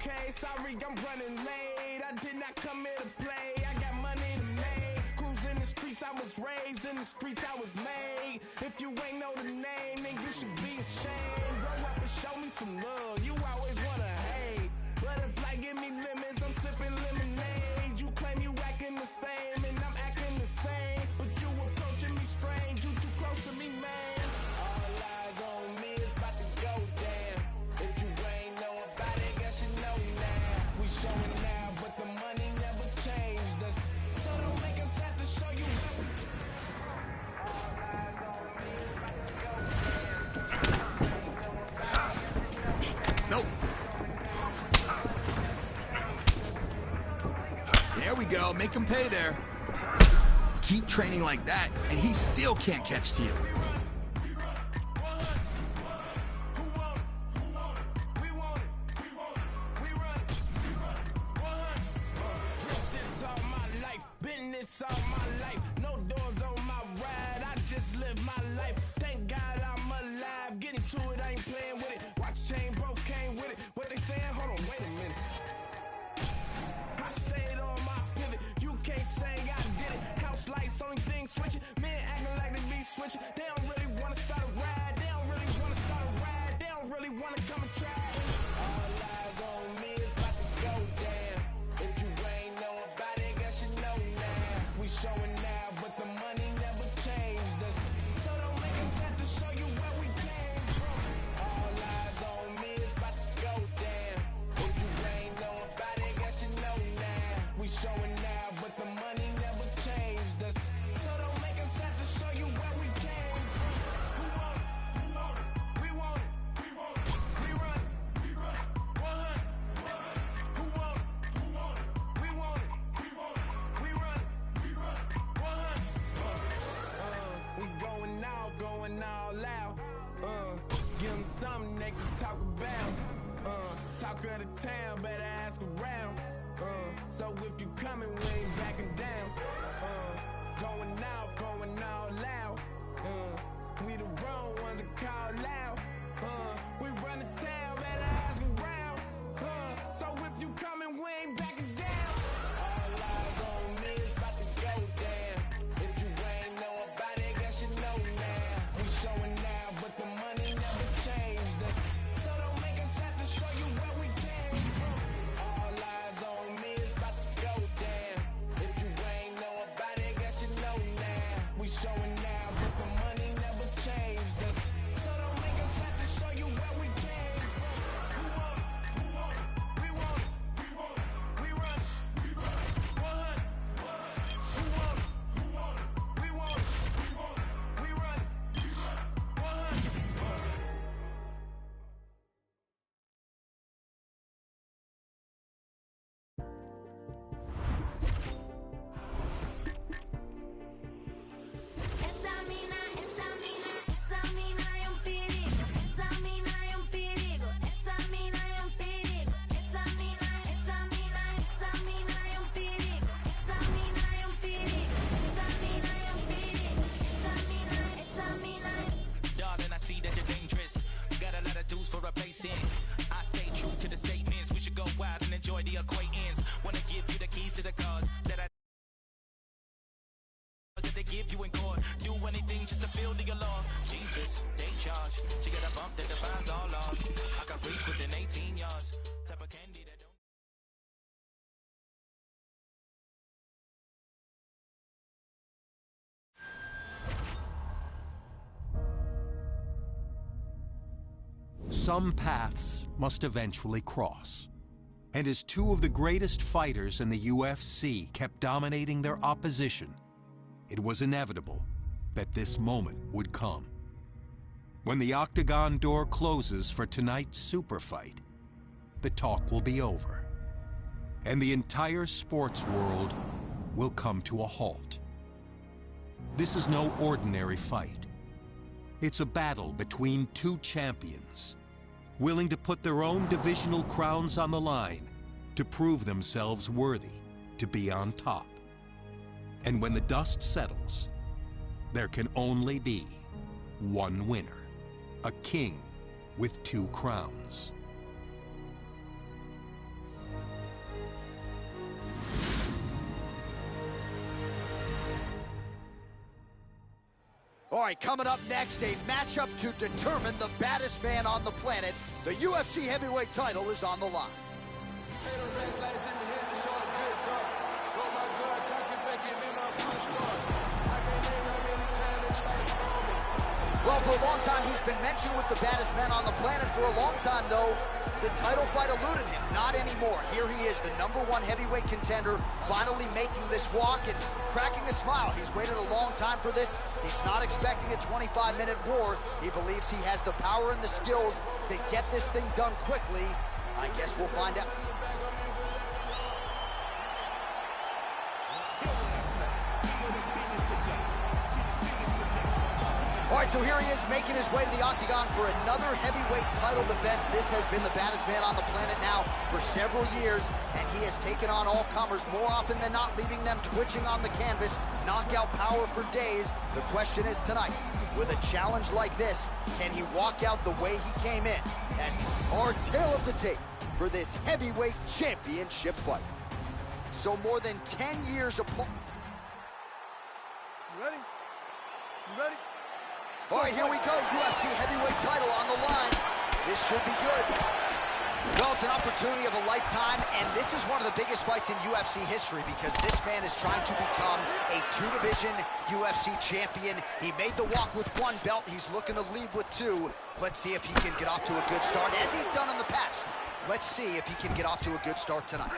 [SPEAKER 21] Okay, sorry, I'm running late. I did not come here to play. I got money to make. Cruise in the streets, I was raised in the streets, I was made. If you ain't know the name, then you should be ashamed. Grow up and show me some love. You always wanna hate. But if life give me lemons, I'm sipping lemonade. You claim you acting the same, and I'm acting the same. But you approaching me strange. You too close to me, man. All eyes on me, it's about to go down. If you ain't know about it, guess you know now. We showing now, but the money never changed us. So don't make us have to show you how we do. All eyes on me, it's about to go down.
[SPEAKER 1] Nope. There we go. Make him pay there. Keep training like that, and he still can't catch Steele.
[SPEAKER 21] God, I'm alive. Getting to it, I ain't playing with it. Watch chain, both came with it. What they saying? Hold on, wait a minute. I stayed on my pivot. You can't say I did it. House lights, only thing switching. Men acting like they be switching. They don't really wanna start a ride. They don't really wanna start a ride. They don't really wanna come and try. All eyes on me, it's about to go down. If you ain't know about it, guess you know now. We showing now, but the money never changed us. So don't make us have to show you where we came from. All eyes on me, it's about to go down. If you ain't know about it, guess you know now. We showing now, but the money never changed us. So don't make us have to show you where we came from. Who want it? Who want it? We want it. We want it. We run it. We run it. 100. Who want it? Who want it? We want it. We want it. We run it. We run it. 100. We going all out. Give them something they can talk about. Talk of the town, better ask around. So if you coming, we ain't backing down. Going all out. We the wrong ones to call out. We run the town, better ask around. So if you coming, we ain't backing down. All eyes on me, it's about to go down. If you ain't know about it, guess you know now. We showing now, but the money never changed us. So don't make us have to show you where we came from. All eyes on me, it's about to go down. If you ain't know about it, guess you know now. We showing now, but the money never changed us. So don't make us have to show you where we came from. Who want it? Who want it? We want it. We want it. We run it. We run it. 100. Who want it? Who want it? We want it. We want it. We run it. We run it. 100.
[SPEAKER 11] Esa mina es un perigo. Esa mina es un perigo. Esa mina es un perigo. Esa mina es un perigo. Esa mina es un perigo. Esa mina es un perigo. Esa mina.
[SPEAKER 10] Darling, I see that you're dangerous. Got a lot of dues for replacing. I stay true to the statements. We should go wild and enjoy the acquaintance. Wanna give you the keys to the cars that they give you in court. Do anything just to feel the alarm. Jesus, they charge. She got a bump that defines all laws. I can reach within 18 yards. Type of candy that don't.
[SPEAKER 4] Some paths must eventually cross. And as two of the greatest fighters in the UFC kept dominating their opposition, it was inevitable that this moment would come. When the octagon door closes for tonight's super fight, the talk will be over, and the entire sports world will come to a halt. This is no ordinary fight. It's a battle between two champions, willing to put their own divisional crowns on the line to prove themselves worthy to be on top. And when the dust settles, there can only be one winner, a king with two crowns.
[SPEAKER 5] All right, coming up next, a matchup to determine the baddest man on the planet. The UFC heavyweight title is on the line. Well, for a long time, he's been mentioned with the baddest men on the planet. For a long time, though, the title fight eluded him. Not anymore. Here he is, the #1 heavyweight contender, finally making this walk and cracking a smile. He's waited a long time for this. He's not expecting a 25-minute war. He believes he has the power and the skills to get this thing done quickly. I guess we'll find out. All right, so here he is making his way to the octagon for another heavyweight title defense. This has been the baddest man on the planet now for several years, and he has taken on all comers more often than not, leaving them twitching on the canvas. Knockout power for days. The question is tonight, with a challenge like this, can he walk out the way he came in? As our tale of the tape for this heavyweight championship fight. So more than 10 years apart.
[SPEAKER 7] You ready? You ready?
[SPEAKER 5] All right, here we go. UFC heavyweight title on the line. This should be good. Well, it's an opportunity of a lifetime, and this is one of the biggest fights in UFC history because this man is trying to become a two-division UFC champion. He made the walk with one belt. He's looking to leave with two. Let's see if he can get off to a good start, as he's done in the past. Let's see if he can get off to a good start tonight.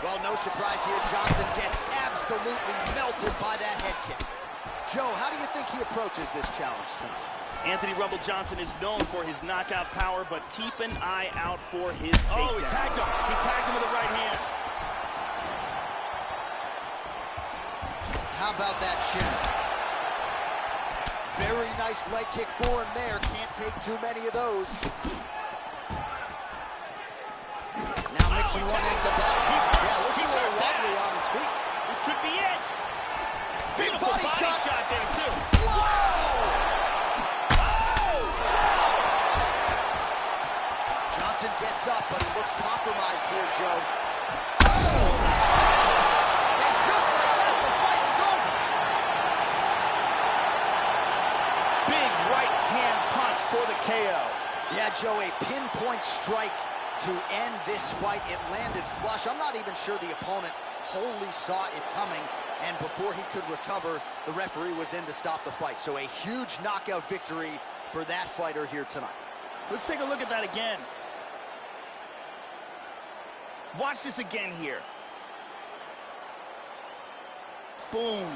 [SPEAKER 5] Well, no surprise here. Johnson gets absolutely melted by that head kick. Joe, how do you think he approaches this challenge tonight?
[SPEAKER 6] Anthony Rumble Johnson is known for his knockout power, but keep an eye out for his takedown.
[SPEAKER 5] Oh, he tagged him.
[SPEAKER 6] He tagged him with the right hand.
[SPEAKER 5] How about that shin? Very nice leg kick for him there. Can't take too many of those. Now mixing one into the body. Yeah, looks a little wobbly on his feet.
[SPEAKER 6] This could be it.
[SPEAKER 5] Beautiful body shot
[SPEAKER 6] there, too.
[SPEAKER 5] Whoa! Johnson gets up, but he looks compromised here, Joe. Oh! And just like that, the fight is over.
[SPEAKER 6] Big right hand punch for the KO.
[SPEAKER 5] Yeah, Joe, a pinpoint strike to end this fight. It landed flush. I'm not even sure the opponent wholly saw it coming, and before he could recover, the referee was in to stop the fight. So a huge knockout victory for that fighter here tonight.
[SPEAKER 6] Let's take a look at that again. Watch this again here. Boom.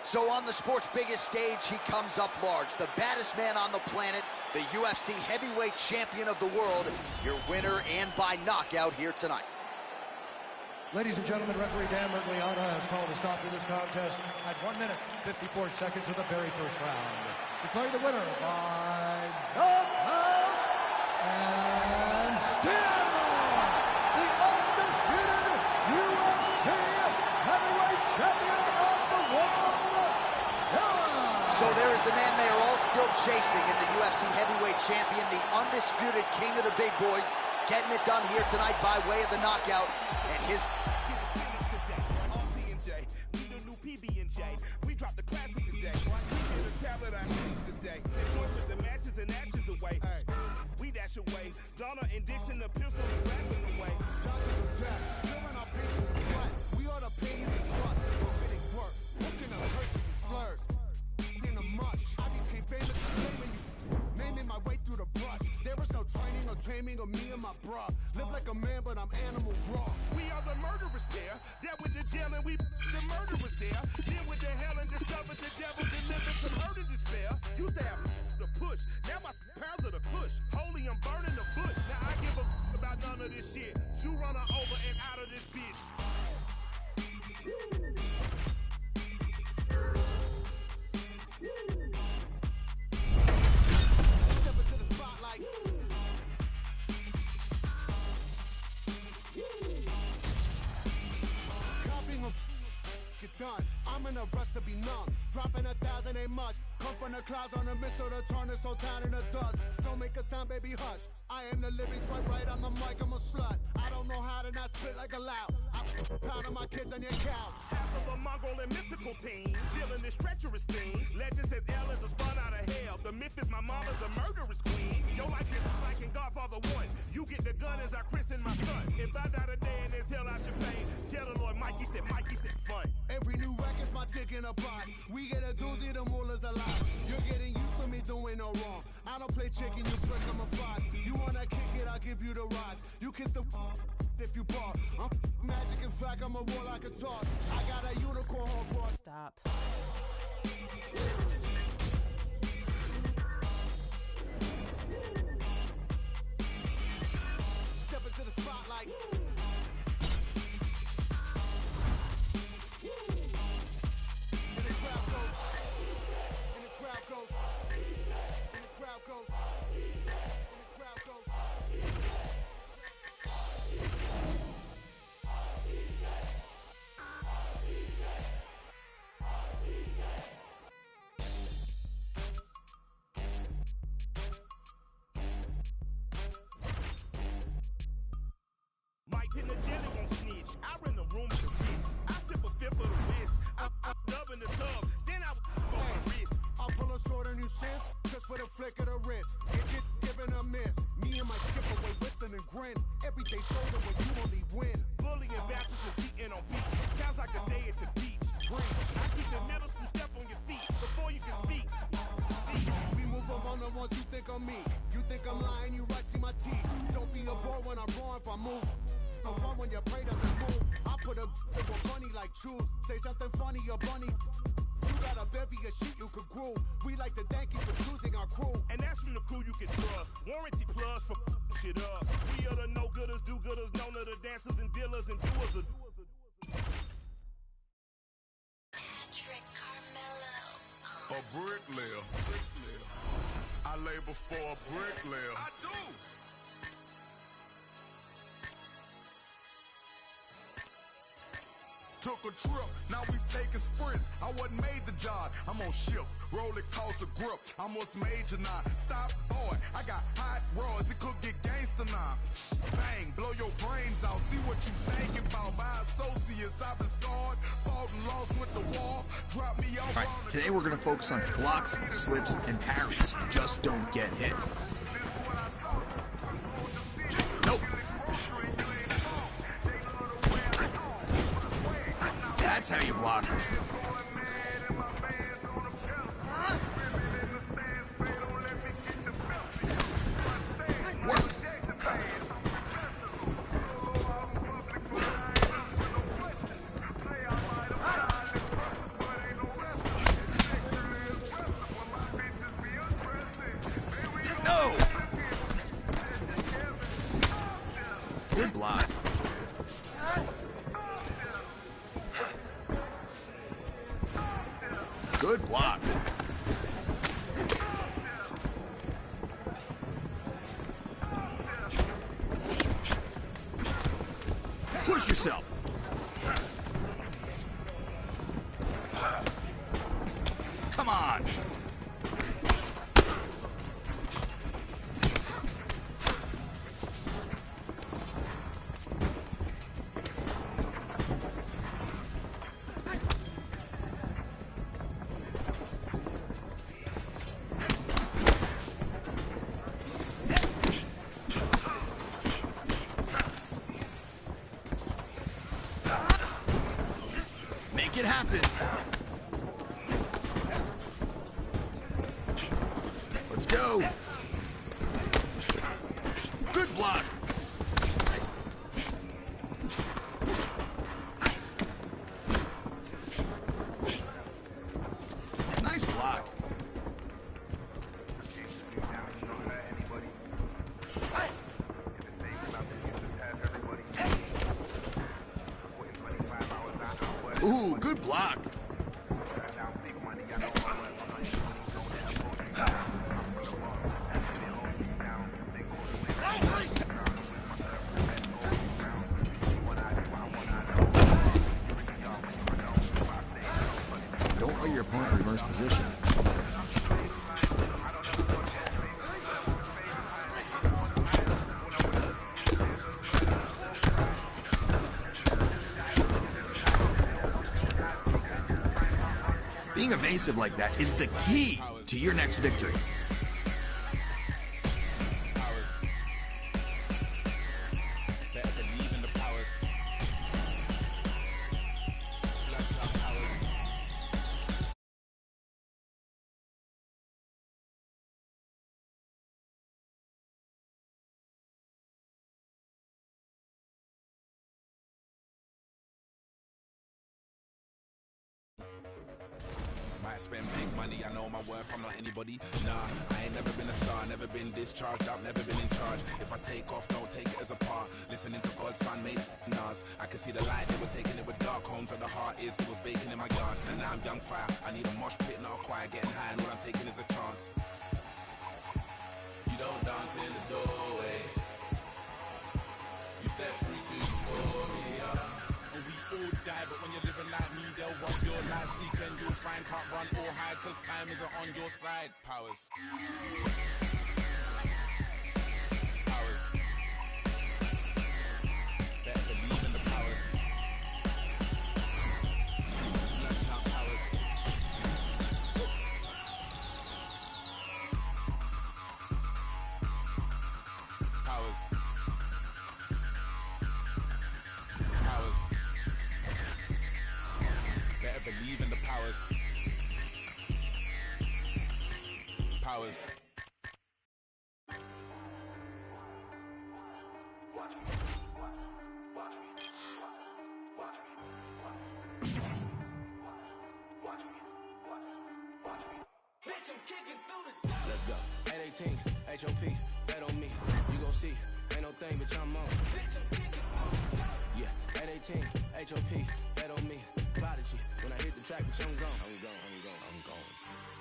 [SPEAKER 5] So on the sport's biggest stage, he comes up large. The baddest man on the planet, the UFC heavyweight champion of the world, your winner and by knockout here tonight.
[SPEAKER 8] Ladies and gentlemen, referee Dan Mergliana has called a stop to this contest at 1 minute, 54 seconds of the very first round. Declaring the winner by knockout and still the undisputed UFC heavyweight champion of the world.
[SPEAKER 5] So there is the man they are all still chasing in the UFC heavyweight champion, the undisputed king of the big boys, getting it done here tonight by way of the knockout. And his
[SPEAKER 2] we dropped the classic today. We did a tablet I today. The matches and actions away. We dash away. Donner and Dixon, the pistol and rapping away.
[SPEAKER 3] Doctors of death, filling our patients with blood. We ought to pay and trust. Forbidden work, looking at curses and slurs. In a mush, I became famous for naming my way through the brush. There was no training or taming of me and my bruh. Live like a man, but I'm animal raw.
[SPEAKER 2] We are the murderers there. That with the jail and we the murderers there. Then with the hell and discovered the devil delivered some hurt and despair. Used to have the push. Now I pounds of the push. Holy, I'm burning the bush. Now I give a about none of this shit. You run her over and out of this bitch.
[SPEAKER 3] Step into the spotlight. Copying of get done. I'm in a rush to be numb. Dropping 1,000 ain't much. Come from the clouds on a missile to turn us so down in the dust. Don't make a sound, baby, hush. I am the living swipe right on the mic. I'm a slut. I don't know how to not spit like a loud. I'm pounding my kids on your couch.
[SPEAKER 2] Half of a Mongol and mystical team, feeling this treacherous thing. Legend says L is a spun out of hell. The myth is my mama's a murderous queen. Yo, like this like in Godfather 1. You get the gun as I christen my son. If I die today in this hell I should pay. Tell the Lord Mikey said fun.
[SPEAKER 3] Every new record's my dick in a pot. We get a doozy, the mullah's alive. You're getting used to me doing no wrong. I don't play chicken, you prick, I'm a fox. You wanna kick it, I'll give you the rocks. You kiss the if you bark. I'm magic, in fact, I'm a war like a talk. I got a unicorn horn for a
[SPEAKER 12] stop.
[SPEAKER 3] Step into the spotlight. know when I'm wrong if I move. No fun when your prey doesn't move. I put a funny like truth. Say something funny or bunny. You got a bevy of shit you could groove. We like to thank you for choosing our crew.
[SPEAKER 2] And that's from the crew you can trust. Warranty plus for shit up. We are the no-gooders, do-gooders, known to the dancers and dealers and doers of...
[SPEAKER 16] A bricklayer. I labor for a bricklayer. I do. Took a trip, now we taking sprints. I wasn't made the job, I'm on ships. Roll it costs a grip, I'm what's major now. Stop, boy, I got hot rods, it could get gangster now. Bang, blow your brains out, see what you thinking about. My associates, I've been scarred, fought and lost with the wall. Drop me off.
[SPEAKER 1] All right, today we're gonna focus on blocks, slips, and parries. Just don't get hit. Nope. That's how you block. Work. No. Good block. Good block. Push yourself. Come on. Make it happen. Let's go. Good block. Nice block. Ooh, good block. Don't let your opponent reverse position. Being evasive like that is the key to your next victory.
[SPEAKER 14] Might spend big money, I know my worth, I'm not anybody. Nah, I ain't never been a star, never been discharged, I've never been in charge. If I take off, don't take it as a part. Listening to God's son made Nas. I can see the light, they were taking it with dark homes where the heart is. It was baking in my yard, and now I'm young fire. I need a mosh pit, not a choir, getting high, and all I'm taking is a chance. You don't dance in the doorway, you step through to euphoria. And we all die, but when you're living like me, they'll want your life seeking. You'll find can't run or hide, cause time isn't on your side. Powers. Powers. Better believe in the powers. Let's not powers. Powers. Powers. Better believe in the powers. Powers.
[SPEAKER 21] Let's go. 818, HOP, bet on me. You gon' see, ain't no thing, bitch, I'm on. Yeah, 818, HOP, bet on me. Prodigy, when I hit the track, bitch, I'm gone. I'm gone.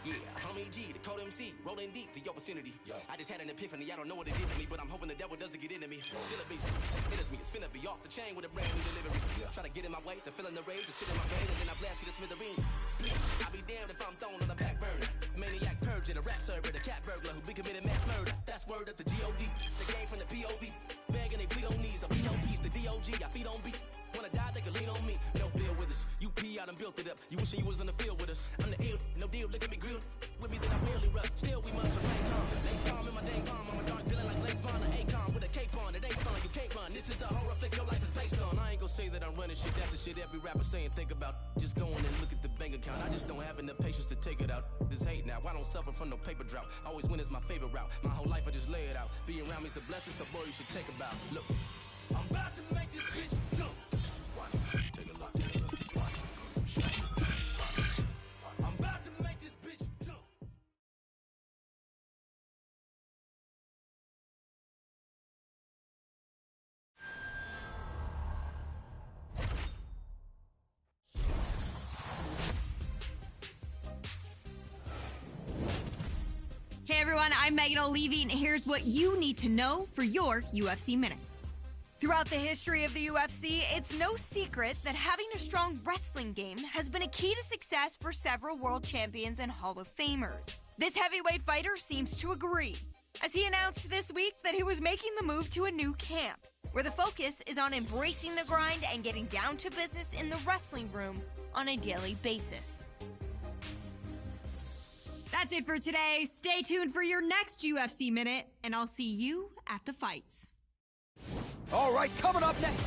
[SPEAKER 10] Yeah, homie G, the code MC, rolling deep to your vicinity. I just had an epiphany, I don't know what it did to me, but I'm hoping the devil doesn't get into me. Still a beast, it is me, it's finna be off the chain with a brand new delivery. Try to get in my way, the feeling the rage, to sit in my brain, and then I blast you to smithereens. I'll be damned if I'm thrown on the back burner. Maniac purge in a rap server, the cat burglar who be committed mass murder. That's word up the G.O.D. The game from the P.O.V. Begging they plead on knees, I'm P.O.P.'s, the D.O.G. I feed on beats. Wanna die, they can lean on me. No bill with us. You pee, I done built it up. You wishing you was on the field with us. I'm the ill, no deal, look at me grilled. With me, then I barely rough. Still, we must remain calm. Lay calm in my dang palm. I'm a dark villain like Lace Bond, an Akon with a cape on. It ain't fun, you can't run. This is a horror flick your life is based on. I ain't gonna say that I'm running shit. That's the shit every rapper saying. Think about just going and look at the bank account. I just don't have enough patience to take it out. This hate now. I don't suffer from no paper drought. Always win is my favorite route. My whole life I just lay it out. Being around me's a blessing, so boy, you should take a bow. Look, I'm about to make this bitch jump. Take a look. I'm about to make this bitch jump.
[SPEAKER 12] Hey everyone, I'm Megan O'Leary, and here's what you need to know for your UFC Minute. Throughout the history of the UFC, it's no secret that having a strong wrestling game has been a key to success for several world champions and Hall of Famers. This heavyweight fighter seems to agree, as he announced this week that he was making the move to a new camp, where the focus is on embracing the grind and getting down to business in the wrestling room on a daily basis. That's it for today. Stay tuned for your next UFC Minute, and I'll see you at the fights.
[SPEAKER 5] All right, coming up next.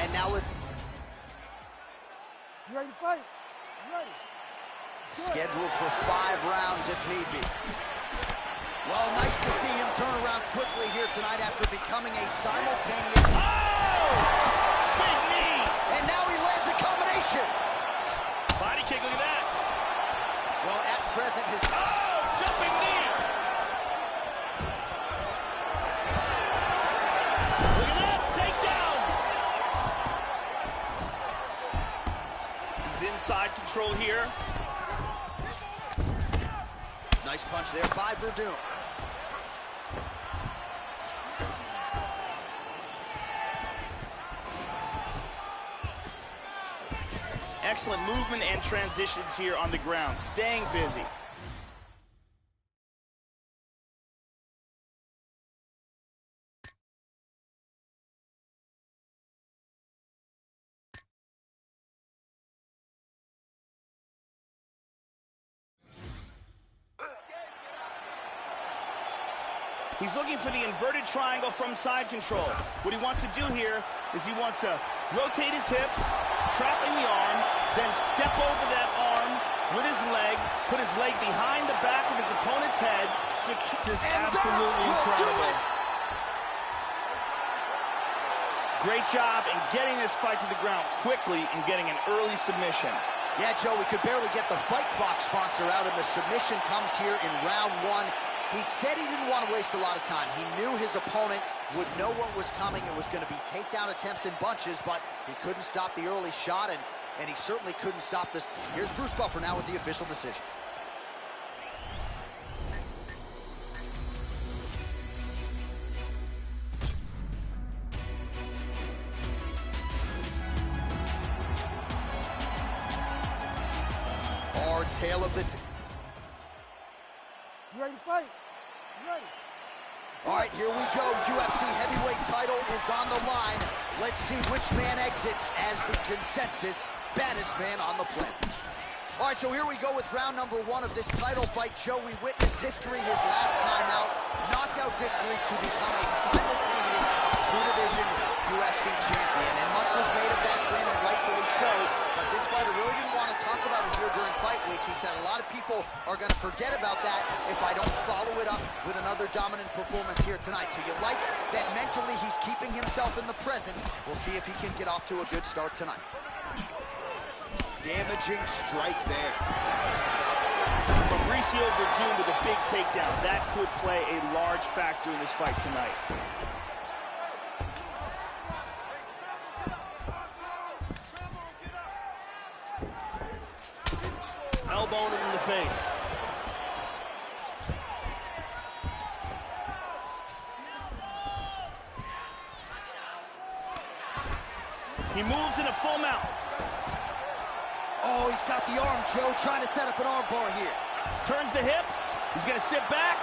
[SPEAKER 5] And now with...
[SPEAKER 7] You ready to fight? You ready?
[SPEAKER 5] Scheduled for 5 rounds if need be. Well, nice to see him turn around quickly here tonight after becoming a simultaneous...
[SPEAKER 6] Oh! Big knee!
[SPEAKER 5] And now he lands a combination.
[SPEAKER 6] Body kick, look at that.
[SPEAKER 5] Well, at present, his...
[SPEAKER 6] Oh! Jumping knee! Look at this! Takedown! He's inside control here.
[SPEAKER 5] Nice punch there by Verdun.
[SPEAKER 6] Excellent movement and transitions here on the ground, staying busy. He's looking for the inverted triangle from side control. What he wants to do here is he wants to rotate his hips, trapping the arm, then step over that arm with his leg, put his leg behind the back of his opponent's head. Just absolutely incredible. Great job in getting this fight to the ground quickly and getting an early submission.
[SPEAKER 5] Yeah, Joe, we could barely get the fight clock sponsor out, and the submission comes here in round 1. He said he didn't want to waste a lot of time. He knew his opponent would know what was coming. It was going to be takedown attempts in bunches, but he couldn't stop the early shot, and he certainly couldn't stop this. Here's Bruce Buffer now with the official decision. Our tale of the...
[SPEAKER 7] You ready to fight? You ready?
[SPEAKER 5] All right, here we go. UFC heavyweight title is on the line. Let's see which man exits as the consensus baddest man on the planet. All right, so here we go with round number 1 of this title fight. Joe, we witnessed history his last time out. Knockout victory to become a simultaneous 2-division UFC champion. And much was made of that win, and rightfully so. But this fighter really didn't want to talk about it here during fight week. He said a lot of people are going to forget about that if I don't follow it up with another dominant performance here tonight. So you like that mentally he's keeping himself in the present. We'll see if he can get off to a good start tonight. Damaging strike there.
[SPEAKER 6] Fabricio Verdun with a big takedown. That could play a large factor in this fight tonight. Elbowing him in the face. He moves in a full mount.
[SPEAKER 5] Oh, he's got the arm, Joe, trying to set up an arm bar here.
[SPEAKER 6] Turns the hips. He's going to sit back.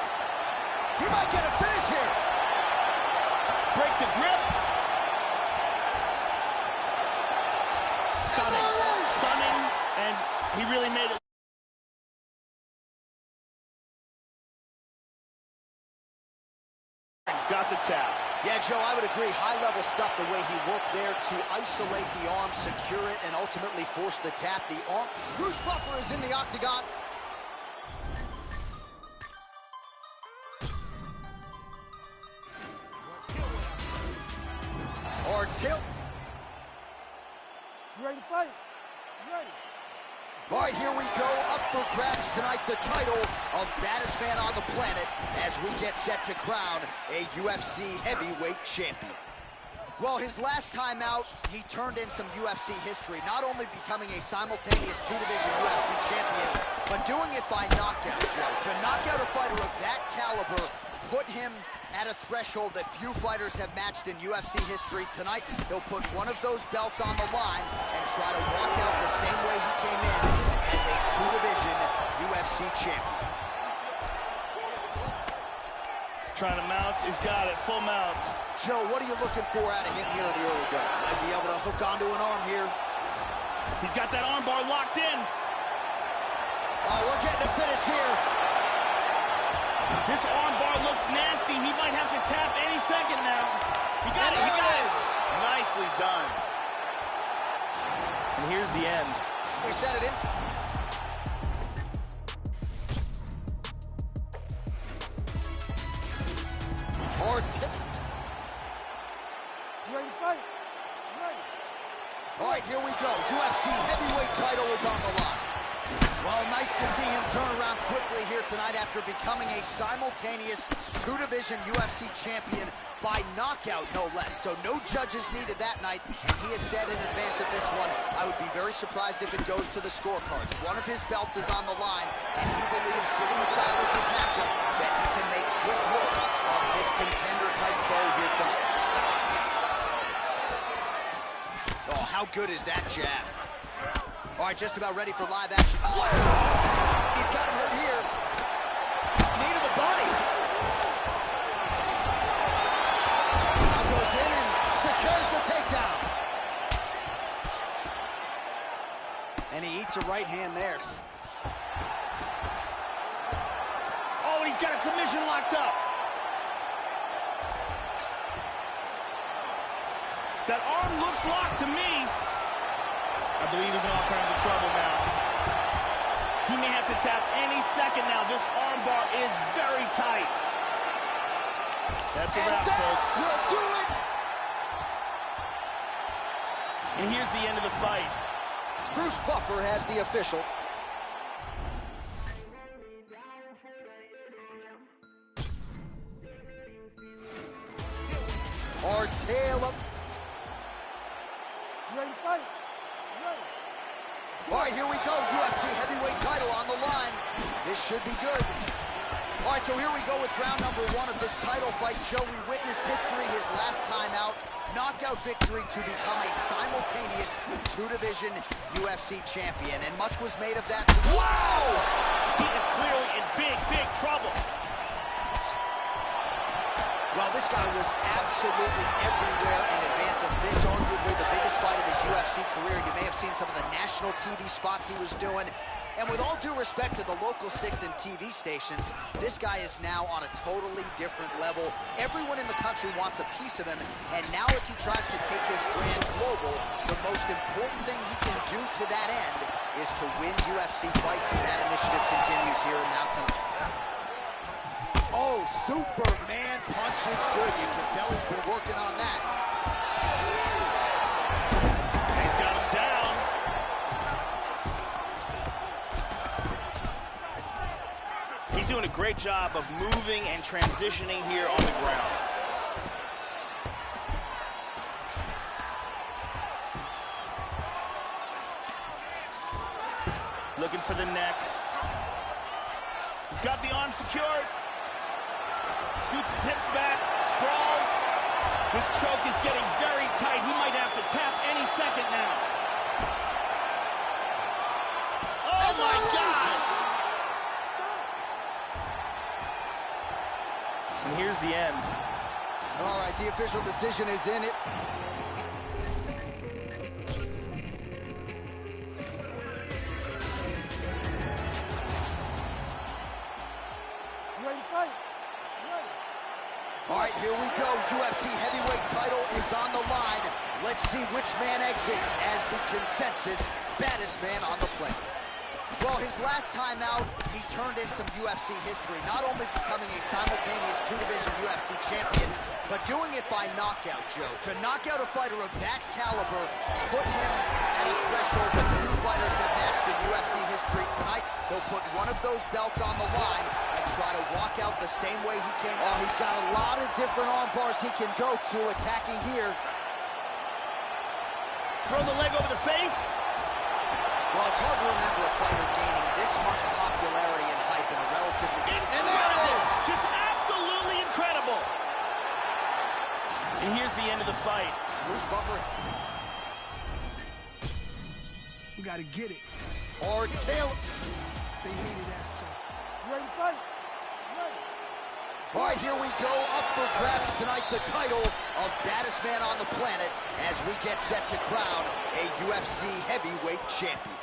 [SPEAKER 5] He might get a finish here.
[SPEAKER 6] Break the grip. Stunning. Stunning. And he really made it. Got the tap.
[SPEAKER 5] Yeah, Joe, I would agree. High-level stuff, the way he worked there to isolate the arm, secure it, and ultimately force the tap. The arm. Bruce Buffer is in the octagon. Tilt.
[SPEAKER 7] You ready to fight? You ready?
[SPEAKER 5] All right, here we go. Up for grabs tonight, the title of baddest man on the planet as we get set to crown a UFC heavyweight champion. Well, his last time out, he turned in some UFC history, not only becoming a simultaneous two-division UFC champion, but doing it by knockout, Joe. To knock out a fighter of that caliber put him at a threshold that few fighters have matched in UFC history. Tonight, he'll put one of those belts on the line and try to walk out the same way he came in as a two-division UFC champion.
[SPEAKER 6] Trying to mount, he's got it, full mounts.
[SPEAKER 5] Joe, what are you looking for out of him here in the early going? Might be able to hook onto an arm here.
[SPEAKER 6] He's got that arm bar locked in.
[SPEAKER 5] Oh, we're getting a finish here.
[SPEAKER 6] This arm bar looks nasty. He might have to tap any second now. He got it, he got it. Nicely done. And here's the end.
[SPEAKER 5] We set it in.
[SPEAKER 7] You ready to fight? You ready?
[SPEAKER 5] All right, here we go. UFC heavyweight title is on the line. Well, nice to see him turn around quickly here tonight after becoming a simultaneous two-division UFC champion by knockout, no less. So no judges needed that night, and he has said in advance of this one, I would be very surprised if it goes to the scorecards. One of his belts is on the line, and he believes, given the stylistic matchup, that he can make quick work of this contender-type foe here tonight. Oh, how good is that jab? All right, just about ready for live action. Oh! He's got him hurt here. Knee to the body. Now goes in and secures the takedown. And he eats a right hand there.
[SPEAKER 6] Oh, he's got a submission locked up. That arm looks locked to me. I believe he's in all kinds of trouble now. He may have to tap any second now. This arm bar is very tight. That's a wrap, folks.
[SPEAKER 5] Will do it.
[SPEAKER 6] And here's the end of the fight.
[SPEAKER 5] Bruce Buffer has the official. Taylor.
[SPEAKER 7] You ready to fight?
[SPEAKER 5] All right, here we go. UFC heavyweight title on the line. This should be good. All right, so here we go with round number one of this title fight. Joe, we witnessed history his last time out. Knockout victory to become a simultaneous two-division UFC champion. And much was made of that.
[SPEAKER 6] Wow! He is clearly in big, big trouble.
[SPEAKER 5] Well, this guy was absolutely everywhere in advance of this, arguably the biggest fight of his UFC career. You may have seen some of the national TV spots he was doing. And with all due respect to the local 6 and TV stations, this guy is now on a totally different level. Everyone in the country wants a piece of him. And now as he tries to take his brand global, the most important thing he can do to that end is to win UFC fights. That initiative continues here and now tonight. Oh, Superman punch is good. You can tell he's been working on that. He's got him down.
[SPEAKER 6] He's doing a great job of moving and transitioning here on the ground. Looking for the neck. He's got the arm secured. Scoots his hips back, sprawls. This choke is getting very tight. He might have to tap any second now. Oh my God! And here's the end.
[SPEAKER 5] All right, the official decision is in it. All right, here we go. UFC heavyweight title is on the line. Let's see which man exits as the consensus baddest man on the planet. Well, his last time out, he turned in some UFC history, not only becoming a simultaneous two-division UFC champion, but doing it by knockout, Joe. To knock out a fighter of that caliber put him at a threshold that few fighters have matched in UFC history. Tonight, he'll put one of those belts on the line and try to walk out the same way he came. Oh, he's got a lot of different arm bars he can go to, attacking here.
[SPEAKER 6] Throw the leg over the face.
[SPEAKER 5] Well, it's hard to remember a fighter gaining this much popularity and hype in a relatively... And there it is!
[SPEAKER 6] Just absolutely incredible! And here's the end of the fight.
[SPEAKER 5] Bruce Buffer.
[SPEAKER 13] We gotta get it.
[SPEAKER 5] Or Taylor.
[SPEAKER 13] They hated that stuff.
[SPEAKER 7] You ready to fight? You ready?
[SPEAKER 5] All right, here we go. Up for grabs tonight, the title of baddest man on the planet as we get set to crown a UFC heavyweight champion.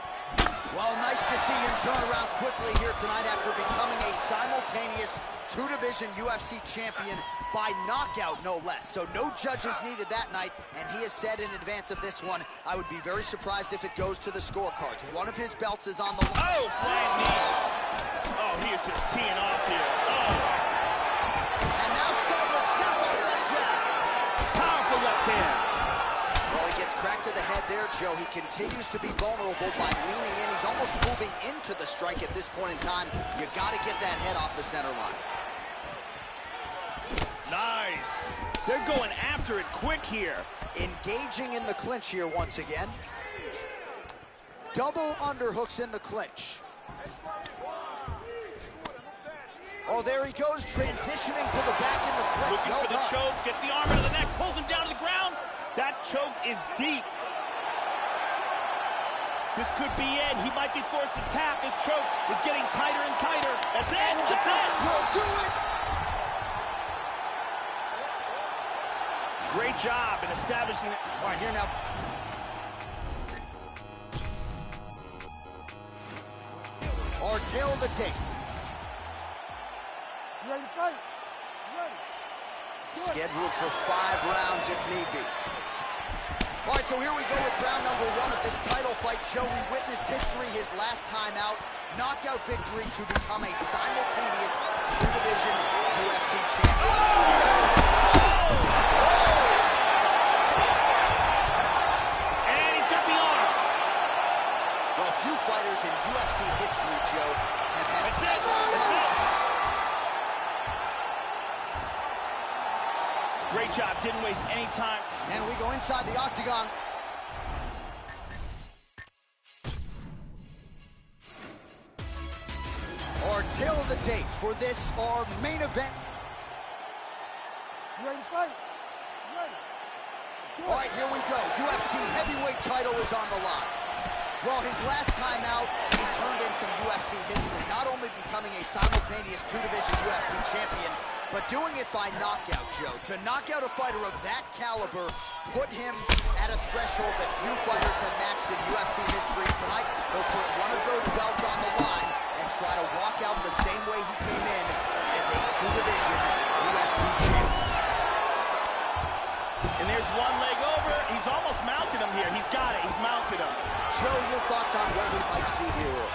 [SPEAKER 5] Well, nice to see him turn around quickly here tonight after becoming a simultaneous two-division UFC champion by knockout, no less. So no judges needed that night, and he has said in advance of this one, I would be very surprised if it goes to the scorecards. One of his belts is on the line.
[SPEAKER 6] Oh, flying knee. Oh, he is just teeing off here. Oh.
[SPEAKER 5] And now starting to snap off that jab.
[SPEAKER 6] Powerful left hand.
[SPEAKER 5] Well, he gets cracked to the head there, Joe. He continues to be vulnerable by leaning in. He's almost moving into the strike at this point in time. You got to get that head off the center line.
[SPEAKER 6] Nice. They're going after it quick here.
[SPEAKER 5] Engaging in the clinch here once again. Double underhooks in the clinch. Oh, there he goes, transitioning to the back in the clinch.
[SPEAKER 6] Looking for the choke, gets the arm out of the neck, pulls him down to the ground. That choke is deep. This could be it. He might be forced to tap. This choke is getting tighter and tighter. That's it. That's it.
[SPEAKER 5] We'll do it.
[SPEAKER 6] Great job in establishing it.
[SPEAKER 5] All right, here now. Or tail of the tape.
[SPEAKER 7] You ready to fight? You ready?
[SPEAKER 5] Scheduled for 5 rounds if need be. All right, so here we go with round number 1 of this title fight show. We witnessed history his last time out. Knockout victory to become a simultaneous two-division UFC champion.
[SPEAKER 6] And he's got the arm.
[SPEAKER 5] Well, few fighters in UFC history, Joe, have had...
[SPEAKER 6] That's it. That's it. Great job, didn't waste any time.
[SPEAKER 5] And we go inside the octagon. Our tail of the tape for this, our main event.
[SPEAKER 7] You ready to fight? You ready?
[SPEAKER 5] All right, here we go. UFC heavyweight title is on the line. Well, his last time out, he turned in some UFC history, not only becoming a simultaneous two-division UFC champion, but doing it by knockout, Joe. To knock out a fighter of that caliber put him at a threshold that few fighters have matched in UFC history. Tonight, he'll put one of those belts on the line and try to walk out the same way he came in as a two-division UFC champion.
[SPEAKER 6] And there's one leg over. He's almost mounted him here. He's got it. He's mounted him.
[SPEAKER 5] Joe, your thoughts on what we might see here?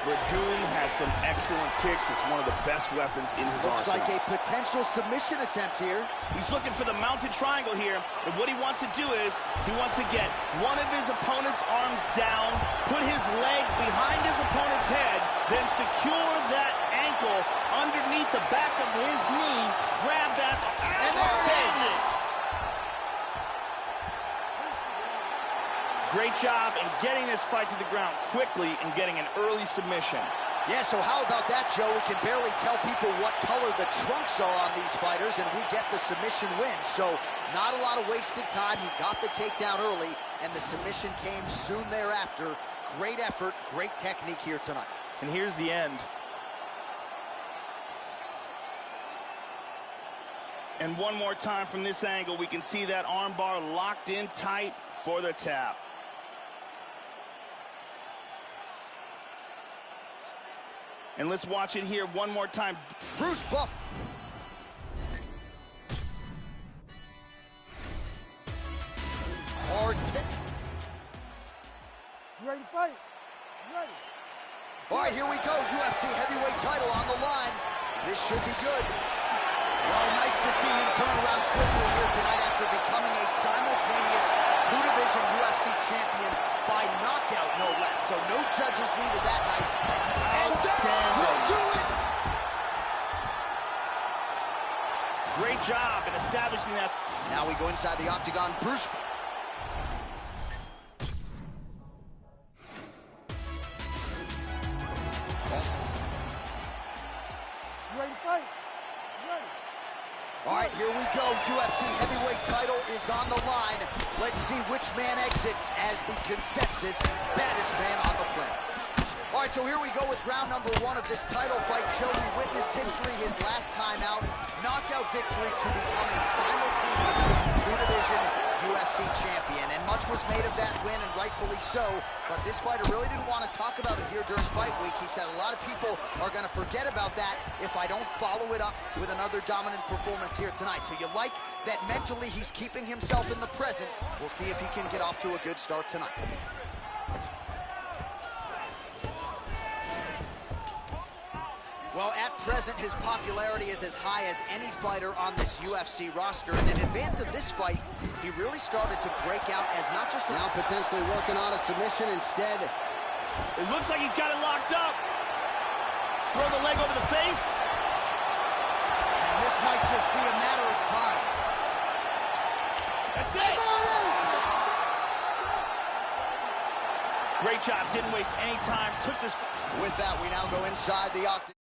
[SPEAKER 6] Verdun has some excellent kicks. It's one of the best weapons in his arsenal.
[SPEAKER 5] Looks like a potential submission attempt here.
[SPEAKER 6] He's looking for the mounted triangle here. And what he wants to do is, he wants to get one of his opponent's arms down, put his leg behind his opponent's head, then secure that ankle ankle underneath the back of his knee. Grab that.
[SPEAKER 5] And there it is.
[SPEAKER 6] Great job in getting this fight to the ground quickly and getting an early submission.
[SPEAKER 5] Yeah, so how about that, Joe? We can barely tell people what color the trunks are on these fighters, and we get the submission win. So not a lot of wasted time. He got the takedown early, and the submission came soon thereafter. Great effort, great technique here tonight.
[SPEAKER 6] And here's the end. And one more time from this angle, we can see that arm bar locked in tight for the tap. And let's watch it here one more time.
[SPEAKER 5] Bruce Buff. Hard tip.
[SPEAKER 7] You ready to fight? You ready?
[SPEAKER 5] All right, here we go. UFC heavyweight title on the line. This should be good. Well, nice to see him turn around quickly here tonight after becoming a simultaneous two-division UFC champion by knockout, no less. So no judges needed that night. And that will do it!
[SPEAKER 6] Great job in establishing that.
[SPEAKER 5] Now we go inside the octagon. Bruce.
[SPEAKER 7] You ready to fight? You ready?
[SPEAKER 5] All right, here we go. UFC heavyweight title is on the line. Let's see which man exits as the consensus baddest man on the planet. All right, so here we go with round number one of this title fight. Joe, we witnessed history his last time out. Knockout victory to become a simultaneous two-division UFC champion. And much was made of that win, and rightfully so. But this fighter really didn't want to talk about it here during fight week. He said a lot of people are going to forget about that if I don't follow it up with another dominant performance here tonight. So you like that mentally he's keeping himself in the present. We'll see if he can get off to a good start tonight. Well, at present, his popularity is as high as any fighter on this UFC roster. And in advance of this fight, he really started to break out as not just now potentially working on a submission. Instead,
[SPEAKER 6] it looks like he's got it locked up. Throw the leg over the face.
[SPEAKER 5] And this might just be a matter of time.
[SPEAKER 6] That's it.
[SPEAKER 5] And there it is.
[SPEAKER 6] Great job. Didn't waste any time. Took this.
[SPEAKER 5] With that, we now go inside the octagon.